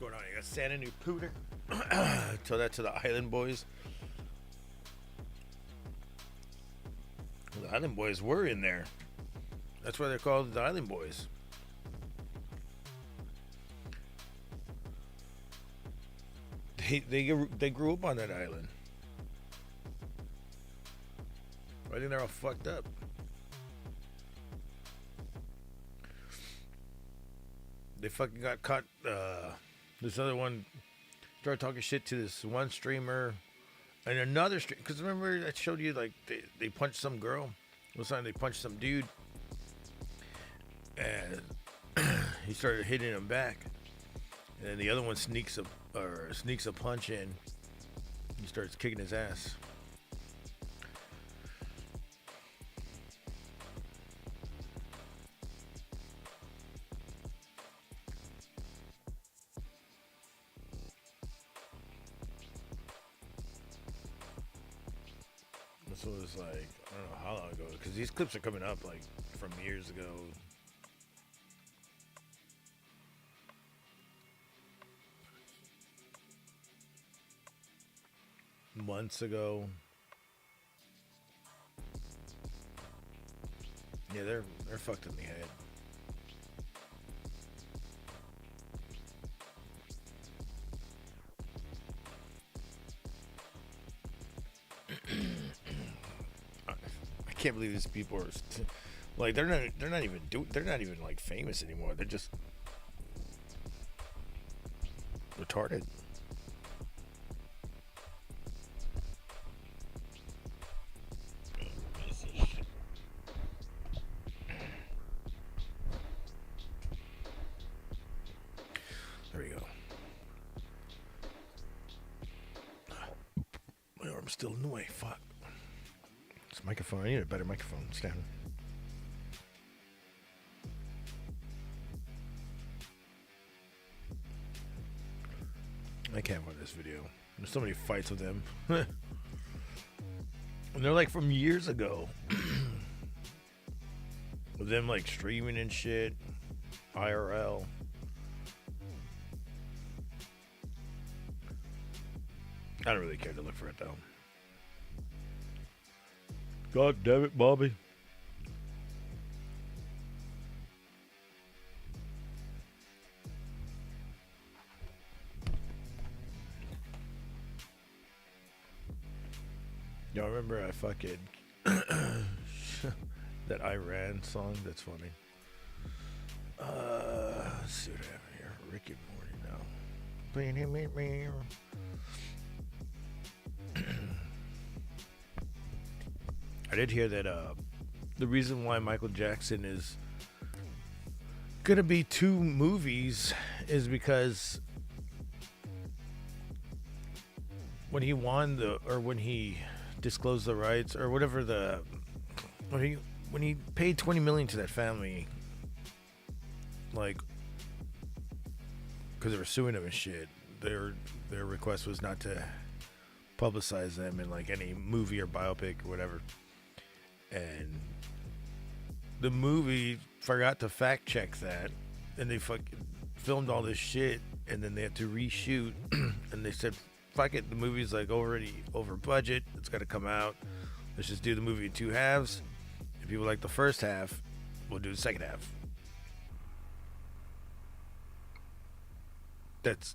going on? You got Santa New Pooter. Tell that to the Island Boys. The Island Boys were in there. That's why they're called the Island Boys. They grew up on that island. I think they're all fucked up. They fucking got caught. This other one started talking shit to this one streamer and another streamer. Because remember I showed you like they punched some girl. One time they punched some dude. And he started hitting him back. And then the other one sneaks a punch in. He starts kicking his ass. This was like, I don't know how long ago, because these clips are coming up like from years ago. Months ago. Yeah, they're fucked in the head. I can't believe these people are like they're not even like famous anymore. They're just retarded. There we go. My arm's still in the way. Fuck. This microphone. I need a better microphone. Stand. I can't watch this video. There's so many fights with them. And they're like from years ago. With them like streaming and shit. IRL. I don't really care to look for it though. God damn it, Bobby. Y'all remember I fucking that Iran song? That's funny. Let's see what I have here. Rick and Morty now. I did hear that the reason why Michael Jackson is gonna be 2 movies is because when he won when he disclosed the rights or whatever when he paid $20 million to that family, like because they were suing him and shit, their request was not to publicize them in like any movie or biopic or whatever. And the movie forgot to fact check that, and they fucking filmed all this shit, and then they had to reshoot, and they said, fuck it, the movie's like already over budget, it's got to come out, let's just do the movie in 2 halves. If people like the first half, we'll do the second half. That's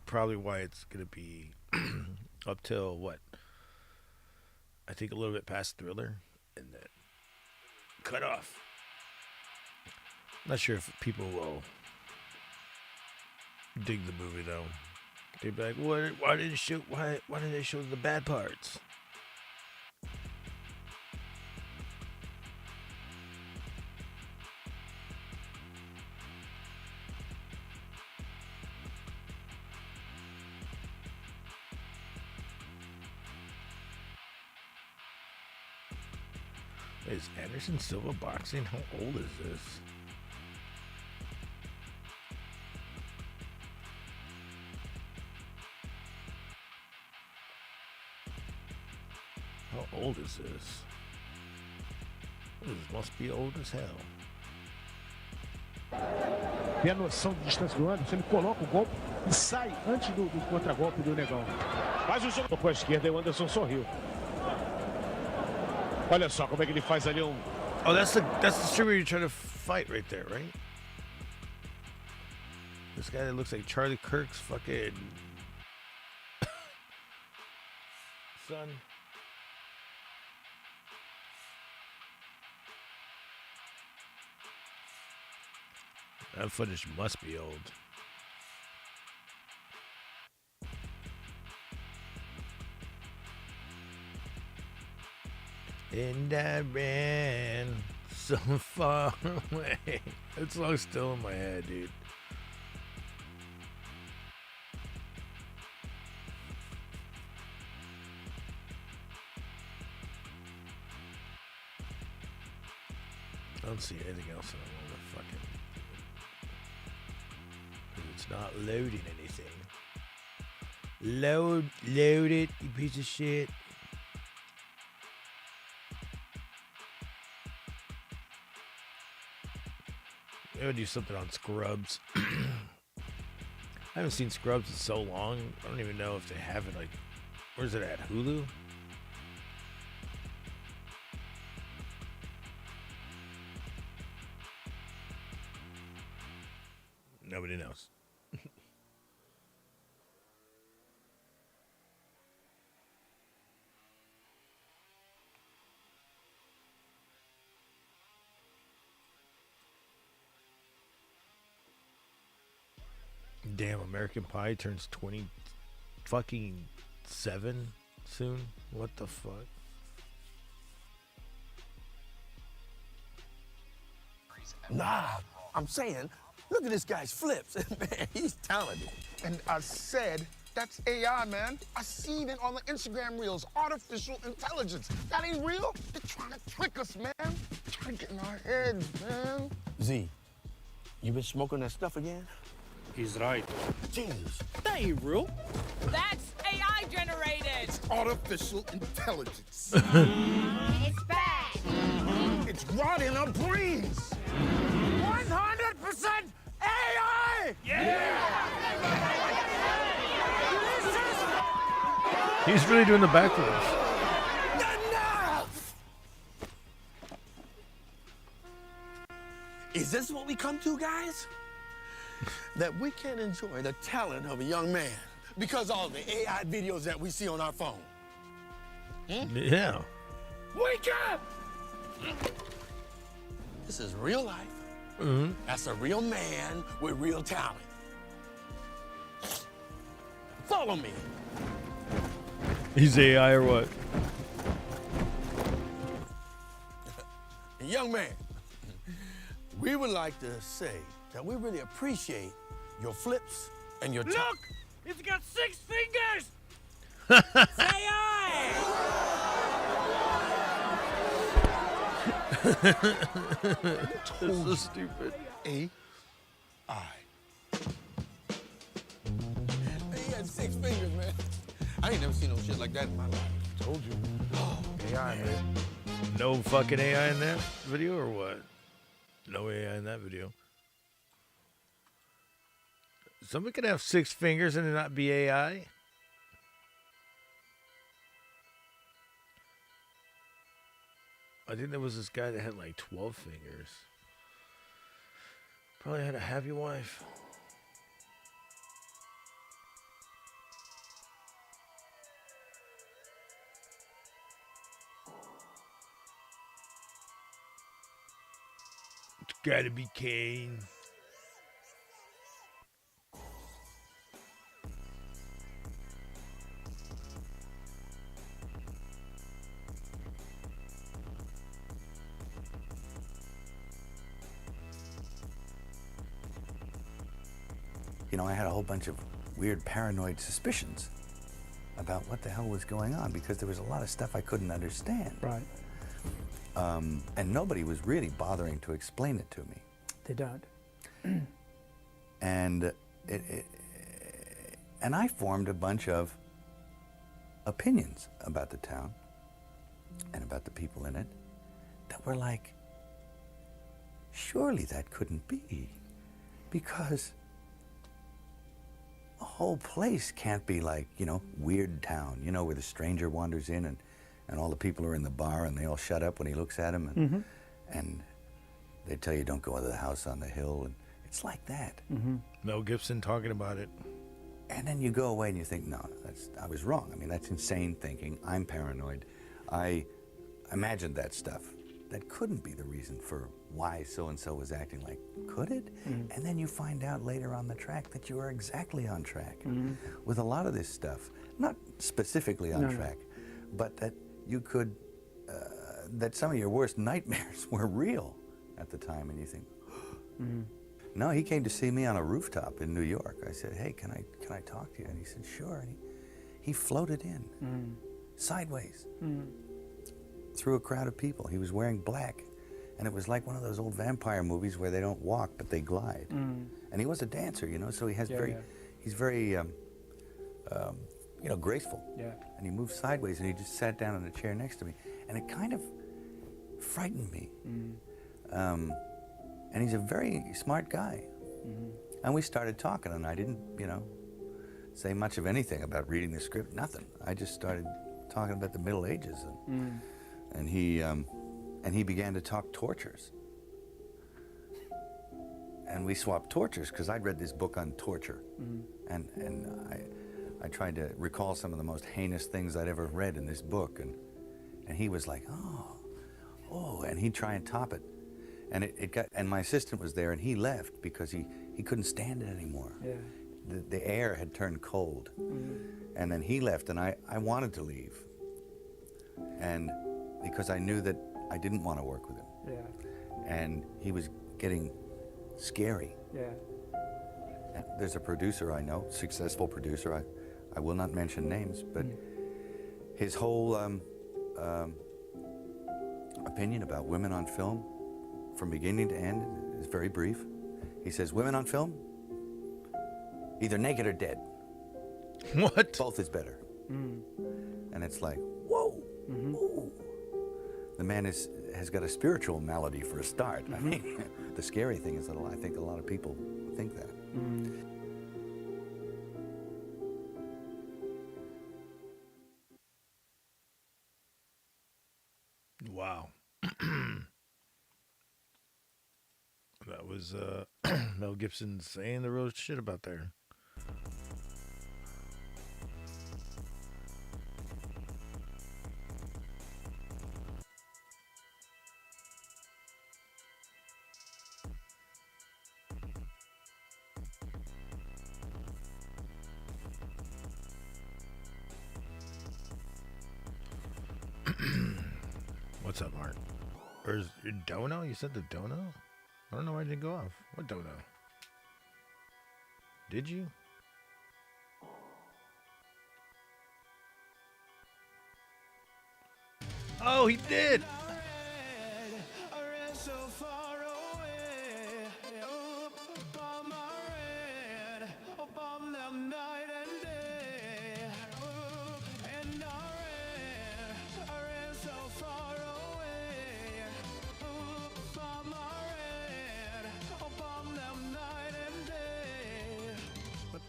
probably why it's gonna be up till what? I think a little bit past Thriller, and then cut off. Not sure if people will dig the movie though. They'd be like, "What? Why did it show? Why did they show the bad parts?" Is Anderson Silva boxing? How old is this? How old is this? This must be old as hell. ter a noção de distância do Anderson, ele coloca o golpe e sai antes do contragolpe do Negão. Faz o jogo com a esquerda e o Anderson sorriu. Olha só como é que ele faz ali um... Oh, that's the streamer you're trying to fight right there, right? This guy that looks like Charlie Kirk's fucking son. That footage must be old. And I ran so far away. That song's still in my head, dude. I don't see anything else that I want to fucking... Because it's not loading anything. Load it, you piece of shit. I would do something on Scrubs. I haven't seen Scrubs in so long. I don't even know if they have it, like, where's it at? Hulu? Nobody knows. Damn, American Pie turns 20 fucking 7 soon. What the fuck? Nah, I'm saying, look at this guy's flips. Man, he's talented. And I said, that's AI, man. I seen it on the Instagram reels. Artificial intelligence. That ain't real. They're trying to trick us, man. They're trying to get in our heads, man. Z, you been smoking that stuff again? He's right. Jesus. That ain't real. That's AI generated. It's artificial intelligence. It's bad. It's rotting our brains. 100% AI. He's really doing the backflips. Enough! Is this what we come to, guys? That we can't enjoy the talent of a young man because of all the AI videos that we see on our phone. Yeah. Wake up! This is real life. Mm-hmm. That's a real man with real talent. Follow me. He's AI or what? Young man, we would like to say that we really appreciate your flips and your Look, it's got 6 fingers. It's AI. This is so stupid. AI. He had 6 fingers, man. I ain't never seen no shit like that in my life. Told you. AI, man. No fucking AI in that video or what? No AI in that video. Somebody could have 6 fingers and it not be AI. I think there was this guy that had like 12 fingers. Probably had a happy wife. It's gotta be Kane. You know, I had a whole bunch of weird paranoid suspicions about what the hell was going on because there was a lot of stuff I couldn't understand. Right. And nobody was really bothering to explain it to me. They don't. And and I formed a bunch of opinions about the town and about the people in it that were like, surely that couldn't be. Because a whole place can't be like, you know, Weird Town, you know, where the stranger wanders in and all the people are in the bar and they all shut up when he looks at them and they tell you don't go into the house on the hill, and it's like that. Mel Gibson talking about it. And then you go away and you think, no, I was wrong. I mean, that's insane thinking. I'm paranoid. I imagined that stuff. That couldn't be the reason for why so-and-so was acting like, could it? And then you find out later on the track that you are exactly on track with a lot of this stuff. Not specifically on track, but that you could, that some of your worst nightmares were real at the time, and you think, no, he came to see me on a rooftop in New York. I said, hey, can I talk to you? And he said, sure. And he floated in, sideways, through a crowd of people. He was wearing black, and it was like one of those old vampire movies where they don't walk, but they glide. And he was a dancer, you know, so he has he's very, you know, graceful. And he moved sideways, and he just sat down in a chair next to me. And it kind of frightened me. And he's a very smart guy. And we started talking, and I didn't, you know, say much of anything about reading the script, nothing. I just started talking about the Middle Ages, and he began to talk tortures. And we swapped tortures, because I'd read this book on torture, and I tried to recall some of the most heinous things I'd ever read in this book, and he was like, oh, and he'd try and top it. And it got, and my assistant was there, and he left because he couldn't stand it anymore. The air had turned cold. And then he left, and I wanted to leave. And because I knew that I didn't want to work with him. And he was getting scary. And there's a producer I know, successful producer, I will not mention names, but his whole opinion about women on film, from beginning to end, is very brief. He says, women on film, either naked or dead. What? Both is better. And it's like, whoa, whoa. The man has got a spiritual malady for a start. I mean, the scary thing is that I think a lot of people think that. Wow. That was Mel Gibson saying the real shit about there. What's up, Mark? Or is your dono? You said the dono? I don't know why it didn't go off. What dono? Did you? Oh, he did!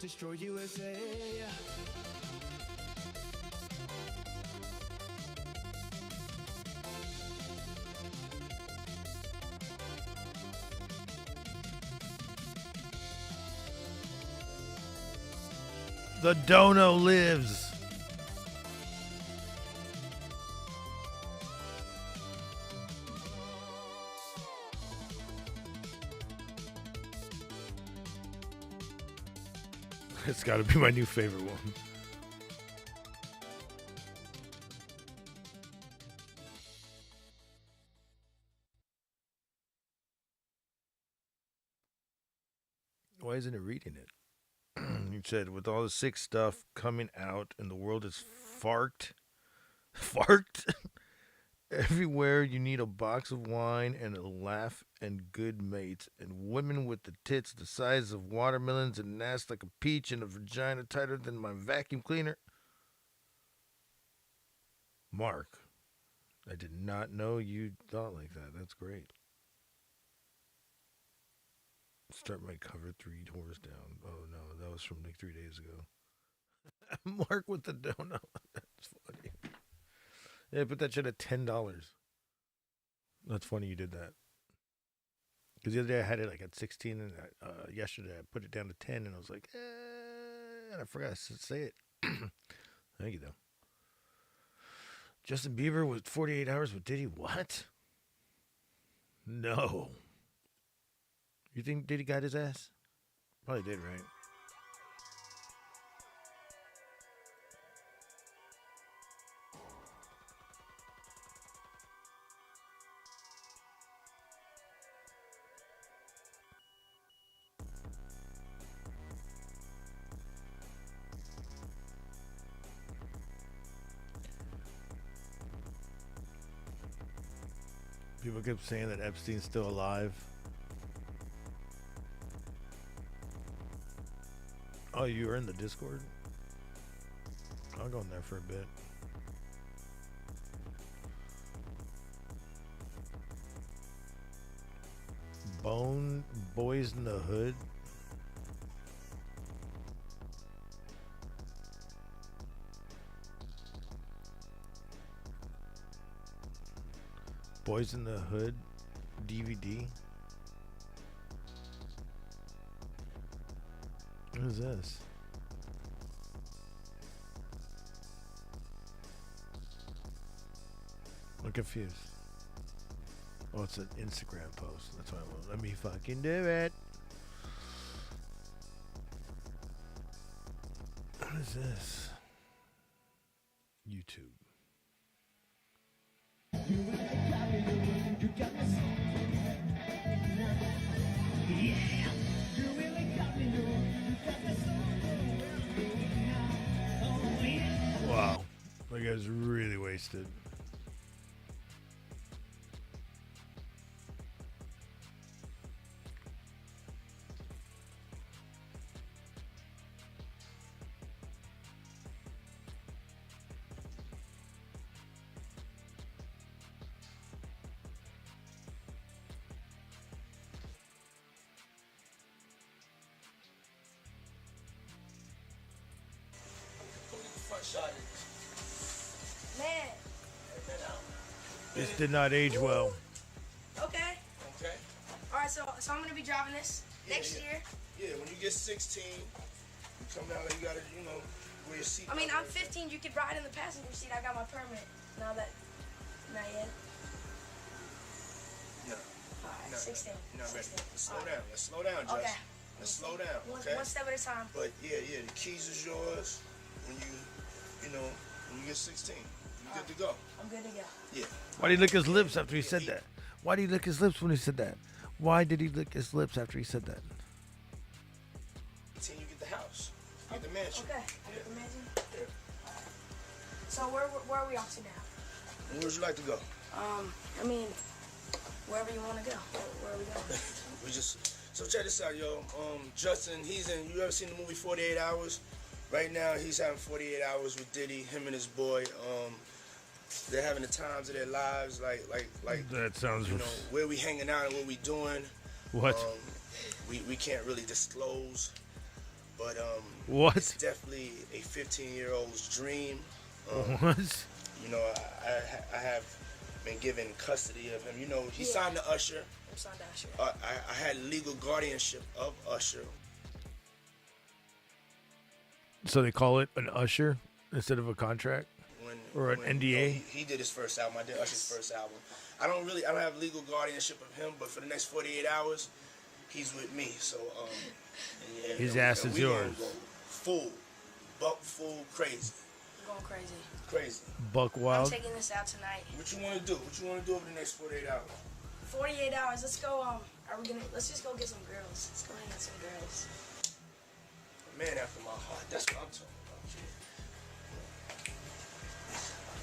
Destroy USA. The dono lives. It's got to be my new favorite one. Why isn't it reading it? You said, with all the sick stuff coming out and the world is farked. Farked? Everywhere you need a box of wine and a laugh and good mates and women with the tits the size of watermelons and an ass like a peach and a vagina tighter than my vacuum cleaner. Mark, I did not know you thought like that. That's great. Start my cover 3 tours down. Oh no, that was from like 3 days ago. Mark with the donut. That's funny. Yeah, put that shit at $10. That's funny you did that. Because the other day I had it like at 16, and yesterday I put it down to 10, and I was like, and I forgot to say it. Thank you, though. Justin Bieber with 48 hours with Diddy. What? No. You think Diddy got his ass? Probably did, right? People kept saying that Epstein's still alive. Oh, you were in the Discord? I'll go in there for a bit. Bone Boys in the Hood. Boys in the Hood DVD. What is this? I'm confused. Oh, it's an Instagram post. That's why I won't let me fucking do it. What is this? YouTube. Wow. That guy's really wasted. Man. This did not age well. Okay. Okay. All right, so I'm gonna be driving this next year. Yeah, when you get 16, you come down and you gotta, wear your seat. I mean, I'm 15. You could ride in the passenger seat. I got my permit. Not yet. No. All right, 16. You're not ready. 16. Let's slow All right. down. Let's slow down, Jess. Okay. Let's slow down, okay? One step at a time. But yeah, the keys is yours when when you get 16. You good to go. I'm good to go. Yeah. Why did he lick his lips after he said that? Why did he lick his lips when he said that? Why did he lick his lips after he said that? 18, you get the house. You get the mansion. Okay. I get the mansion. Yeah. So where are we off to now? Where would you like to go? I mean, wherever you want to go. Where are we going? So check this out, yo. Justin, you ever seen the movie 48 Hours? Right now, he's having 48 hours with Diddy, him and his boy. They're having the times of their lives, like that sounds. Where we hanging out and what we doing. What? We can't really disclose, but what? It's definitely a 15-year-old's dream. What? I have been given custody of him. He signed to Usher. I'm signed to Usher. I had legal guardianship of Usher. So they call it an usher instead of a contract, or an NDA. He did his first album. I did Usher's first album. I don't have legal guardianship of him, but for the next 48 hours, he's with me. So his ass is yours. Buck full, crazy. I'm going crazy. Crazy. Buck wild. I'm taking this out tonight. What you want to do? What you want to do over the next 48 hours? 48 hours. Let's go. Let's just go get some girls. Let's go hang with some girls. A man after my heart. That's what I'm talking about,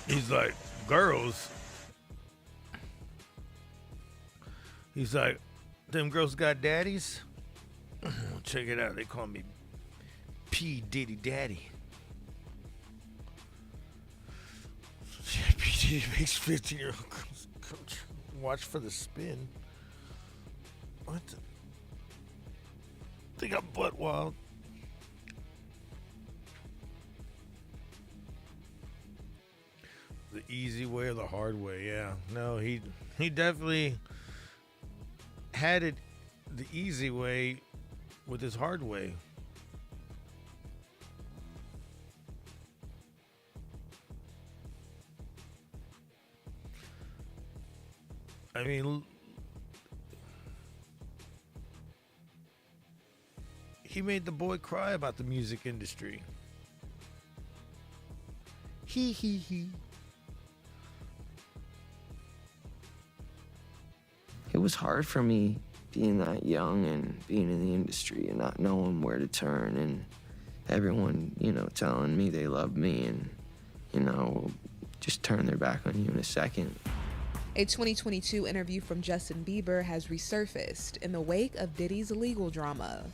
kid. He's like, girls. He's like, them girls got daddies? Check it out. They call me P. Diddy Daddy. P. Diddy makes 15-year-old girls watch for the spin. What? They got butt wild. The easy way or the hard way, yeah. No, he definitely had it the easy way with his hard way. I mean, he made the boy cry about the music industry. He. It was hard for me being that young and being in the industry and not knowing where to turn, and everyone, telling me they love me and, just turn their back on you in a second. A 2022 interview from Justin Bieber has resurfaced in the wake of Diddy's legal drama.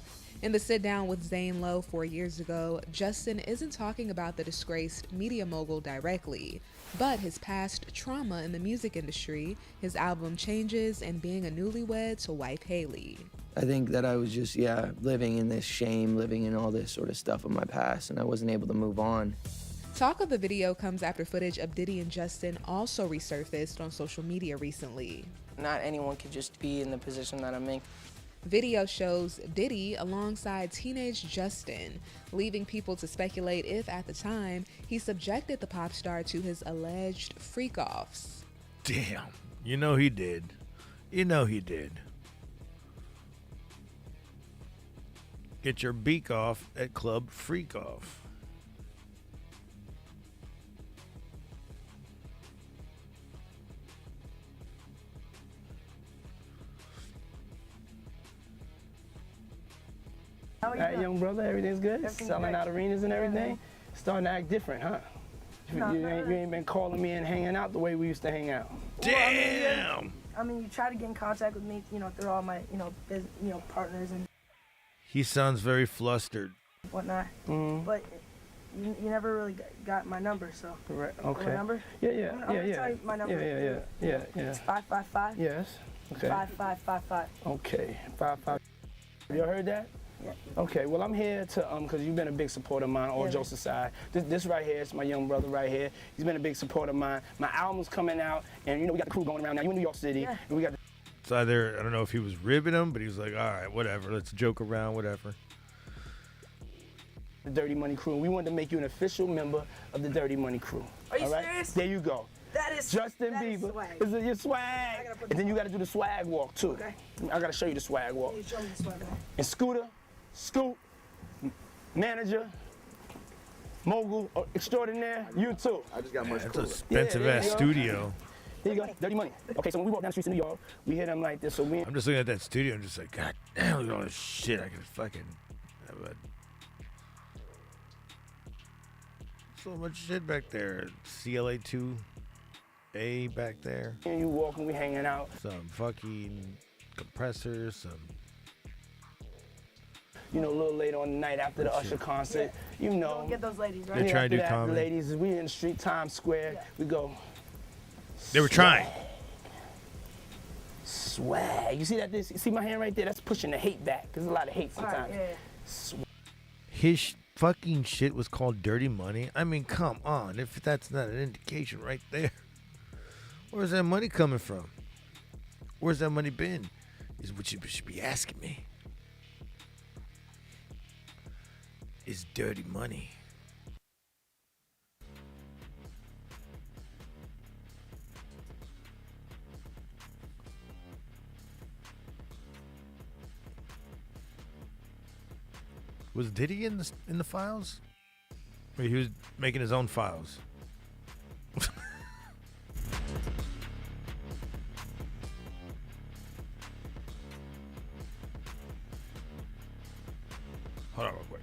In the sit-down with Zane Lowe 4 years ago, Justin isn't talking about the disgraced media mogul directly, but his past trauma in the music industry, his album Changes, and being a newlywed to wife Haley. I think that I was just, living in this shame, living in all this sort of stuff of my past, and I wasn't able to move on. Talk of the video comes after footage of Diddy and Justin also resurfaced on social media recently. Not anyone could just be in the position that I'm in. Video shows Diddy alongside teenage Justin, leaving people to speculate if, at the time, he subjected the pop star to his alleged freak-offs. Damn. You know he did. He did. Get your beak off at Club Freak Off. All right, young brother, everything's good? Selling out arenas and everything? Starting to act different, huh? You ain't been calling me and hanging out the way we used to hang out. Damn! I mean, you try to get in contact with me, through all my, partners and He sounds very flustered. whatnot. But you never really got my number, so. Right, My okay. number? Yeah. I'm gonna tell you my number. Yeah. It's 555. Yes. Okay. 5555. Okay. 55. You heard that? Yeah. Okay, well, I'm here to, because you've been a big supporter of mine, all jokes aside. This right here is my young brother right here. He's been a big supporter of mine. My album's coming out, and we got the crew going around now. You in New York City, and we got It's either, I don't know if he was ribbing him, but he was like, all right, whatever, let's joke around, whatever. the Dirty Money crew, and we wanted to make you an official member of the Dirty Money crew. Are you all right? serious? There you go. That is Justin that Bieber. Is swag. Is it your swag? And then you got to do the swag walk too. Okay. I got to show you the swag walk. Yeah, show me the swag walk. And Scooter, Scoop, manager, mogul extraordinaire, you too. I just got much That's cooler. an expensive ass studio. Here you go, Dirty Money. Okay, so when we walk down the streets in New York, we hit them like this. So we. I'm just looking at that studio. I'm just like, God damn, look at all this shit. I could fucking have so much shit back there. CLA 2A back there. And you walking, we hanging out. Some fucking compressors. Some. You know, a little later on the night after the Usher concert, you know. Don't get those ladies, right? They're trying to do after that, comedy. the ladies, we in the street, Times Square. Yeah. We go. They were trying. Swag. You see that? You see my hand right there? That's pushing the hate back. There's a lot of hate sometimes. Right, yeah. Swag. His fucking shit was called Dirty Money. I mean, come on. If that's not an indication right there. Where's that money coming from? Where's that money been? Is what you should be asking me. Is dirty money. Was Diddy in the files? Or he was making his own files? Hold on real quick.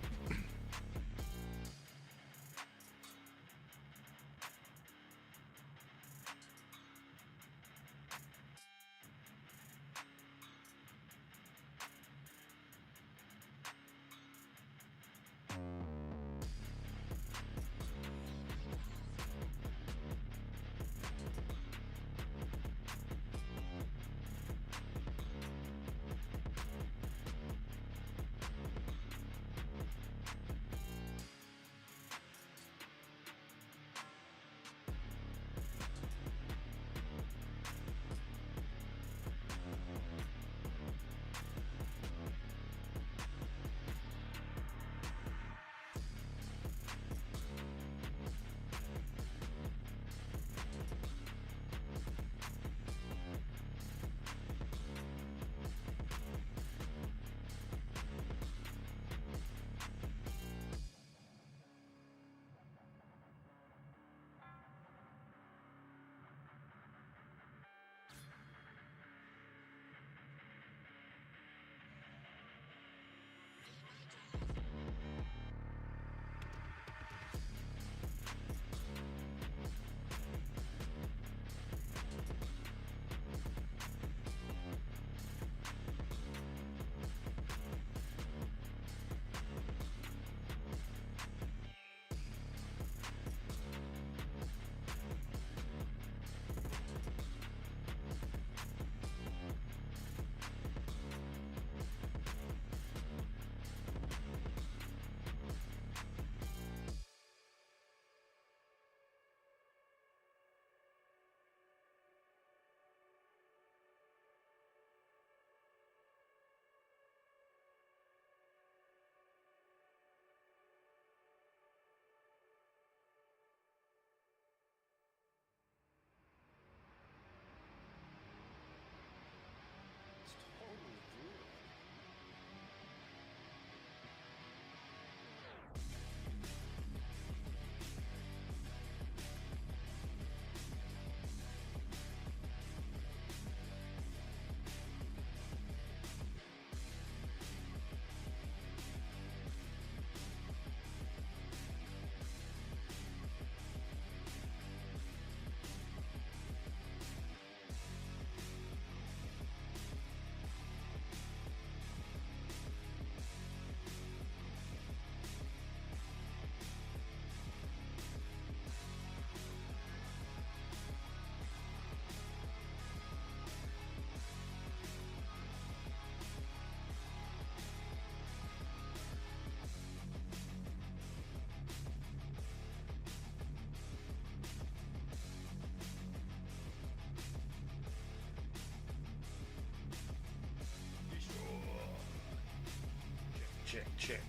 check.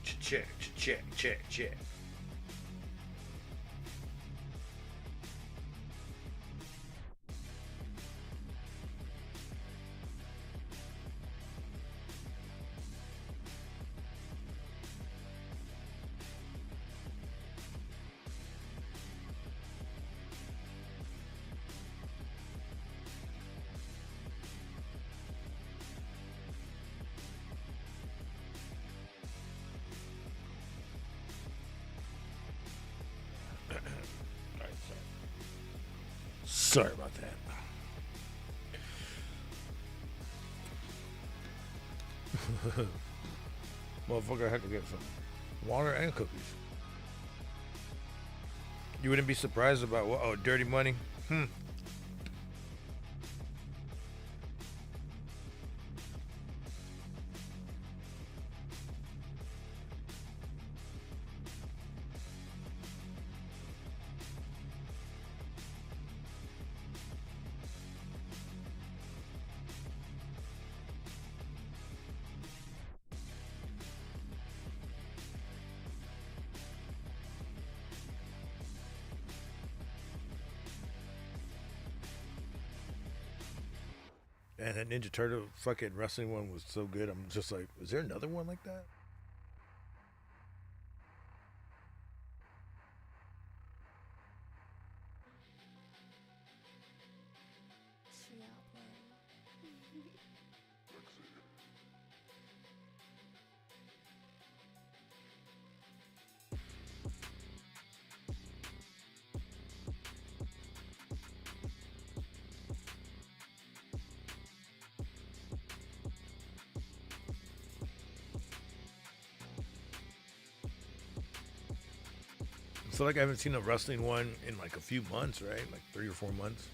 Sorry about that. Motherfucker, I had to get some water and cookies. You wouldn't be surprised about what? Oh, dirty money? And that Ninja Turtle fucking wrestling one was so good. I'm just like, is there another one like that? So like I haven't seen a wrestling one in like a few months, right? Like 3 or 4 months.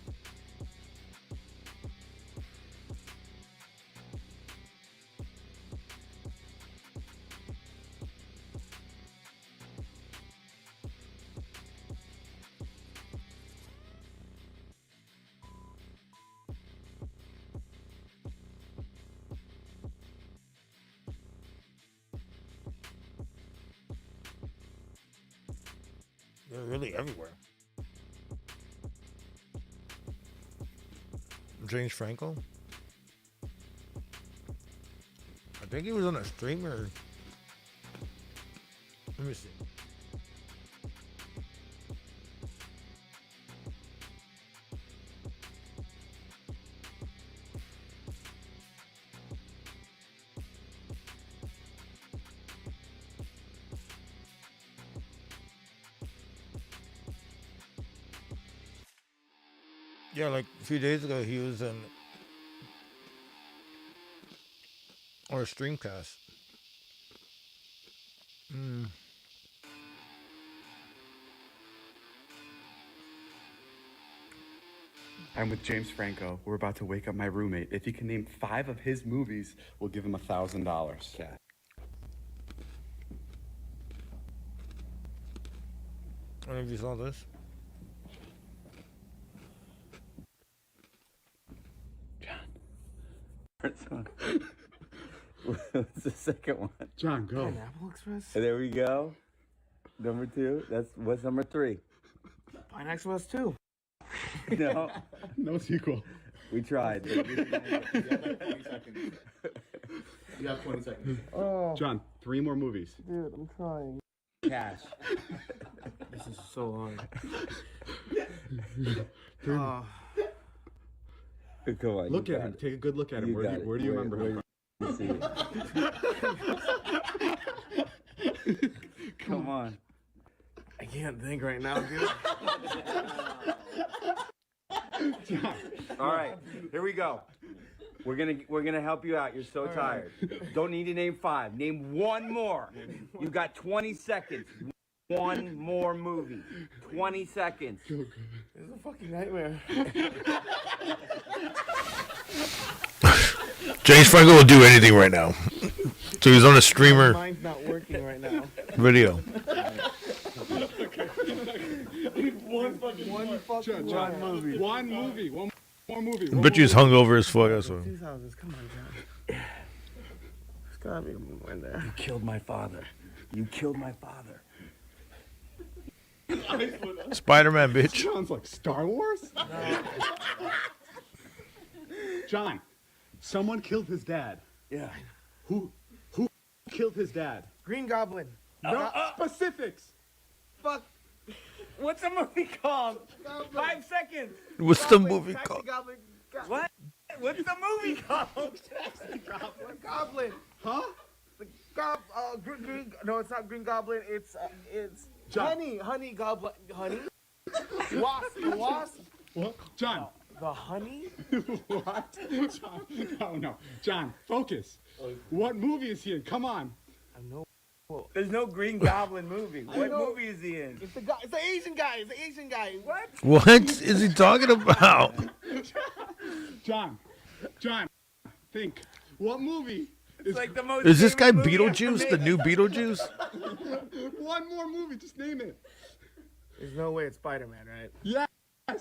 They're really everywhere. James Franco? I think he was on a streamer. Let me see. Yeah, like a few days ago, he was in or a streamcast. I'm with James Franco. We're about to wake up my roommate. If he can name 5 of his movies, we'll give him $1,000. Okay. I don't know if you saw this. What's the second one? John, go. Pineapple Express? There we go. Number 2. What's number 3? Pineapple Express 2. No. No sequel. We tried. You have 20 seconds. Oh. John, 3 more movies. Dude, I'm trying. Cash. This is so hard. Come on. Look at him. Take a good look at him. Where do you remember him from? Come on. I can't think right now, dude. All right, here we go. We're gonna help you out. You're so tired. Don't need to name 5. Name 1 more. You've got 20 seconds. 1 more movie. 20 seconds. This is a fucking nightmare. James Franco will do anything right now. So he's on a streamer. My mind's not working right now. Video. One fucking John, movie. One movie. One more movie. I bet you he's hungover as fuck. That's what. 2000s. Come on, John. Let's gotta be more in there. You killed my father. You killed my father. Spider-Man, bitch. Sounds like Star Wars. John, someone killed his dad. Yeah. Who killed his dad? Green Goblin. No specifics. Fuck. What's the movie called? 5 seconds. What's the movie called? Goblin. What? What's the movie called? Goblin. Huh? Green. No, it's not Green Goblin. It's John. Honey Goblin. Honey. Wasp. The wasp. What? John. The honey. What? John. No. John, focus. What movie is he in? Come on. I know. There's no Green Goblin movie. What movie is he in? It's the guy. It's the Asian guy. It's the Asian guy. What? What is he talking about? John, think. What movie? It's like the most. Is this guy famous movie ever Beetlejuice, the made. new Beetlejuice? One more movie. Just name it. There's no way it's Spider-Man, right? Yes.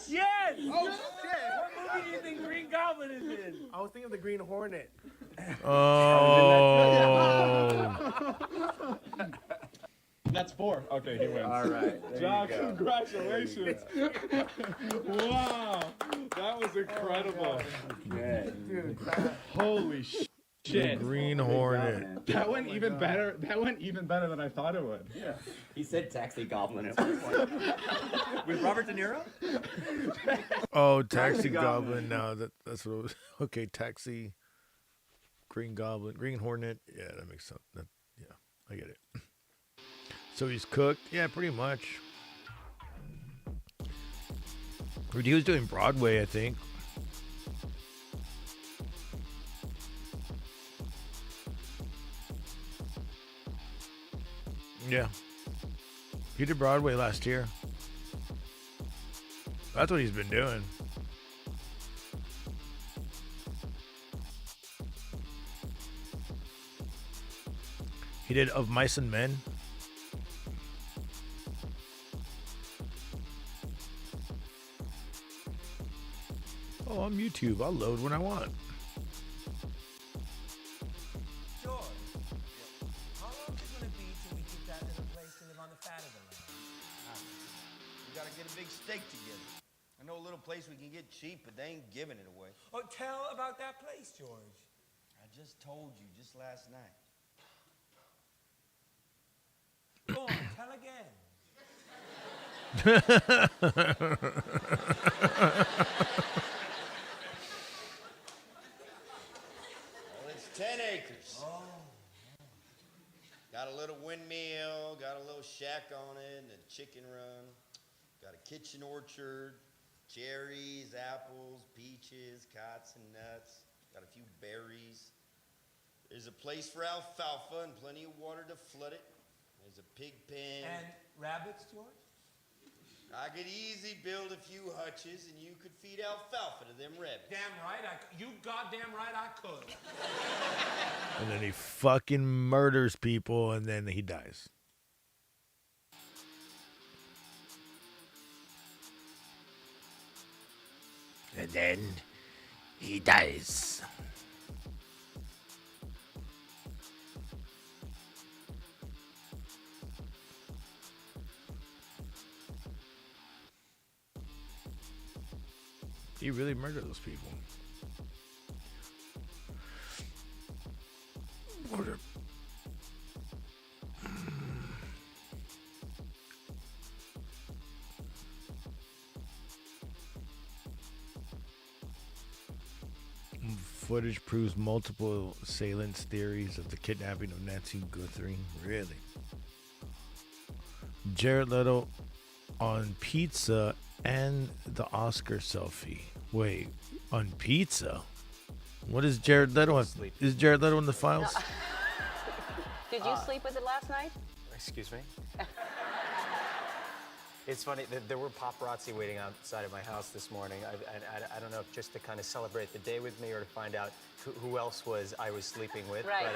Yes! Oh shit! What movie do you think Green Goblin is in? I was thinking of the Green Hornet. Oh. That's 4. Okay, he wins. All right. John, congratulations. Wow. That was incredible. Dude. Holy shit. Green Hornet. That went even better. That went even better than I thought it would. Yeah. He said Taxi Goblin at one point. With Robert De Niro? Oh, Taxi Goblin. No, that's what it was. Okay, Taxi. Green Goblin. Green Hornet. Yeah, that makes sense. Yeah, I get it. So he's cooked? Yeah, pretty much. He was doing Broadway, I think. Yeah. He did Broadway last year. That's what he's been doing. He did Of Mice and Men. Oh, on YouTube. I'll load when I want. George, how long is it going to be till we get that little place to live on the fat of the land? We gotta get a big stake together. I know a little place we can get cheap, but they ain't giving it away. Oh, tell about that place, George. I just told you just last night. Go on, tell again. Well, it's 10 acres. Oh. Got a little windmill, got a little shack on it, and a chicken run. Got a kitchen orchard, cherries, apples, peaches, cots and nuts. Got a few berries. There's a place for alfalfa and plenty of water to flood it. There's a pig pen. And rabbits, George? I could easily build a few hutches and you could feed alfalfa to them rabbits. Damn right, you goddamn right I could. And then he fucking murders people and then he dies. And then he dies. He really murdered those people. Order. Footage proves multiple assailants' theories of the kidnapping of Nancy Guthrie. Really? Jared Leto on pizza and the Oscar selfie. Wait, on pizza? What is Jared Leto on? Is Jared Leto in the files? No. Did you sleep with it last night? Excuse me? It's funny, there were paparazzi waiting outside of my house this morning. I don't know if just to kind of celebrate the day with me or to find out who else I was sleeping with. Right.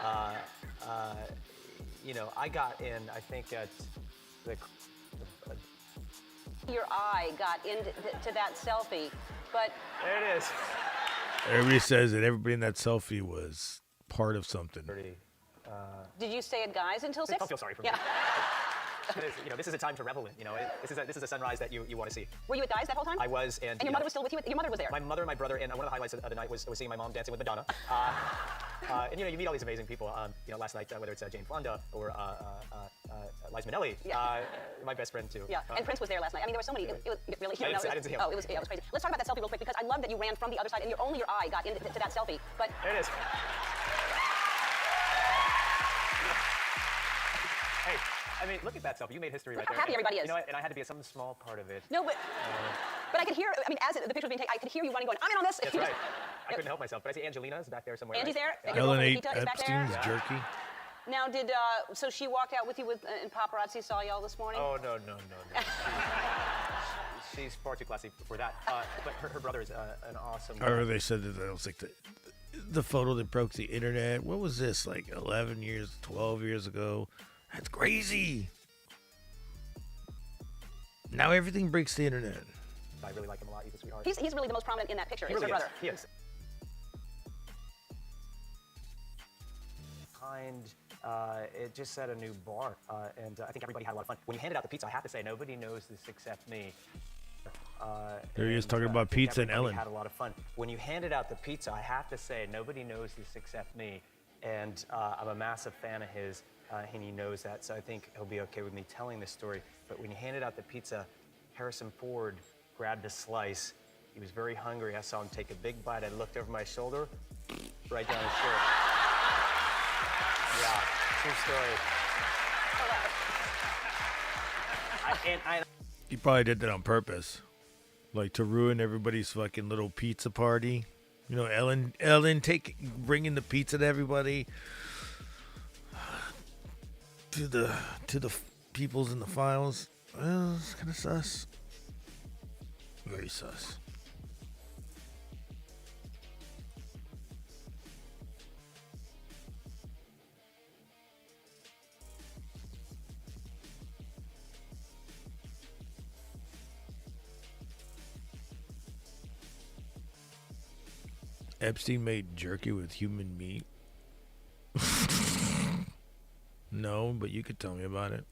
But, you know, I got in, I think, at the... Your eye got into that selfie, but... There it is. Everybody says that everybody in that selfie was part of something. Did you stay at Guy's until 6? Don't feel sorry for me. Yeah. This is a time to revel in. This is a sunrise that you want to see. Were you at Guy's that whole time? I was, and your mother was still with you? Your mother was there? My mother, my brother, and one of the highlights of the night was seeing my mom dancing with Madonna. And you meet all these amazing people. Last night, whether it's Jane Fonda or Liza Minnelli, my best friend too. Yeah, and Prince was there last night. I mean, there were so many. It was really. I didn't see him. Oh, it was crazy. Let's talk about that selfie real quick because I love that you ran from the other side and only your eye got into that selfie. But there it is. Hey, I mean, look at that selfie. You made history right there. How happy everybody is. You know what? And I had to be some small part of it. No, but I could hear. I mean, as the picture was being taken, I could hear you running, going, "I'm in on this." That's right. I couldn't help myself. But I see Angelina's back there somewhere. Andy's right? there. Yeah. Ellen ate Epstein's jerky. Now, so she walked out with you and paparazzi saw y'all this morning? Oh, no. She's far too classy for that. But her brother is an awesome guy. Or they said that was like the photo that broke the internet. What was this, like 11 years, 12 years ago? That's crazy. Now everything breaks the internet. I really like him a lot. He's a sweetheart. He's really the most prominent in that picture. He Is really her brother? He is. It just set a new bar, and I think everybody had a lot of fun. When you handed out the pizza, I have to say, nobody knows this except me. There he is talking about pizza and Ellen. Had a lot of fun. When you handed out the pizza, I have to say, nobody knows this except me, and I'm a massive fan of his, and he knows that, so I think he'll be okay with me telling this story. But when you handed out the pizza, Harrison Ford grabbed a slice. He was very hungry. I saw him take a big bite. I looked over my shoulder, right down his shirt. Yeah, true story. He probably did that on purpose, like to ruin everybody's fucking little pizza party. You know, Ellen, bringing the pizza to everybody, to the peoples in the files. Well, it's kind of sus. Very sus. Epstein made jerky with human meat. No, but you could tell me about it.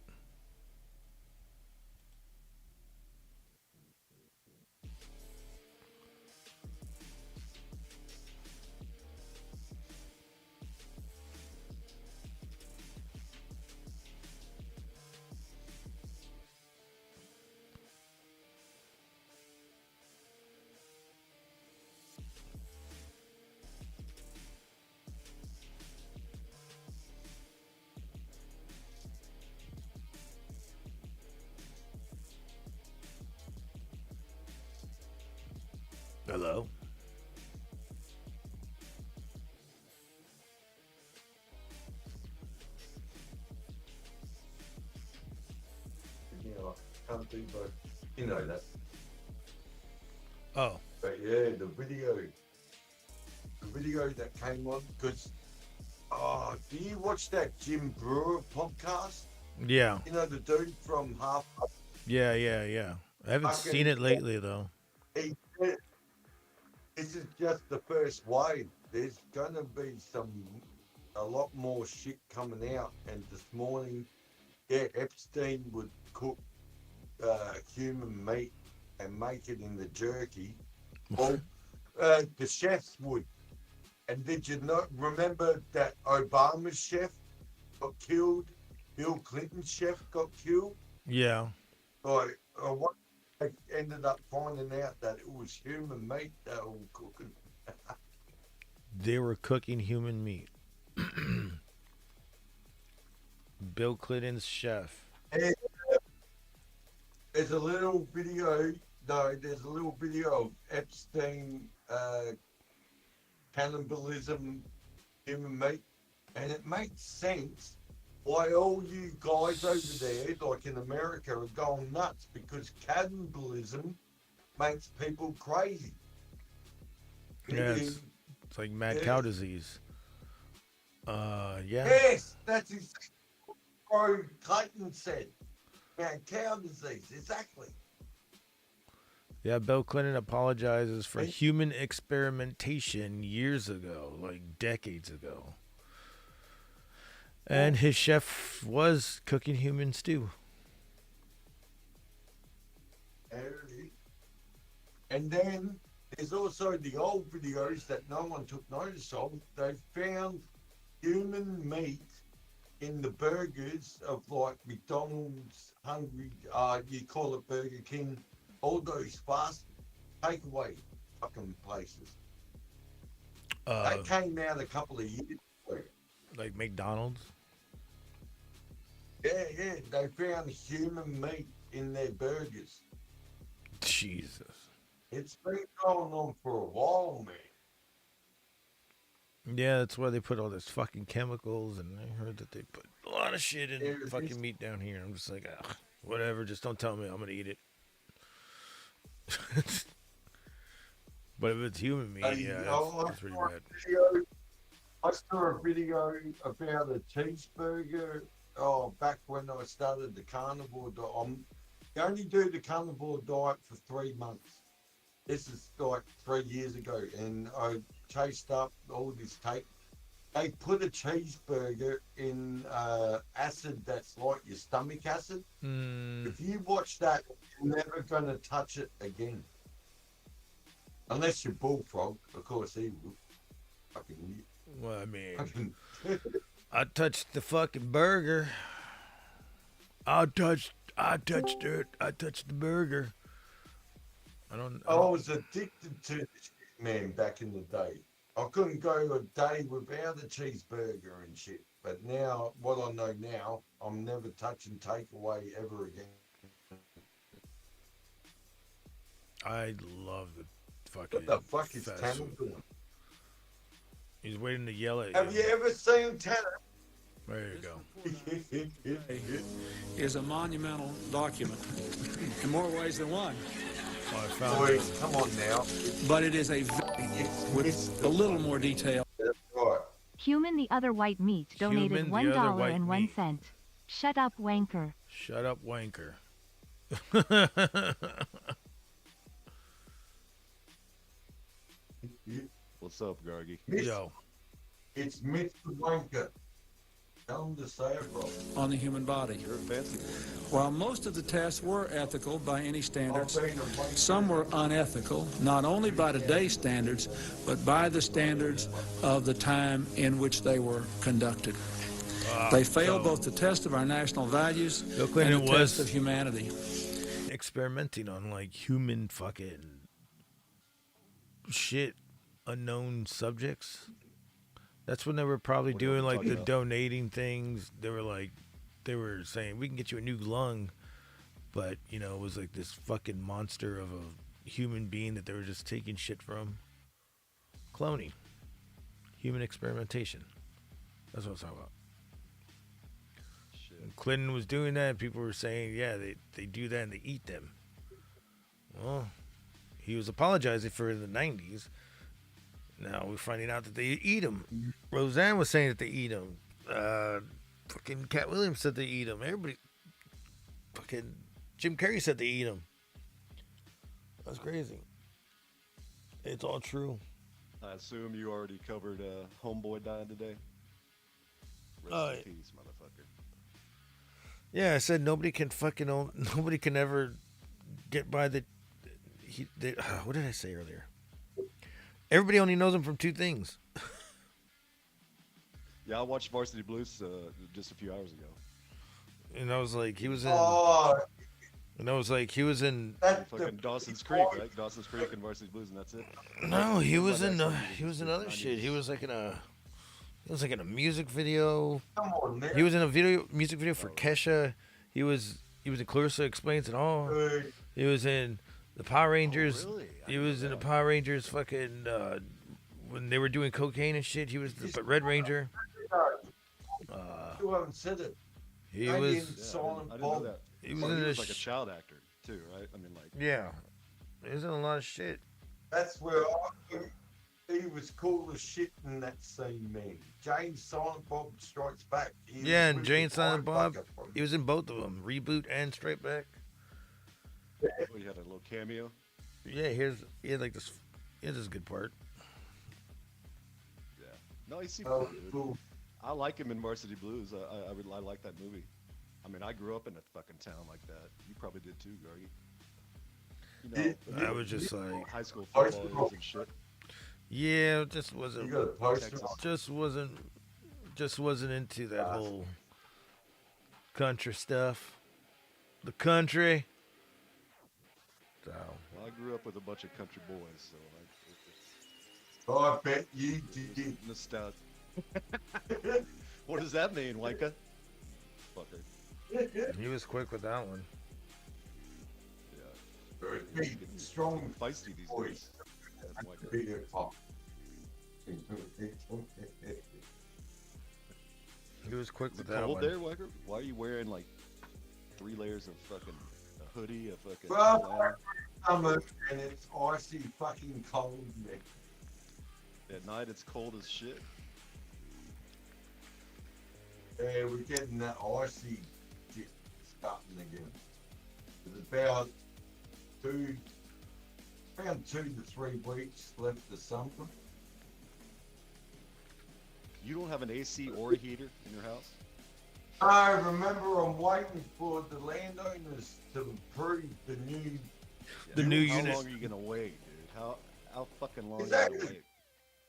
Hello? Can't do both. You know that. Oh. But yeah, the video that came on, because, do you watch that Jim Brewer podcast? Yeah. You know, the dude from Half. Yeah. I haven't seen it lately, though. He said, this is just the first wave. There's gonna be a lot more shit coming out. And this morning, Epstein would cook human meat and make it in the jerky. Well, the chefs would. And did you not remember that Obama's chef got killed? Bill Clinton's chef got killed? Yeah. Like, what? I ended up finding out that it was human meat they were cooking. They were cooking human meat. Bill Clinton's chef. And, there's a little video of Epstein cannibalism, human meat, and it makes sense why all you guys over there, like in America, are going nuts, because cannibalism makes people crazy. Yeah, it's like mad cow disease. Yeah. Yes, that's exactly what Clayton said. Mad cow disease, exactly. Yeah, Bill Clinton apologizes for human experimentation years ago, like decades ago. And his chef was cooking human stew. And then there's also the old videos that no one took notice of. They found human meat in the burgers of like McDonald's, Hungry, you call it Burger King, all those fast takeaway fucking places. That came out a couple of years ago. Like McDonald's? Yeah, they found human meat in their burgers. Jesus. It's been going on for a while, man. Yeah, that's why they put all this fucking chemicals, and I heard that they put a lot of shit in fucking meat down here. I'm just like, ugh, whatever, just don't tell me I'm gonna eat it. But if it's human meat, it's pretty bad. I saw a video about a cheeseburger back when I started the carnivore diet. I only do the carnivore diet for 3 months. This is like 3 years ago, and I chased up all this tape. They put a cheeseburger in acid that's like your stomach acid. If you watch that, you're never going to touch it again. Unless you're bullfrog, of course he will. Fucking. Well, I mean, I touched the fucking burger. I touched it. I touched the burger. I was addicted to the shit, man, back in the day. I couldn't go a day without a cheeseburger and shit. But now, what I know now, I'm never touching takeaway ever again. I love the fucking. What the fuck is fast Tanner food. doing? He's waiting to yell at you. Have you ever seen Tanner? There you go. Is a monumental document in more ways than one. Oh, I found Boy, it. come on now. But it is with a little more detail. That's right. Human the Other White Meat donated Human the Other White $1.01. Meat. Shut up, wanker. Shut up, wanker. What's up, Gargy? Yo. It's Mr. Wanker. Tell him to say it wrong. On the human body. You're a fancy man. While most of the tests were ethical by any standards, some were unethical, not only by today's standards, but by the standards of the time in which they were conducted. They failed both the test of our national values Bill and Clinton the was test of humanity. experimenting on like human fucking shit, unknown subjects. That's when they were probably What are doing we like talking the about? donating things. They were saying we can get you a new lung, but you know it was like this fucking monster of a human being that they were just taking shit from. Cloning, human experimentation. That's what I was talking about. Shit. When Clinton was doing that, people were saying, yeah, they do that and they eat them. Well, he was apologizing for it in the 90s. Now we're finding out that they eat them. Roseanne was saying that they eat them. Fucking Cat Williams said they eat them. Everybody, fucking Jim Carrey said they eat them. That's crazy. It's all true. I assume you already covered Homeboy died today. Rest in peace, motherfucker. Yeah, I said nobody can ever get by the. What did I say earlier? Everybody only knows him from two things. Yeah, I watched Varsity Blues just a few hours ago. And I was like, he was in. Oh, And I was like, he was in. Fucking Dawson's Creek, right? Dawson's Creek and Varsity Blues, and that's it. No, he was in. He was in other shit. He was like in a. He was like in a music video. come on, man. He was in a music video for Kesha. He was in Clarissa Explains It All. He was in the Power Rangers. really? He was in the Power Rangers fucking when they were doing cocaine and shit. He was the Red Ranger. You haven't said it. He I was. didn't Silent I didn't know Bob. that. He was Well, in he a was like a child actor too, right? I mean, like. Yeah, he was in a lot of shit. That's where he was cool as shit in that scene, man. James Silent Bob Strikes Back. He was Yeah, and with Jane the Silent Bob. Bucket from- He was in both of them, Reboot and Straight Back. Oh, you had a little cameo. Yeah, he had like this. He had this good part. Yeah. No, he seemed Oh, cool, dude. cool. I like him in Varsity Blues. I like that movie. I mean, I grew up in a fucking town like that. You probably did too, Gargi. You know, I was just like high school football and shit. Yeah, it just wasn't. Texas. Just wasn't into that whole country stuff. The country. So. Well, I grew up with a bunch of country boys, so I bet you did. Nostalgia. What does that mean, Wanka? Fucker. He was quick with that one. Yeah. Strong, feisty these days. He was quick with that that one. one. There, Wanker? Why are you wearing like 3 layers of fucking a hoodie, a fucking summer and it's icy fucking cold, man. At night it's cold as shit. Yeah, we're getting that icy shit starting again. It's about 2 to 3 weeks left of summer. You don't have an AC or a heater in your house? I remember I'm waiting for the landowners to approve the new How unit. long are you gonna wait, dude? How fucking long are you Exactly. gonna wait?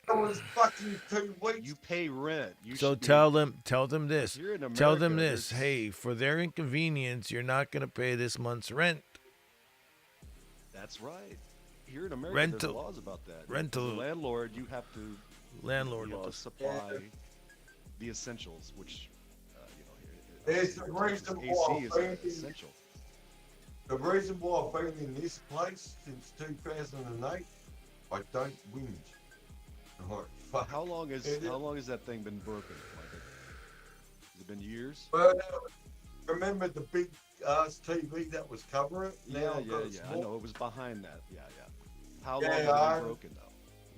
It was fucking 2 weeks. You pay rent. You So should be- tell them this. You're in Tell them America, this. there's- Hey, for their inconvenience, you're not gonna pay this month's rent. That's right. Here in America, Rental- there's laws about that. rental- As a landlord, you have to Landlord you have to laws. supply the essentials, which There's the reason AC why is I've been essential. the reason why I've been in this place since 2008. I don't whinge. Like, fuck. How long has that thing been broken? Like, has it been years? Remember the big ass TV that was covering it? Now I've got a I small- know it was behind that. Yeah. How Yeah, long has it I- been broken though?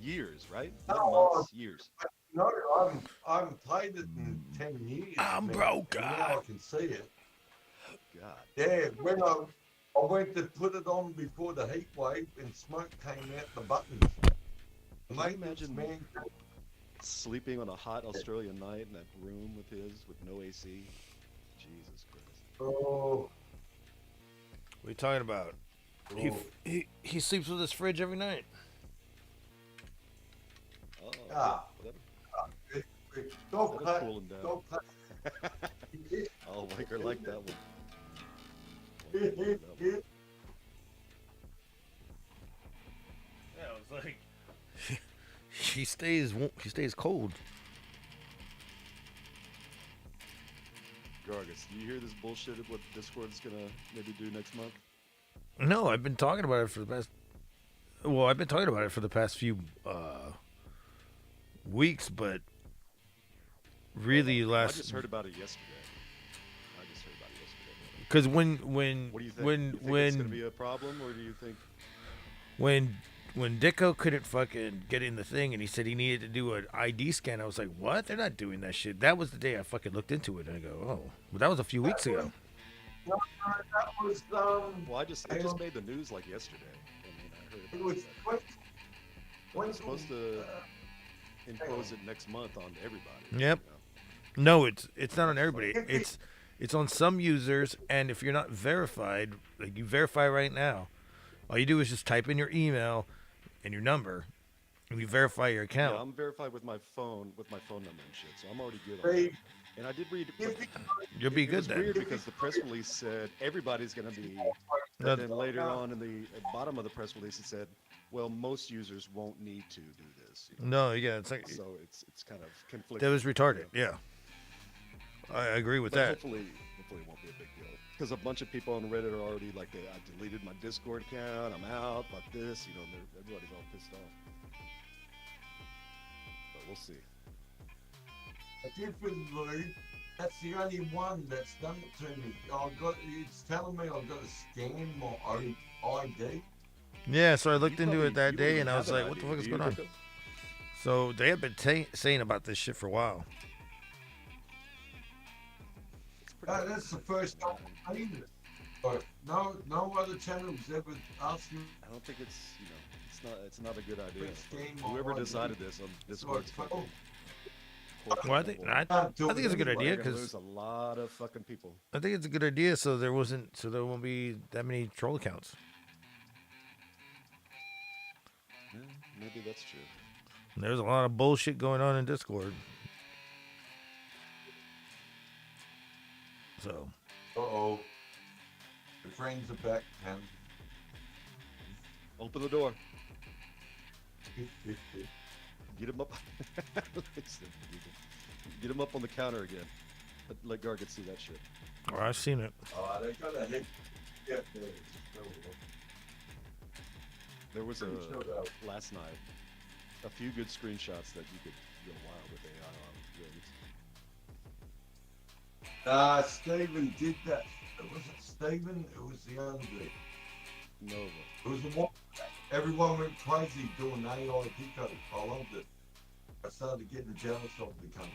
Years, right? No, Not months, years. No, I haven't played it in 10 years. I'm man. broke, And now I can see it. God. Yeah, when I went to put it on before the heat wave and smoke came out the buttons. Can you imagine sleeping on a hot Australian night in that room with no AC? Jesus Christ. Oh. What are you talking about? He sleeps with his fridge every night. Oh, Dog that'll cool him down. I'll like her like that one. Yeah, it was like he stays cold. Gargus, do you hear this bullshit of what Discord's gonna maybe do next month? No, I've been talking about it for the past. Well, I've been talking about it for the past few weeks, but really I last. just heard about it yesterday. Because when What do you think? You think it's gonna be a problem, or do you think? When Dicko couldn't fucking get in the thing and he said he needed to do an ID scan, I was like, what? They're not doing that shit. That was the day I fucking looked into it and I go, oh, but that was a few weeks ago. No, that was Well, it just made the news like yesterday. I mean, I heard it about was that. It's supposed to impose it next month on everybody. Yep. No, it's not on everybody. It's on some users, and if you're not verified, like you verify right now, all you do is just type in your email and your number, and you verify your account. Yeah, I'm verified with my phone number and shit, so I'm already good on that. And I did read. You'll be it good was then. weird because the press release said everybody's going to be. But then later on in the bottom of the press release, it said, "Well, most users won't need to do this." You know? No, yeah, it's like so it's kind of conflicting. that was retarded. Yeah, I agree with But that. Hopefully it won't be a big deal. Because a bunch of people on Reddit are already like, I deleted my Discord account, I'm out, fuck this, you know, everybody's all pissed off. But we'll see. Differently, that's the only one that's done it to me. It's telling me I've got to scan my own ID. Yeah, so I looked into it that you day, don't and I have was an like, what the ID, fuck is do you, going on? Dicko? So they have been saying about this shit for a while. That's the first time I've seen it. But no other channels ever asked me. I don't think it's not a good idea. First game Whoever on decided this on Discord's fucking unfortunate. Well, I think it's a good idea We're gonna lose because a lot of fucking people. I think it's a good idea so there won't be that many troll accounts. Yeah, maybe that's true. There's a lot of bullshit going on in Discord. So. Uh-oh. The friends are back, Ham. Open the door. Get him up. Get him up on the counter again. Let Gar get see that shit. Oh, I've seen it. They got a hit. Yeah, there was last night a few good screenshots that you could go wild with AI on. Steven did that. Was it Steven? It was the other day. Nova. It was the one. Everyone went crazy doing AI Pico. I loved it. I started getting jealous of the cunt.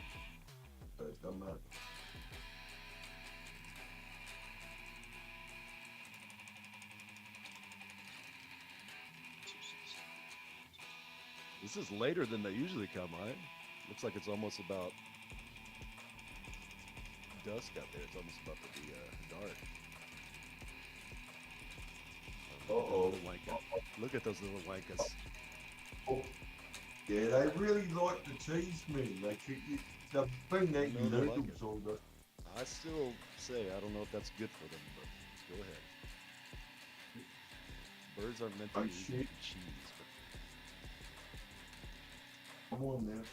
But it doesn't matter. This is later than they usually come, right? Looks like it's almost about dusk out there. It's almost about to be dark. Uh-oh. Look at those little wankas. Oh. Yeah, they really like to tease me. They've been eating noodles all day. I still say I don't know if that's good for them, but go ahead. Birds aren't meant to eat cheese. Come on, man.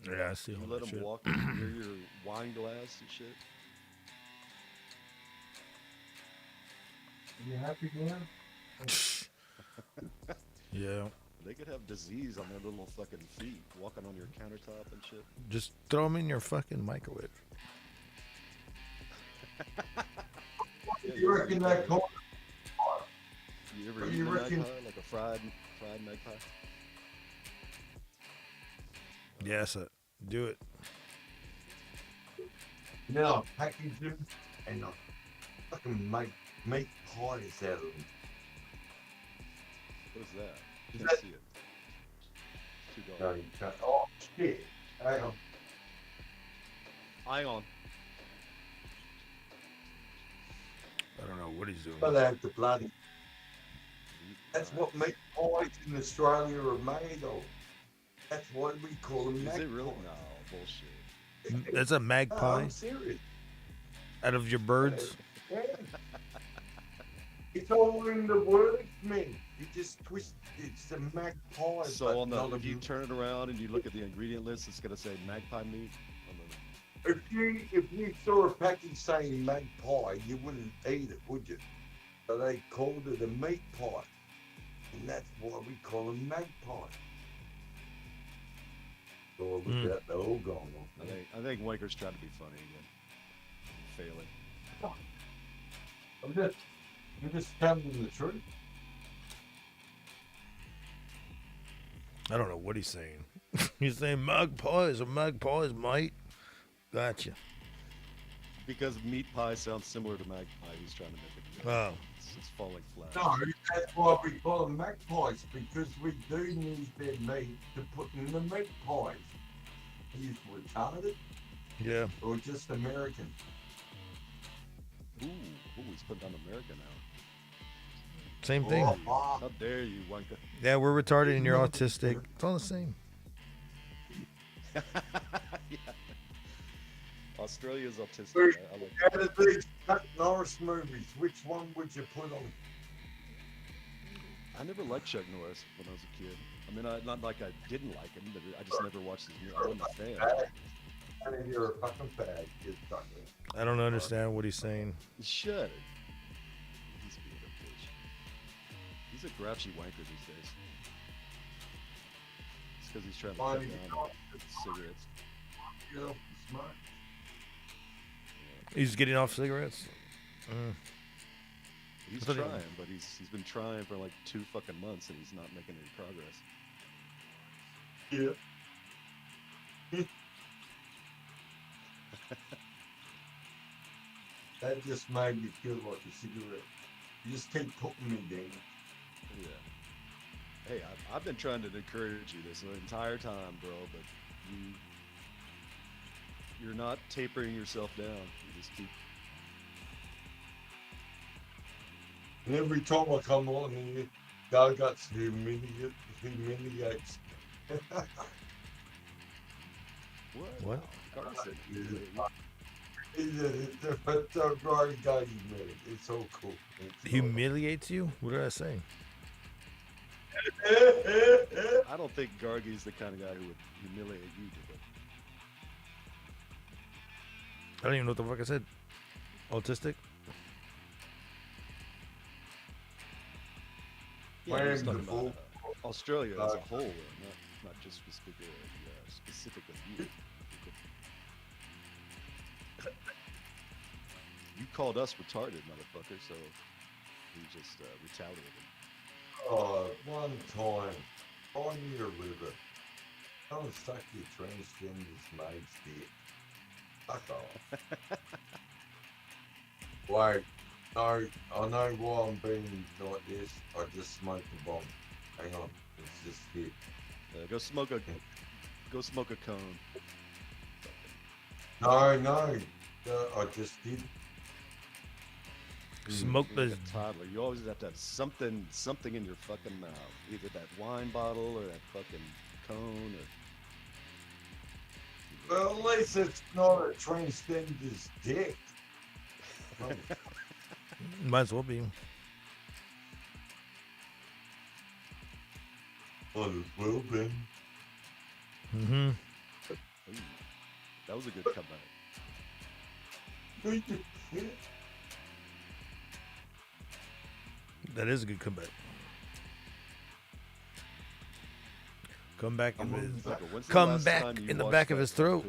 Yeah, I see. You let them walk near your wine glass and shit. You happy, man? Yeah. They could have disease on their little fucking feet, walking on your countertop and shit. Just throw them in your fucking microwave. You reckon that corn? You ever eat a magpie, like a fried magpie? Yes, do it. Now package them and fucking make meat pies out of them. What is that? Is Can't that- see it. Too dark. No, you can't. Oh shit! Hang on. Ion. I don't know what he's doing. But they have the bloody. That's what meat pies in Australia are made of. That's why we call them Is magpies. it really? No, bullshit. That's a No, magpie I'm serious. out of your birds. Yeah. It's all in the words, man. You just twist. It's a magpie. So but on the, not if you turn it around and you look at the ingredient list, it's gonna say magpie meat. If you saw a package saying magpie, you wouldn't eat it, would you? So they called it a meat pie, and that's why we call them magpie. Oh, look at that! They're all gone off. I think Wanker's trying to be funny again, failing. I'm just telling the truth. I don't know what he's saying. He's saying magpies or magpies, mate. Gotcha. Because meat pie sounds similar to magpie, he's trying to make it. Oh. It's falling flat. No, that's why we call them magpies, because we do need their meat to put in the meat pies. He's retarded? Yeah. Or just American? Ooh, he's putting down America now. Same thing. How dare you, Wanka? Yeah, we're retarded and you're autistic. It's all the same. Yeah. Australia's autistic. I like Out of these Chuck Norris movies, which one would you put on? I never liked Chuck Norris when I was a kid. I mean, not like I didn't like him, but I just never watched his movies. I wasn't a fan. And you're a fucking fag. You're fucking. I don't understand what he's saying. Shut it. He's being a bitch. He's a grouchy wanker these days. It's because he's trying to cut down cigarettes. You know, smart. He's getting off cigarettes. He's trying, but he's been trying for like 2 fucking months and he's not making any progress. Yeah. That just made me feel like a cigarette. You just keep putting me down. Yeah. Hey, I've been trying to encourage you this entire time, bro, but you're not tapering yourself down. You just keep. And every time I come on here, Garguts humiliates. What? Don't worry, Gargy, man. It's all cool. Humiliates you? What did I say? I don't think Gargy's the kind of guy who would humiliate you, Jacob. I don't even know what the fuck I said. Autistic? Yeah, he's talking about Australia as a whole, not just specifically you. You called us retarded, motherfucker, so we just retaliated. One time, on your river, don't suck your transgender's mate's dick. Fuck off. Wait, no, I know why I'm being like this. I just smoked a bomb. Hang on, it's just here. Go smoke a cone. No, I just did. Smoke Like the a toddler. You always have to have something in your fucking mouth. Either that wine bottle or that fucking cone or. Well, at least it's not a transgender's dick. Might as well be. Well, it will be. Mm-hmm. Ooh, that was a good comeback. That is a good comeback. Come back in the back of his throat.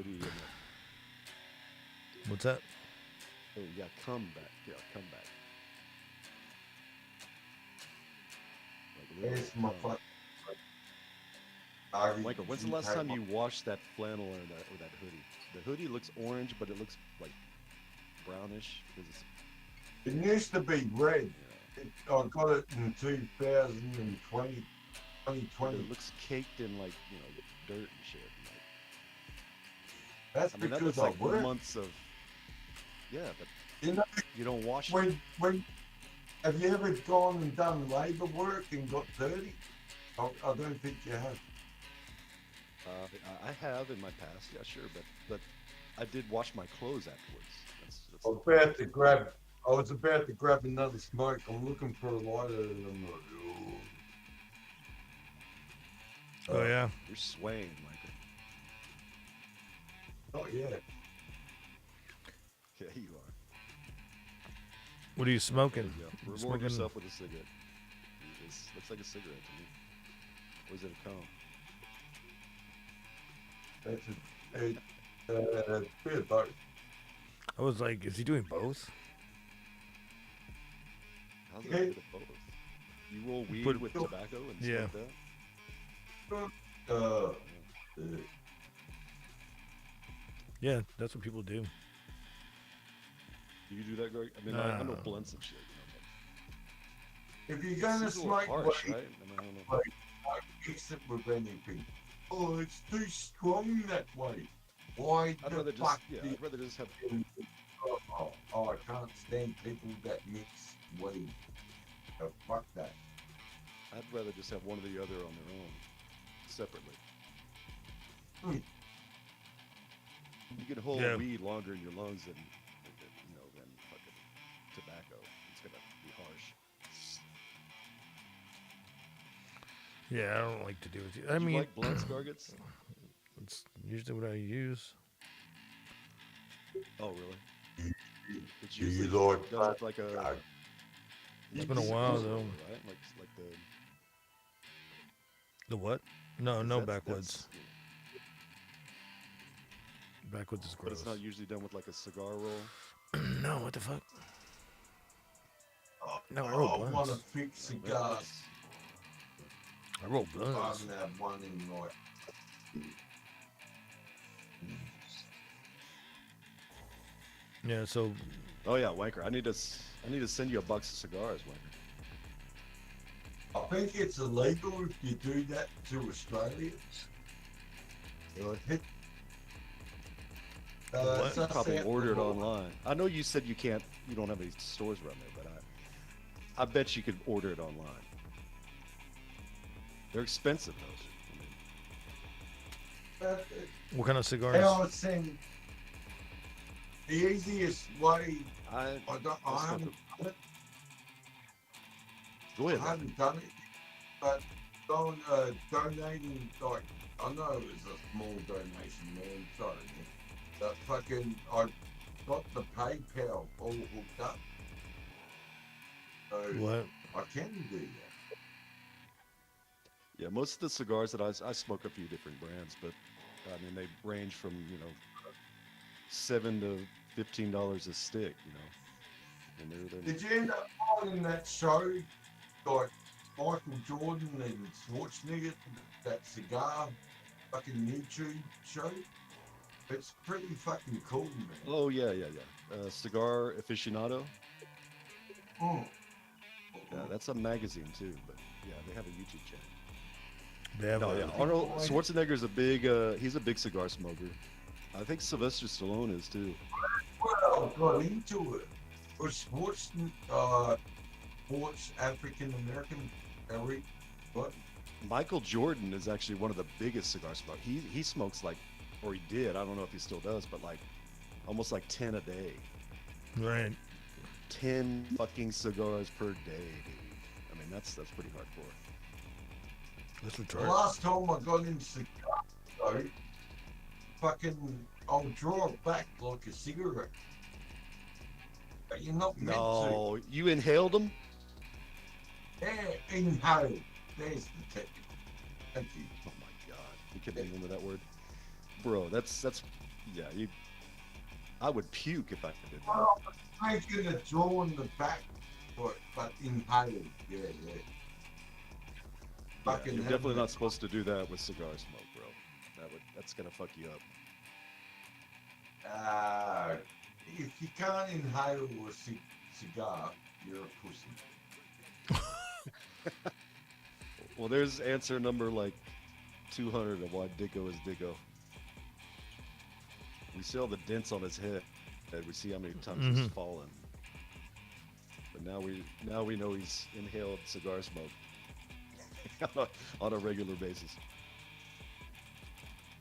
What's that? Oh yeah, come back. Yeah, come back. Like It's my fuck. Michael, when's the last time you washed that flannel or that hoodie? The hoodie looks orange, but it looks like brownish because it's. It used to be red. I got it in 2020. It looks caked in like dirt and shit. That's I mean, because that looks I like work. months of. Yeah, but you don't wash it. When have you ever gone and done labour work and got dirty? I don't think you have. I have in my past, yeah, sure, but I did wash my clothes afterwards. That's I was about to grab another smoke. I'm looking for a lighter, and I'm like, Oh yeah. You're swaying, Michael. oh yeah. Yeah, you are. What are you smoking? Yeah, You reward smoking- yourself with a cigarette. It looks like a cigarette to me. Or is it a cone? That's a bit of both. I was like, is he doing both? How's that a bit of both? You roll weed Put- with tobacco and Yeah. stuff like Yeah, that's what people do. that? Do you do that, Greg? I mean, I know blunts and shit. If you're gonna Seems a little smoke harsh, weed, right? I mean, I don't know. don't mix it with anything. Oh, it's too strong that way. Why I'd the rather fuck? just, yeah, I'd rather just have. I can't stand people that mix weed. Oh, fuck that. I'd rather just have one or the other on their own, separately. Hmm. You can hold Yeah. weed longer in your lungs than fucking tobacco. It's gonna be harsh. Yeah, I don't like to do it. I Do you mean, like blunts, Gargets? it's usually what I use. Oh, really? It's Do you usually like done with like a. It's been a while though. Right? Like the. The what? No, no that's- backwoods. Backwoods is But gross. it's not usually done with like a cigar roll. No, what the fuck? No, I I roll want blunts. to fix cigars. I roll I blunts. haven't had one in like. Yeah, so Oh yeah, Wanker. I need to send you a box of cigars, Wanker. think it's illegal if you do that to Australians. Really? It's You not probably that order it legal. online. I know you said you don't have any stores around there, but I bet you could order it online. They're expensive, those. What kind of I cigars? was saying the easiest way. I haven't Go ahead. I haven't done it, but donating, like, I know it was a small donation, man. Sorry, man. But fucking, I got the PayPal all hooked up. So What? I can do that. Yeah, most of the cigars that I smoke a few different brands, but I mean they range from $7 to $15 a stick, and they're Did you end up finding that show, like Michael Jordan and Schwarzenegger, that cigar fucking YouTube show? It's pretty fucking cool, man. Oh yeah. Cigar Aficionado. Oh. Yeah, that's a magazine too, but yeah, they have a YouTube channel. They have Arnold Schwarzenegger's he's a big cigar smoker. I think Sylvester Stallone is too. Well, I got into it. Was sports African American? What? Michael Jordan is actually one of the biggest cigar smokers. He smokes like, or he did. I don't know if he still does, but like almost like 10 a day. Right. 10 fucking cigars per day, dude. I mean, that's pretty hardcore. That's The retarded. last time I got into cigars, though, fucking, I'll draw it back like a cigarette. But you're not meant to. No, you inhaled them? Yeah, inhale. There's the technical. Thank you. Oh my god, you can't remember that word, bro. That's yeah. I would puke if I did that. Well, I'm making a draw in the back, but inhale. Yeah. Yeah, you're definitely not supposed to do that with cigar smoke, bro. That's gonna fuck you up. If you can't inhale a cigar, you're a pussy. Well, there's answer number like 200 of why Dicko is Dicko. We see all the dents on his head, and we see how many times he's fallen. But now we know he's inhaled cigar smoke on a regular basis.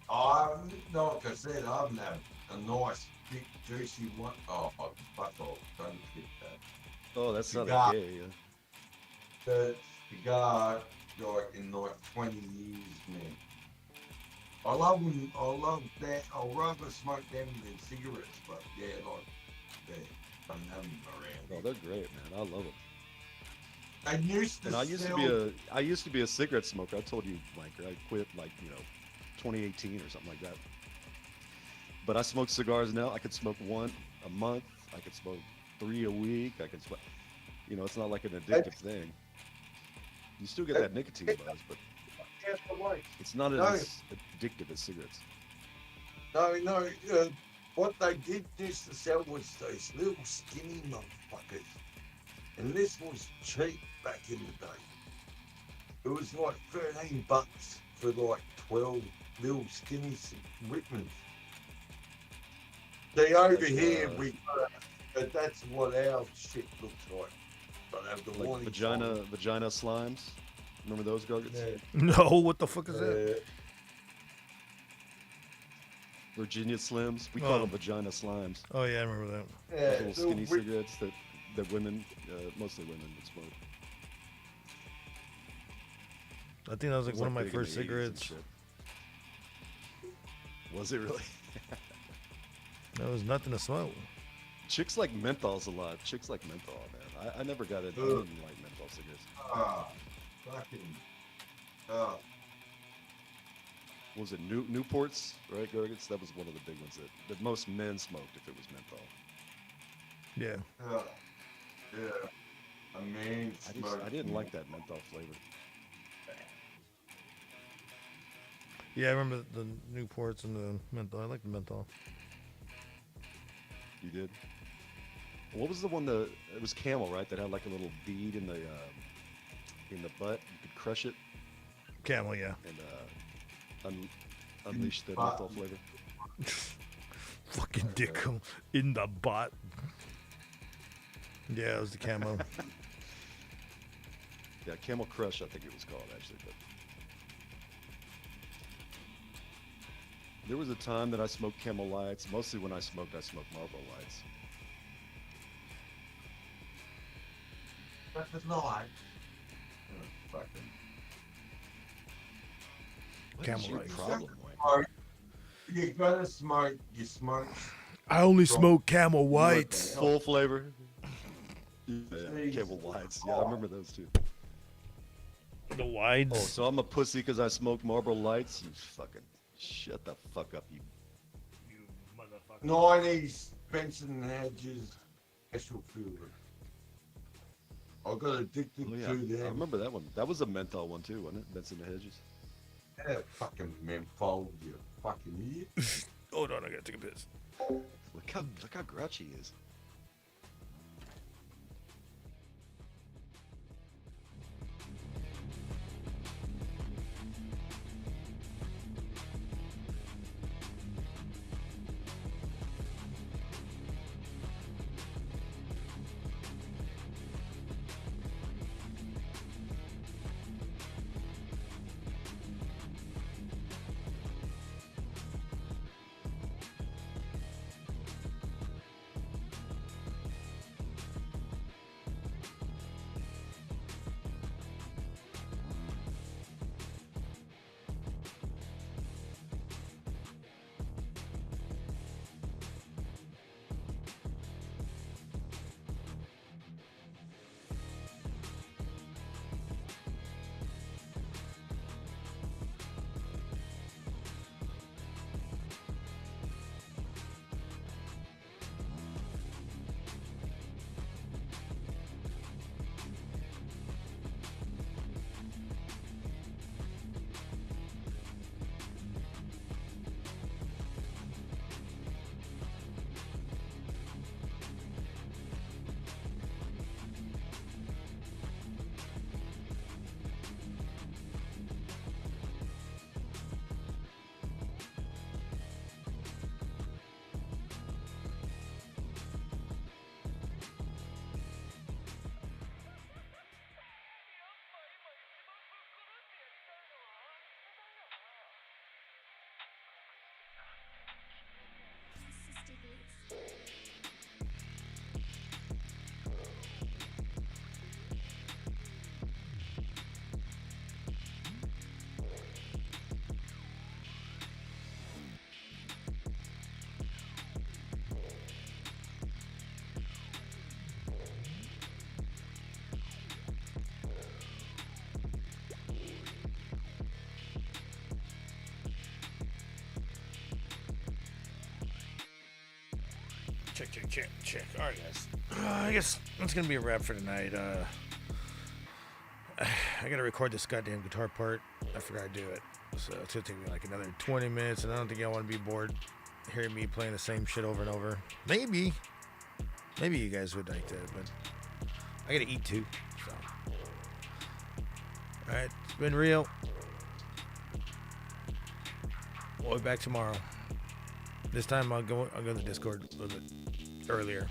Like I said, I'm having a nice, big, juicy one. Oh, fuck off. Don't hit that. Oh, that's cigar. not okay. The cigar, like, in like 20 years, man. I love them. I love that. I'll rather smoke them than cigarettes, but yeah, I'm having them around. Oh, they're great, man. I love them. I used to. And I used to be a cigarette smoker. I told you, Mike, I quit like 2018 or something like that. But I smoke cigars now. I could smoke one a month. I could smoke 3 a week. I could smoke. It's not like an addictive thing. You still get that nicotine buzz, but it's not as addictive as cigarettes. No. What they did used to sell was those little skinny motherfuckers. And this was cheap back in the day. It was like $13 for like 12 little skinny Whitmans. See, over here, that's what our shit looks like. But I have the like vagina slimes. Remember those gargants? Yeah. No, what the fuck is that? Virginia Slims. We call them vagina slimes. Oh yeah, I remember that. Yeah, little skinny cigarettes that women, mostly women, would smoke. I think that was like one of my first cigarettes. Was it really? There was nothing to smoke. Chicks like menthols a lot. Chicks like menthol, man. I never got it. I didn't like menthol cigarettes. Fucking. What was it Newports, right, Gargants? That was one of the big ones that most men smoked if it was menthol. Yeah. Yeah. A man smoked. I didn't like that menthol flavor. Yeah, I remember the Newports and the menthol. I like the menthol. You did? What was the one it was Camel, right? That had like a little bead in the in the butt. You could crush it. Camel, yeah. And unleash the menthol flavor. Fucking dick in the butt. Yeah, it was the camo. Yeah, Camel Crush, I think it was called actually. But there was a time that I smoked Camel Lights. Mostly when I smoked Marlboro Lights. That's not. Fucking. What is your problem, Wayne? You gotta smoke. You smoke. I only smoke Camel Whites. Full flavor. Yeah, Camel Whites. Yeah, I remember those too. The wides. Oh, so I'm a pussy because I smoke Marlboro Lights? You fucking shut the fuck up, you motherfucker. 90s Benson Hedges special feeling. I got addicted to them. I remember that one. That was a menthol one too, wasn't it? Benson and Hedges. Yeah, fucking menthol, you fucking idiot. Hold on, I gotta take a piss. Look how grouchy he is. Check. All right, guys. I guess that's gonna be a wrap for tonight. I gotta record this goddamn guitar part. I forgot to do it, so it's gonna take me like another 20 minutes, and I don't think y'all want to be bored hearing me playing the same shit over and over. Maybe you guys would like that, but I gotta eat too. So, all right, it's been real. We'll be back tomorrow. This time I'll go to Discord a little bit earlier.